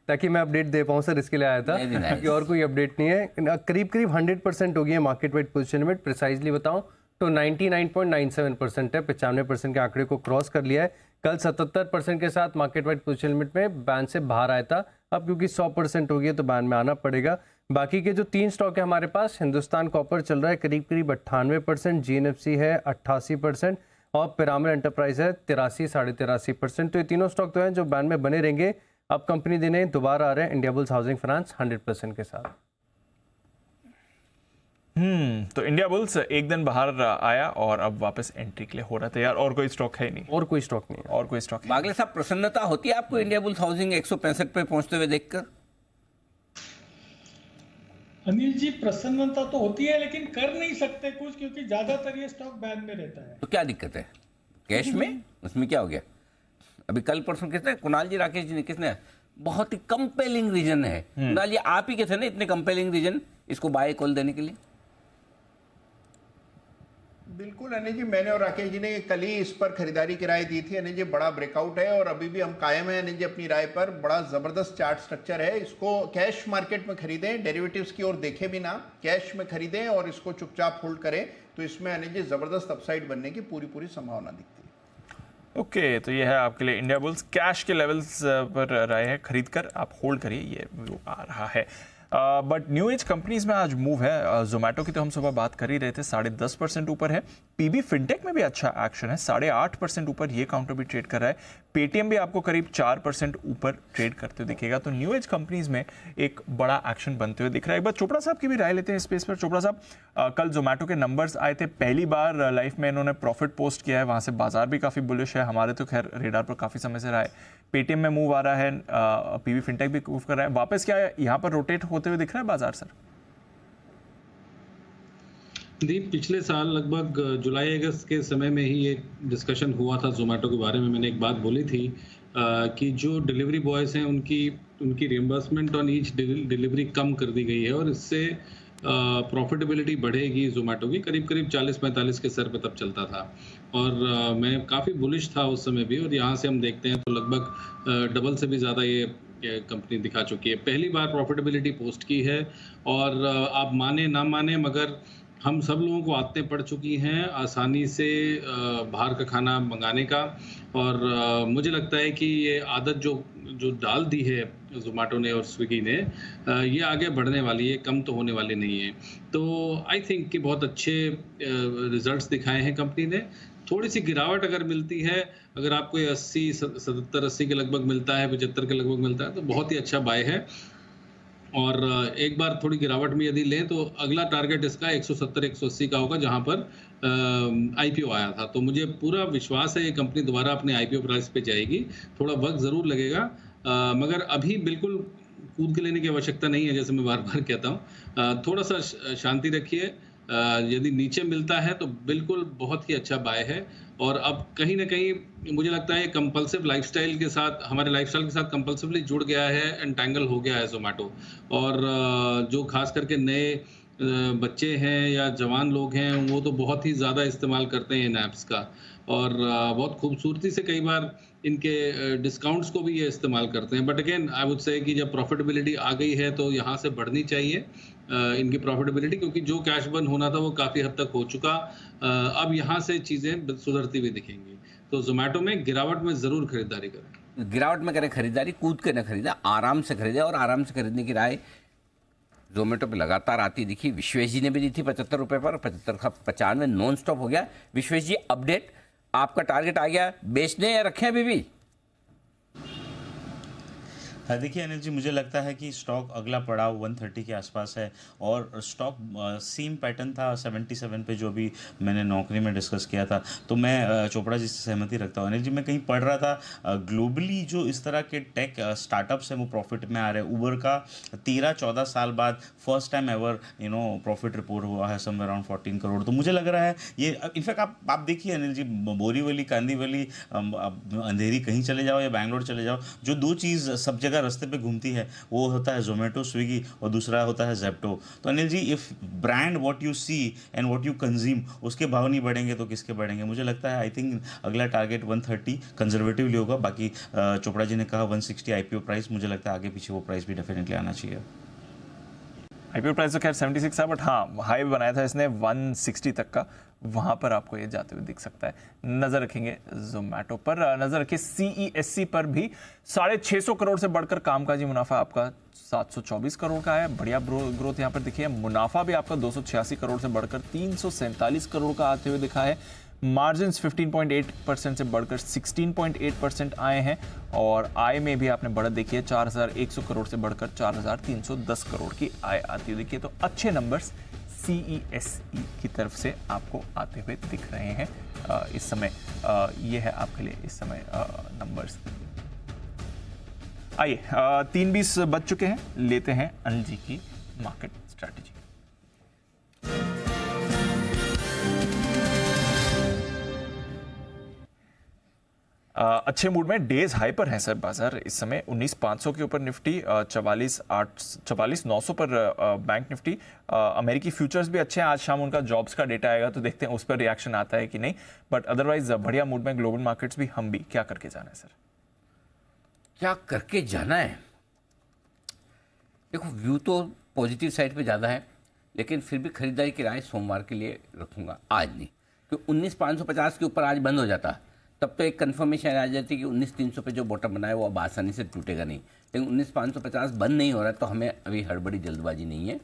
ताकि मैं अपडेट दे पाऊँ सर, इसके लिए आया था कि और कोई अपडेट नहीं है। करीब करीब 100% हो गई है market wide position limit. Precisely बताऊं तो 99.97% है, 95% के आंकड़े को क्रॉस कर लिया है। कल 77% के साथ मार्केट वाइड पोजीशन लिमिट में बैन से बाहर आया था, अब क्योंकि 100% हो गया तो बैन में आना पड़ेगा। बाकी के जो 3 स्टॉक है हमारे पास, हिंदुस्तान कॉपर चल रहा है करीब करीब 98%, GNFC है 88% और पिरामिड एंटरप्राइज है 83, 83.5%। तो ये तीनों स्टॉक तो हैं जो बैन में बने रहेंगे। अब कंपनी देने दोबारा आ रहे हैं इंडिया बुल्स हाउसिंग फाइनेंस 100% के साथ। तो इंडिया बुल्स एक दिन बाहर आया और अब वापस एंट्री के लिए हो रहा था यार। और कोई स्टॉक है नहीं? और कोई स्टॉक नहीं है। और कोई स्टॉक? बागले साहब, प्रसन्नता होती है आपको इंडिया बुल्स हाउसिंग 165 पे पहुंचते हुए देखकर? अनिल जी, प्रसन्नता तो होती है लेकिन कर नहीं सकते कुछ, क्योंकि ज्यादातर ये स्टॉक बैन में रहता है। तो क्या दिक्कत है कैश में? उसमें क्या हो गया? अभी कल परसों किसने, कुणाल जी, राकेश जी ने, किसने बहुत ही कंपेलिंग रीजन है, कुणाल जी आप ही के थे ना इतने कंपेलिंग रीजन इसको बाय कॉल देने के लिए? बिल्कुल अनिल जी, मैंने और राकेश जी ने कल ही इस पर खरीदारी की राय दी थी। अनिल जी बड़ा ब्रेकआउट है और अभी भी हम कायम हैं अनिल जी अपनी राय पर। बड़ा जबरदस्त चार्ट स्ट्रक्चर है, इसको कैश मार्केट में खरीदें, डेरिवेटिव्स की ओर देखें भी ना, कैश में खरीदें और इसको चुपचाप होल्ड करें, तो इसमें अनिल जी जबरदस्त अपसाइड बनने की पूरी संभावना दिखती है। ओके, तो ये है आपके लिए इंडिया बुल्स। कैश के लेवल्स पर राय है, खरीद कर आप होल्ड करिए, ये व्यू आ रहा है। बट न्यू एज कंपनीज में आज मूव है। जोमेटो की तो हम सुबह बात कर ही रहे थे, 10.5% ऊपर है। पीबी फिनटेक में भी अच्छा एक्शन है, 8.5% ऊपर ये काउंटर भी ट्रेड कर रहा है। पेटीएम भी आपको करीब 4% ऊपर ट्रेड करते हुए दिखेगा। तो न्यू एज कंपनीज में एक बड़ा एक्शन बनते हुए दिख रहा है। एक बार चोपड़ा साहब की भी राय लेते हैं स्पेस पर। चोपड़ा साहब, कल जोमेटो के नंबर्स आए थे, पहली बार लाइफ में इन्होंने प्रॉफिट पोस्ट किया है, वहां से बाजार भी काफी बुलिश है। हमारे तो खैर रेडार पर काफी समय से रहा है। पेटीएम में मूव आ रहा है, पीबी फिनटेक भी मूव कर रहा है। वापस क्या यहाँ पर रोटेट होते हुए दिख रहा है बाजार सर? दीप, पिछले साल लगभग जुलाई अगस्त के समय में ही ये डिस्कशन हुआ था जोमेटो के बारे में। मैंने एक बात बोली थी कि जो डिलीवरी बॉयज़ हैं उनकी रियम्बर्समेंट ऑन ईच डिलीवरी कम कर दी गई है और इससे प्रॉफिटेबिलिटी बढ़ेगी जोमेटो की। करीब 40-45 के सर पे तब चलता था और मैं काफ़ी बुलिश था उस समय भी। और यहाँ से हम देखते हैं तो लगभग डबल से भी ज़्यादा ये कंपनी दिखा चुकी है। पहली बार प्रॉफिटेबिलिटी पोस्ट की है और आप माने ना माने मगर हम सब लोगों को आदतें पड़ चुकी हैं आसानी से बाहर का खाना मंगाने का। और मुझे लगता है कि ये आदत जो डाल दी है जोमेटो ने और स्विगी ने, ये आगे बढ़ने वाली है, कम तो होने वाली नहीं है। तो आई थिंक कि बहुत अच्छे रिजल्ट्स दिखाए हैं कंपनी ने। थोड़ी सी गिरावट अगर मिलती है, अगर आपको 70-80 के लगभग मिलता है, 75 के लगभग मिलता है, तो बहुत ही अच्छा बाय है। और एक बार थोड़ी गिरावट में यदि लें तो अगला टारगेट इसका 170-180 का होगा, जहां पर आईपीओ आया था। तो मुझे पूरा विश्वास है ये कंपनी दोबारा अपने आईपीओ प्राइस पे जाएगी। थोड़ा वक्त ज़रूर लगेगा, मगर अभी बिल्कुल कूद के लेने की आवश्यकता नहीं है, जैसे मैं बार बार कहता हूँ। थोड़ा सा शांति रखिए, यदि नीचे मिलता है तो बिल्कुल बहुत ही अच्छा बाय है। और अब कहीं ना कहीं मुझे लगता है कंपल्सिव लाइफस्टाइल के साथ, हमारे लाइफस्टाइल के साथ कंपल्सिवली जुड़ गया है, एंटैंगल हो गया है जोमेटो। और जो खास करके नए बच्चे हैं या जवान लोग हैं वो तो बहुत ही ज़्यादा इस्तेमाल करते हैं इन ऐप्स का, और बहुत खूबसूरती से कई बार इनके डिस्काउंट्स को भी ये इस्तेमाल करते हैं। But again I would say कि जब प्रॉफिटेबिलिटी आ गई है तो यहाँ से बढ़नी चाहिए इनकी प्रॉफिटेबिलिटी, क्योंकि जो कैश बर्न होना था वो काफ़ी हद तक हो चुका। अब यहाँ से चीज़ें सुधरती हुई दिखेंगी, तो जोमेटो में गिरावट में ज़रूर खरीदारी करें। गिरावट में करें खरीदारी, कूद के न खरीदा, आराम से खरीदे, और आराम से खरीदने की राय जोमेटो पे लगातार आती दिखी। विश्वेश जी ने भी दी थी 75 रुपये पर, 75 का 95 नॉन स्टॉप हो गया। विश्वेश जी, अपडेट, आपका टारगेट आ गया, बेचने या रखें अभी भी? देखिए अनिल जी, मुझे लगता है कि स्टॉक अगला पड़ाव 130 के आसपास है, और स्टॉक सेम पैटर्न था 77 पे जो भी मैंने नौकरी में डिस्कस किया था। तो मैं चोपड़ा जी से सहमति रखता हूँ। अनिल जी, मैं कहीं पढ़ रहा था ग्लोबली जो इस तरह के टेक स्टार्टअप्स हैं वो प्रॉफिट में आ रहे हैं। उबर का 13-14 साल बाद first time ever profit report हुआ है, समवेयर अराउंड 14 करोड़। तो मुझे लग रहा है ये, इनफैक्ट आप देखिए अनिल जी, बोरीवली, कांदीवली, अंधेरी कहीं चले जाओ या बैंगलोर चले जाओ, जो दो चीज़ सब जगह रास्ते पे घूमती है वो होता है जोमेटो, स्विगी, और दूसरा होता है जेप्टो। तो Anil ji, if brand what you see and what you consume, उसके भाव नहीं बढ़ेंगे तो किसके बढ़ेंगे? मुझे लगता है आई थिंक अगला टारगेट 130 कंजर्वेटिवली होगा। बाकी चोपड़ा जी ने कहा 160 आईपीओ प्राइस, मुझे लगता है आगे पीछे वो प्राइस भी डेफिनेटली आना चाहिए। आईपीओ प्राइस तो खैर 76 था, बट हाँ हाई बनाया था इसने 160 तक का, वहाँ पर आपको ये जाते हुए दिख सकता है। नज़र रखेंगे जोमेटो पर, नज़र रखिए CESC पर भी 650 करोड़ से बढ़कर कामकाजी मुनाफा आपका 724 करोड़ का है। बढ़िया ग्रोथ यहाँ पर दिखी है। मुनाफा भी आपका 286 करोड़ से बढ़कर 347 करोड़ का आते हुए दिखा है। मार्जिन्स 15.8% से बढ़कर 16.8% आए हैं, और आय में भी आपने बढ़त देखी है, 4100 करोड़ से बढ़कर 4310 करोड़ की आय आती हुई देखिए। तो अच्छे नंबर्स CESE की तरफ से आपको आते हुए दिख रहे हैं इस समय। ये है आपके लिए इस समय नंबर्स। आइए 3:20 बज चुके हैं, लेते हैं अनिल जी की मार्केट स्ट्रैटेजी। अच्छे मूड में, डेज हाई पर है सर बाजार इस समय। 19,500 के ऊपर निफ्टी, 44,900 पर बैंक निफ्टी। अमेरिकी फ्यूचर्स भी अच्छे हैं। आज शाम उनका जॉब्स का डेटा आएगा तो देखते हैं उस पर रिएक्शन आता है कि नहीं, बट अदरवाइज बढ़िया मूड में ग्लोबल मार्केट्स भी, हम भी। क्या करके जाना है सर? क्या करके जाना है? देखो, व्यू तो पॉजिटिव साइड पे ज़्यादा है, लेकिन फिर भी खरीदारी की राय सोमवार के लिए रखूंगा, आज नहीं। क्योंकि 19,550 के ऊपर आज बंद हो जाता तब तो एक कंफर्मेशन आ जाती कि 19,300 पे जो बॉटम बनाया वो अब आसानी से टूटेगा नहीं। लेकिन 19,550 बंद नहीं हो रहा, तो हमें अभी हड़बड़ी जल्दबाजी नहीं है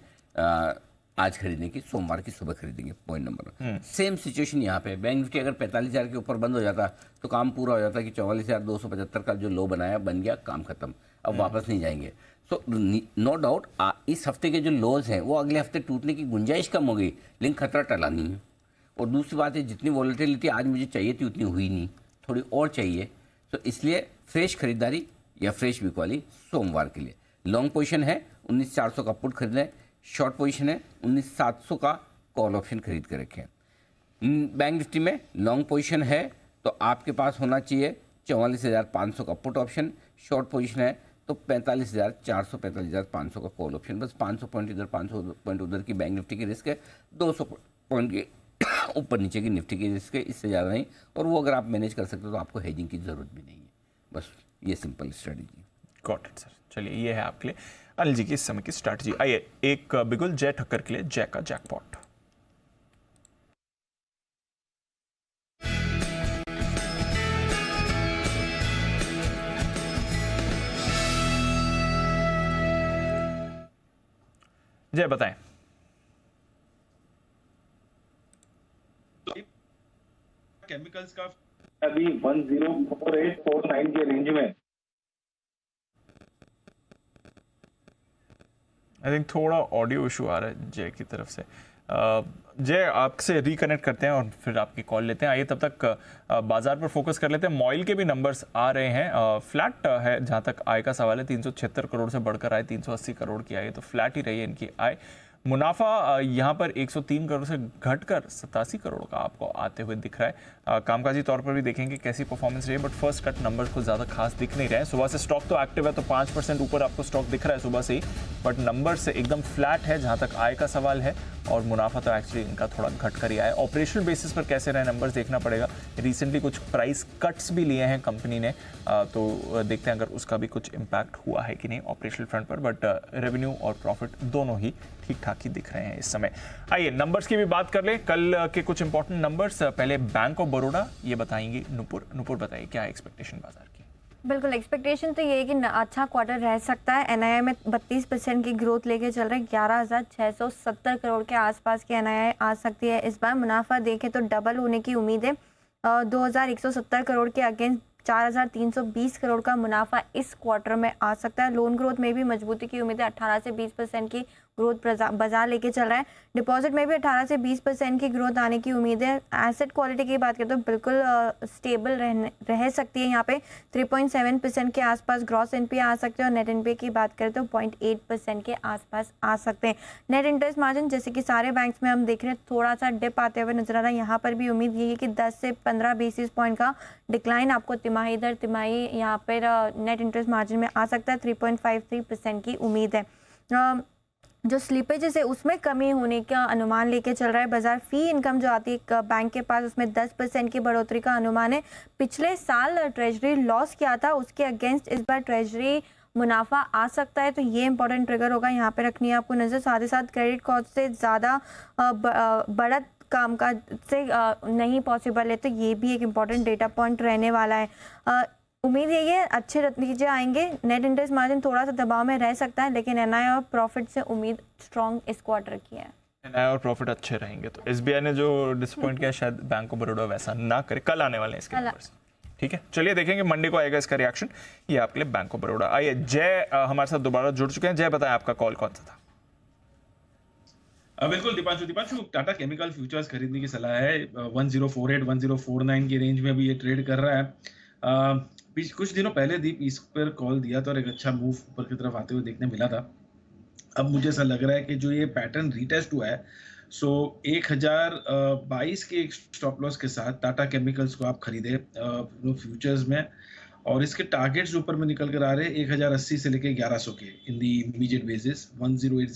आज खरीदने की, सोमवार की सुबह खरीदेंगे। Point number. सेम सिचुएशन यहाँ पे। बैंक निफ्टी अगर 45,000 के ऊपर बंद हो जाता तो काम पूरा हो जाता कि 44,275 का जो लो बनाया बन गया, काम खत्म, अब वापस नहीं जाएंगे। सो नो डाउट इस हफ्ते के जो लोज हैं वो अगले हफ्ते टूटने की गुंजाइश कम हो गई, लेकिन खतरा टला नहीं है। और दूसरी बात है, जितनी वॉलेटिलिटी आज मुझे चाहिए थी उतनी हुई नहीं, थोड़ी और चाहिए। तो इसलिए फ्रेश खरीदारी या फ्रेश वीक वाली सोमवार के लिए। लॉन्ग पोजीशन है 19,400 का पुट खरीद लें, शॉर्ट पोजीशन है 19,700 का कॉल ऑप्शन खरीद कर रखें। बैंक निफ्टी में लॉन्ग पोजीशन है तो आपके पास होना चाहिए 44,500 का पुट ऑप्शन, शॉर्ट पोजीशन है तो 45,400 45,500 का कॉल ऑप्शन। बस 500 पॉइंट इधर 500 पॉइंट उधर की बैंक निफ्टी की रिस्क है, 200 पॉइंट की ऊपर नीचे की निफ्टी की रिस्क है, इससे ज़्यादा नहीं। और वो अगर आप मैनेज कर सकते हो तो आपको हेजिंग की ज़रूरत भी नहीं है। बस ये simple strategy. Got it sir. चलिए, ये है आपके लिए अनिल जी की इस समय की स्ट्रैटेजी। आइए एक बिगुल जय ठक्कर के लिए जय का जैकपॉट। जय बताएं। केमिकल्स का अभी 104849 के रेंज में। आई थिंक थोड़ा ऑडियो इशू आ रहा है जय की तरफ से। जय, आपसे रिकनेक्ट करते हैं और फिर आपकी कॉल लेते हैं। आइए तब तक बाजार पर फोकस कर लेते हैं। मॉइल के भी नंबर्स आ रहे हैं। फ्लैट है जहां तक आय का सवाल है, 376 करोड़ से बढ़कर आए 380 करोड़ की आय, तो फ्लैट ही रही है इनकी आय। मुनाफा यहाँ पर 103 करोड़ से घटकर 87 करोड़ का आपको आते हुए दिख रहा है। कामकाजी तौर पर भी देखेंगे कैसी परफॉर्मेंस रही है, बट फर्स्ट कट नंबर्स को ज़्यादा खास दिख नहीं रहे हैं। सुबह से स्टॉक तो एक्टिव है, तो 5% ऊपर आपको स्टॉक दिख रहा है सुबह से ही, बट नंबर से एकदम फ्लैट है जहाँ तक आय का सवाल है, और मुनाफा तो एक्चुअली इनका थोड़ा घट कर ही आया है। ऑपरेशनल बेसिस पर कैसे रहे नंबर्स देखना पड़ेगा। रिसेंटली कुछ प्राइस कट्स भी लिए हैं कंपनी ने, तो देखते हैं अगर उसका भी कुछ इम्पैक्ट हुआ है कि नहीं ऑपरेशनल फ्रंट पर, बट रेवेन्यू और प्रॉफिट दोनों ही ठीक ठाक ही दिख रहे हैं इस समय। आइए नंबर्स की भी बात कर लें, कल के कुछ इंपॉर्टेंट नंबर्स। पहले बैंक ऑफ बड़ौदा, ये बताएंगे नुपुर बताइए क्या है एक्सपेक्टेशन बाजार की। बिल्कुल, एक्सपेक्टेशन तो ये है कि अच्छा क्वार्टर रह सकता है। एनआईआई में 32% की ग्रोथ लेके चल रहे हैं, 11,670 करोड़ के आसपास की एनआईआई आ सकती है इस बार। मुनाफा देखें तो डबल होने की उम्मीद है, 2,170 करोड़ के अगेंस्ट 4,320 करोड़ का मुनाफा इस क्वार्टर में आ सकता है। लोन ग्रोथ में भी मजबूती की उम्मीद है, 18 से 20% की ग्रोथ बाजार लेके चल रहा है। डिपॉजिट में भी 18 से 20% की ग्रोथ आने की उम्मीद है। एसेट क्वालिटी की बात करें तो बिल्कुल स्टेबल रह सकती है। यहाँ पे 3.7% के आसपास ग्रॉस एनपीए आ सकते हैं, और नेट एनपीए की बात करें तो 0.8% के आसपास आ सकते हैं। नेट इंटरेस्ट मार्जिन जैसे कि सारे बैंक्स में हम देख रहे हैं थोड़ा सा डिप आते हुए नजर आ रहा है। यहाँ पर भी उम्मीद यही है कि 10 से 15 बेसिस पॉइंट का डिक्लाइन आपको तिमाही दर तिमाही यहाँ पर नेट इंटरेस्ट मार्जिन में आ सकता है। 3.53% की उम्मीद है। जो स्लिपेजेस है उसमें कमी होने का अनुमान लेके चल रहा है बाजार। फी इनकम जो आती है बैंक के पास उसमें 10% की बढ़ोतरी का अनुमान है। पिछले साल ट्रेजरी लॉस किया था, उसके अगेंस्ट इस बार ट्रेजरी मुनाफा आ सकता है, तो ये इंपॉर्टेंट ट्रिगर होगा, यहाँ पे रखनी है आपको नज़र। साथ ही साथ क्रेडिट कॉस्ट से ज़्यादा बढ़त कामकाज से नहीं पॉसिबल है, तो ये भी एक इम्पॉर्टेंट डेटा पॉइंट रहने वाला है। उम्मीद यही है अच्छे नतीजे आएंगे। नेट इंटरेस्ट मार्जिन थोड़ा सा दबाव में रह सकता है, लेकिन एनआई और प्रॉफिट से उम्मीद स्ट्रॉन्ग इस क्वार्टर की है। एनआई और प्रॉफिट अच्छे रहेंगे, तो एसबीआई ने जो डिसअपॉइंट किया शायद बैंक ऑफ बड़ौदा वैसा ना करे। कल आने वाले हैं इसके नंबर्स, ठीक है। चलिए देखेंगे मंडे को आएगा इसका रिएक्शन, ये आपके लिए बैंक ऑफ बड़ौदा। आइए जय हमारे साथ दोबारा जुड़ चुके हैं। जय बताएं आपका कॉल कौन सा था? बिल्कुल दीपांशु, टाटा केमिकल फ्यूचर्स खरीदने की सलाह है। 1048 1049 की रेंज में भी ये ट्रेड कर रहा है। कुछ दिनों पहले दीप इस पर कॉल दिया था और एक अच्छा मूव ऊपर की तरफ आते हुए देखने मिला था। अब मुझे ऐसा लग रहा है कि जो ये पैटर्न रीटेस्ट हुआ है, सो 1022 के एक स्टॉप लॉस के साथ टाटा केमिकल्स को आप खरीदे फ्यूचर्स में, और इसके टारगेट्स ऊपर में निकल कर आ रहे हैं 1080 से लेके 1100 के in the immediate basis. 1080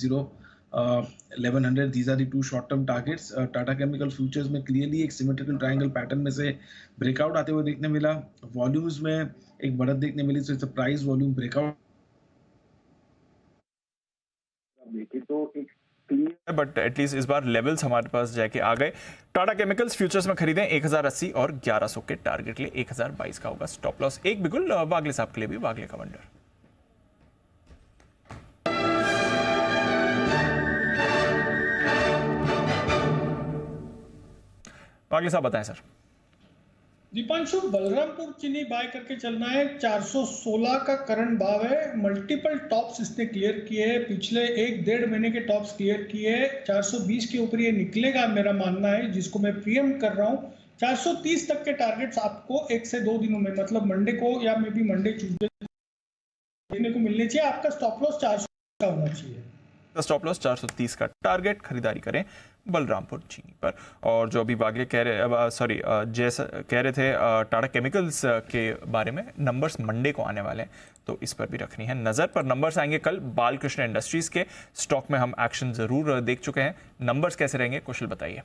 1100 these are the two short term targets। Tata chemical futures में क्लियरली एक सिमेट्रिकल ट्रायंगल पैटर्न में से ब्रेकआउट आते हुए देखने मिला। वॉल्यूम्स में एक बढ़त देखने मिली, so it's a price volume breakout देखे तो एक क्लियर, बट एटलीस्ट इस बार लेवल्स हमारे पास जाके आ गए। टाटा केमिकल्स फ्यूचर्स में खरीदें 1080 और 1100 के टारगेट लिए 1022 का होगा स्टॉप लॉस। एक बिल्कुल वागले साहब के लिए भी, वागले का वंडर। वागले साहब बताएं सर। दीपांशु, बलरामपुर चीनी बाय करके चलना है। 416 का करंट भाव है। मल्टीपल टॉप्स इसने क्लियर किए हैं, पिछले 1-1.5 महीने के टॉप्स क्लियर किए हैं। 420 के ऊपर ये निकलेगा मेरा मानना है, जिसको मैं प्रीएम्प्ट कर रहा हूँ। 430 तक के टारगेट्स आपको 1 से 2 दिनों में, मतलब मंडे को या मे बी मंडे ट्यूसडे देखने को मिलने चाहिए। आपका स्टॉप लॉस 400 का होना चाहिए। स्टॉप लॉस 430 का टारगेट, खरीदारी करें बलरामपुर चीनी पर। और जो अभी वागले कह रहे, सॉरी जैसा कह रहे थे टाटा केमिकल्स के बारे में, नंबर्स मंडे को आने वाले हैं, तो इस पर भी रखनी है नज़र। पर नंबर्स आएंगे कल बालकृष्ण इंडस्ट्रीज़ के। स्टॉक में हम एक्शन ज़रूर देख चुके हैं, नंबर्स कैसे रहेंगे कुशल बताइए।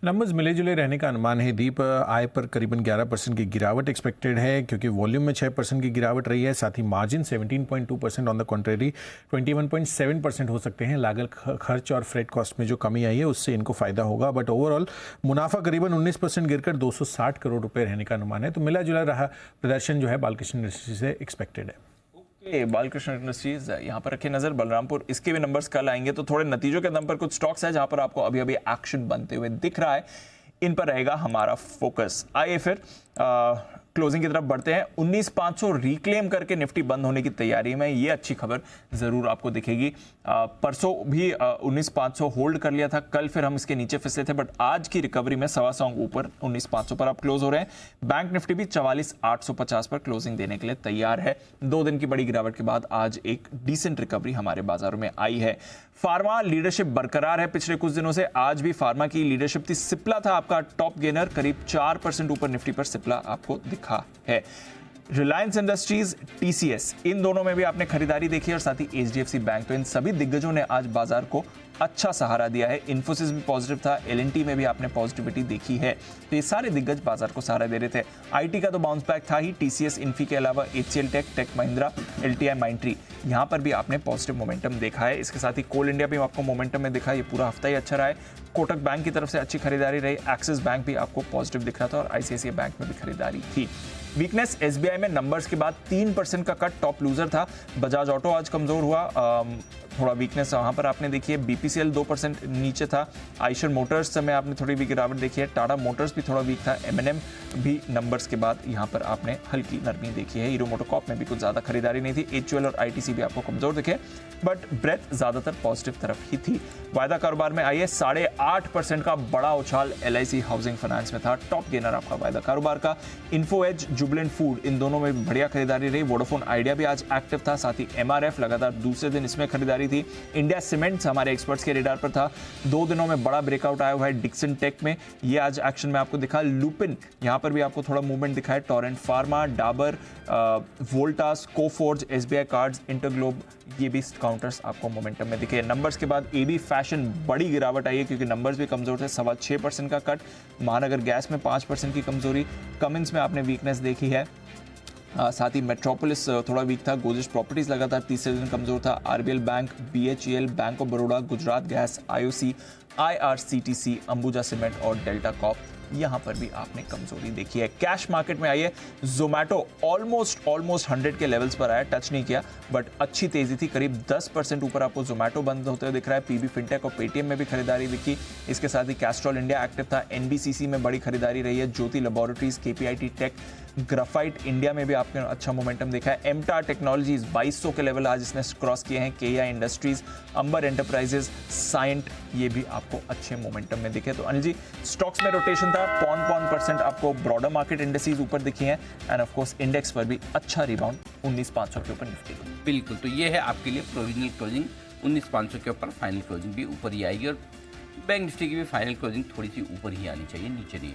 नंबर्स मिले जुले रहने का अनुमान है दीप। आय पर करीबन 11% की गिरावट एक्सपेक्टेड है, क्योंकि वॉल्यूम में 6% की गिरावट रही है। साथ ही मार्जिन 17.2%, ऑन द कॉन्ट्रेरी 21.7% हो सकते हैं। लागत खर्च और फ्रेट कॉस्ट में जो कमी आई है उससे इनको फायदा होगा, बट ओवरऑल मुनाफा करीबन 19% गिरकर 260 करोड़ रुपए रहने का अनुमान है। तो मिला जुला रहा प्रदर्शन जो है बालकृष्ण इंडस्ट्री से एक्सपेक्टेड है। बालकृष्ण इंडस्ट्रीज यहाँ पर रखे नजर। बलरामपुर, इसके भी नंबर्स कल आएंगे, तो थोड़े नतीजों के दम पर कुछ स्टॉक्स है जहां पर आपको अभी अभी एक्शन बनते हुए दिख रहा है, इन पर रहेगा हमारा फोकस। आइए फिर क्लोजिंग की तरफ बढ़ते हैं। 19,500 रिक्लेम करके निफ्टी बंद होने की तैयारी में, ये अच्छी खबर जरूर आपको दिखेगी। परसों भी 19,500 होल्ड कर लिया था, कल फिर हम इसके नीचे फिसले थे, बट आज की रिकवरी में 125 अंक ऊपर 19,500 पर आप क्लोज हो रहे हैं। बैंक निफ्टी भी 44,850 पर क्लोजिंग देने के लिए तैयार है। 2 दिन की बड़ी गिरावट के बाद आज एक डिसेंट रिकवरी हमारे बाजारों में आई है। फार्मा लीडरशिप बरकरार है पिछले कुछ दिनों से, आज भी फार्मा की लीडरशिप थी। सिप्ला था आपका टॉप गेनर, करीब 4% ऊपर निफ्टी पर सिप्ला आपको दिखा है। रिलायंस इंडस्ट्रीज, टीसीएस, इन दोनों में भी आपने खरीदारी देखी और साथ ही एचडीएफसी बैंक, तो इन सभी दिग्गजों ने आज बाजार को अच्छा सहारा दिया है। इन्फोसिस भी पॉजिटिव था, एलएनटी में भी आपने पॉजिटिविटी देखी है, तो ये सारे दिग्गज बाजार को सहारा दे रहे थे। आईटी का तो बाउंस बैक था ही, टीसीएस, इन्फी के अलावा HCL tech, tech Mahindra, LTI, Mindtree, यहाँ पर भी आपने पॉजिटिव मोमेंटम देखा है। इसके साथ ही कोल इंडिया भी आपको मोमेंटम में दिखा, ये पूरा हफ्ता ही अच्छा रहा है। कोटक बैंक की तरफ से अच्छी खरीदारी रही, एक्सिस बैंक भी आपको पॉजिटिव दिख रहा था और आईसीआईसीआई बैंक में भी खरीदारी थी। वीकनेस एसबीआई में नंबर्स के बाद 3% का कट, टॉप लूजर था। बजाज ऑटो आज कमजोर हुआ, थोड़ा वीकनेस वहां पर आपने देखी है। बीपीसीएल 2% नीचे था। आइशर मोटर्स में आपने थोड़ी भी गिरावट देखी है। टाटा मोटर्स भी थोड़ा वीक था। एमएनएम भी नंबर्स के बाद यहां पर आपने हल्की नरमी देखी है। हीरो मोटोकॉर्प में भी कुछ ज्यादा खरीदारी नहीं थी। एचयूएल और आईटीसी भी आपको कमजोर दिखे, बट ब्रेथ ज्यादातर पॉजिटिव तरफ ही थी। वायदा कारोबार में आइए, 8.5% का बड़ा उछाल एलआईसी हाउसिंग फाइनेंस में था। टॉप गेनर आपका वायदा कारोबार का। इन्फो एज, जुबिलेंट फूड, इन दोनों में बढ़िया खरीदारी रही। वोडाफोन आइडिया भी आज एक्टिव था, साथ ही एमआरएफ लगातार दूसरे दिन इसमें खरीदारी थी। इंडिया सीमेंट्स हमारे एक्सपर्ट्स के रेडार पर था। 2 दिनों में बड़ा ब्रेकआउट आया हुआ है डिक्सन टेक में, ये आज एक्शन में आपको दिखा। लुपिन, यहां पर भी आपको थोड़ा मूवमेंट दिखा है। Torrent pharma, Dabur, Voltas, Coforge, SBI cards, InterGlobe, ये भी काउंटर्स आपको मोमेंटम में दिखे। नंबर्स के बाद एबी फैशन बड़ी गिरावट आई है क्योंकि नंबर्स भी कमजोर थे। 6.25% का कट। महानगर गैस में 5% की कमजोरी। कमिंस में आपने वीकनेस देखी है। साथ ही मेट्रोपोलिस थोड़ा वीक था। गोदरेज प्रॉपर्टीज लगातार तीसरे दिन कमजोर था। RBL bank, BHEL, bank of Baroda, Gujarat gas, IOC, IRCTC, Ambuja cement और डेल्टा कॉप, यहां पर भी आपने कमजोरी देखी है। कैश मार्केट में आइए, जोमैटो ऑलमोस्ट 100 के लेवल्स पर आया, टच नहीं किया, बट अच्छी तेजी थी। करीब 10% ऊपर आपको जोमैटो बंद होते हुए दिख रहा है। पीबी फिनटेक और पेटीएम में भी खरीदारी दिखी। इसके साथ ही कैस्ट्रॉल इंडिया एक्टिव था। एनबीसीसी में बड़ी खरीदारी रही है। Jyoti laboratories, KPIT tech, graphite India में भी आपने अच्छा मोमेंटम देखा है। एमटार टेक्नोलॉजीज 2200 के लेवल आज इसने क्रॉस किए हैं। केया इंडस्ट्रीज, अंबर एंटरप्राइजेज, साइंट, ये भी आपको अच्छे मोमेंटम में दिखे। तो अनिल जी, स्टॉक्स में रोटेशन था। 0.1% आपको ब्रॉडर मार्केट इंडेक्सेस ऊपर दिखी हैं, एंड ऑफ कोर्स इंडेक्स पर भी अच्छा रिबाउंड 19,500 के ऊपर निफ्टी। बिल्कुल, तो ये है आपके लिए प्रोविजनल क्लोजिंग। 19,500 के ऊपर फाइनल क्लोजिंग भी ऊपर ही आएगी और बैंक निफ्टी की भी फाइनल क्लोजिंग थोड़ी सी ऊपर ही आनी चाहिए, नीचे नहीं।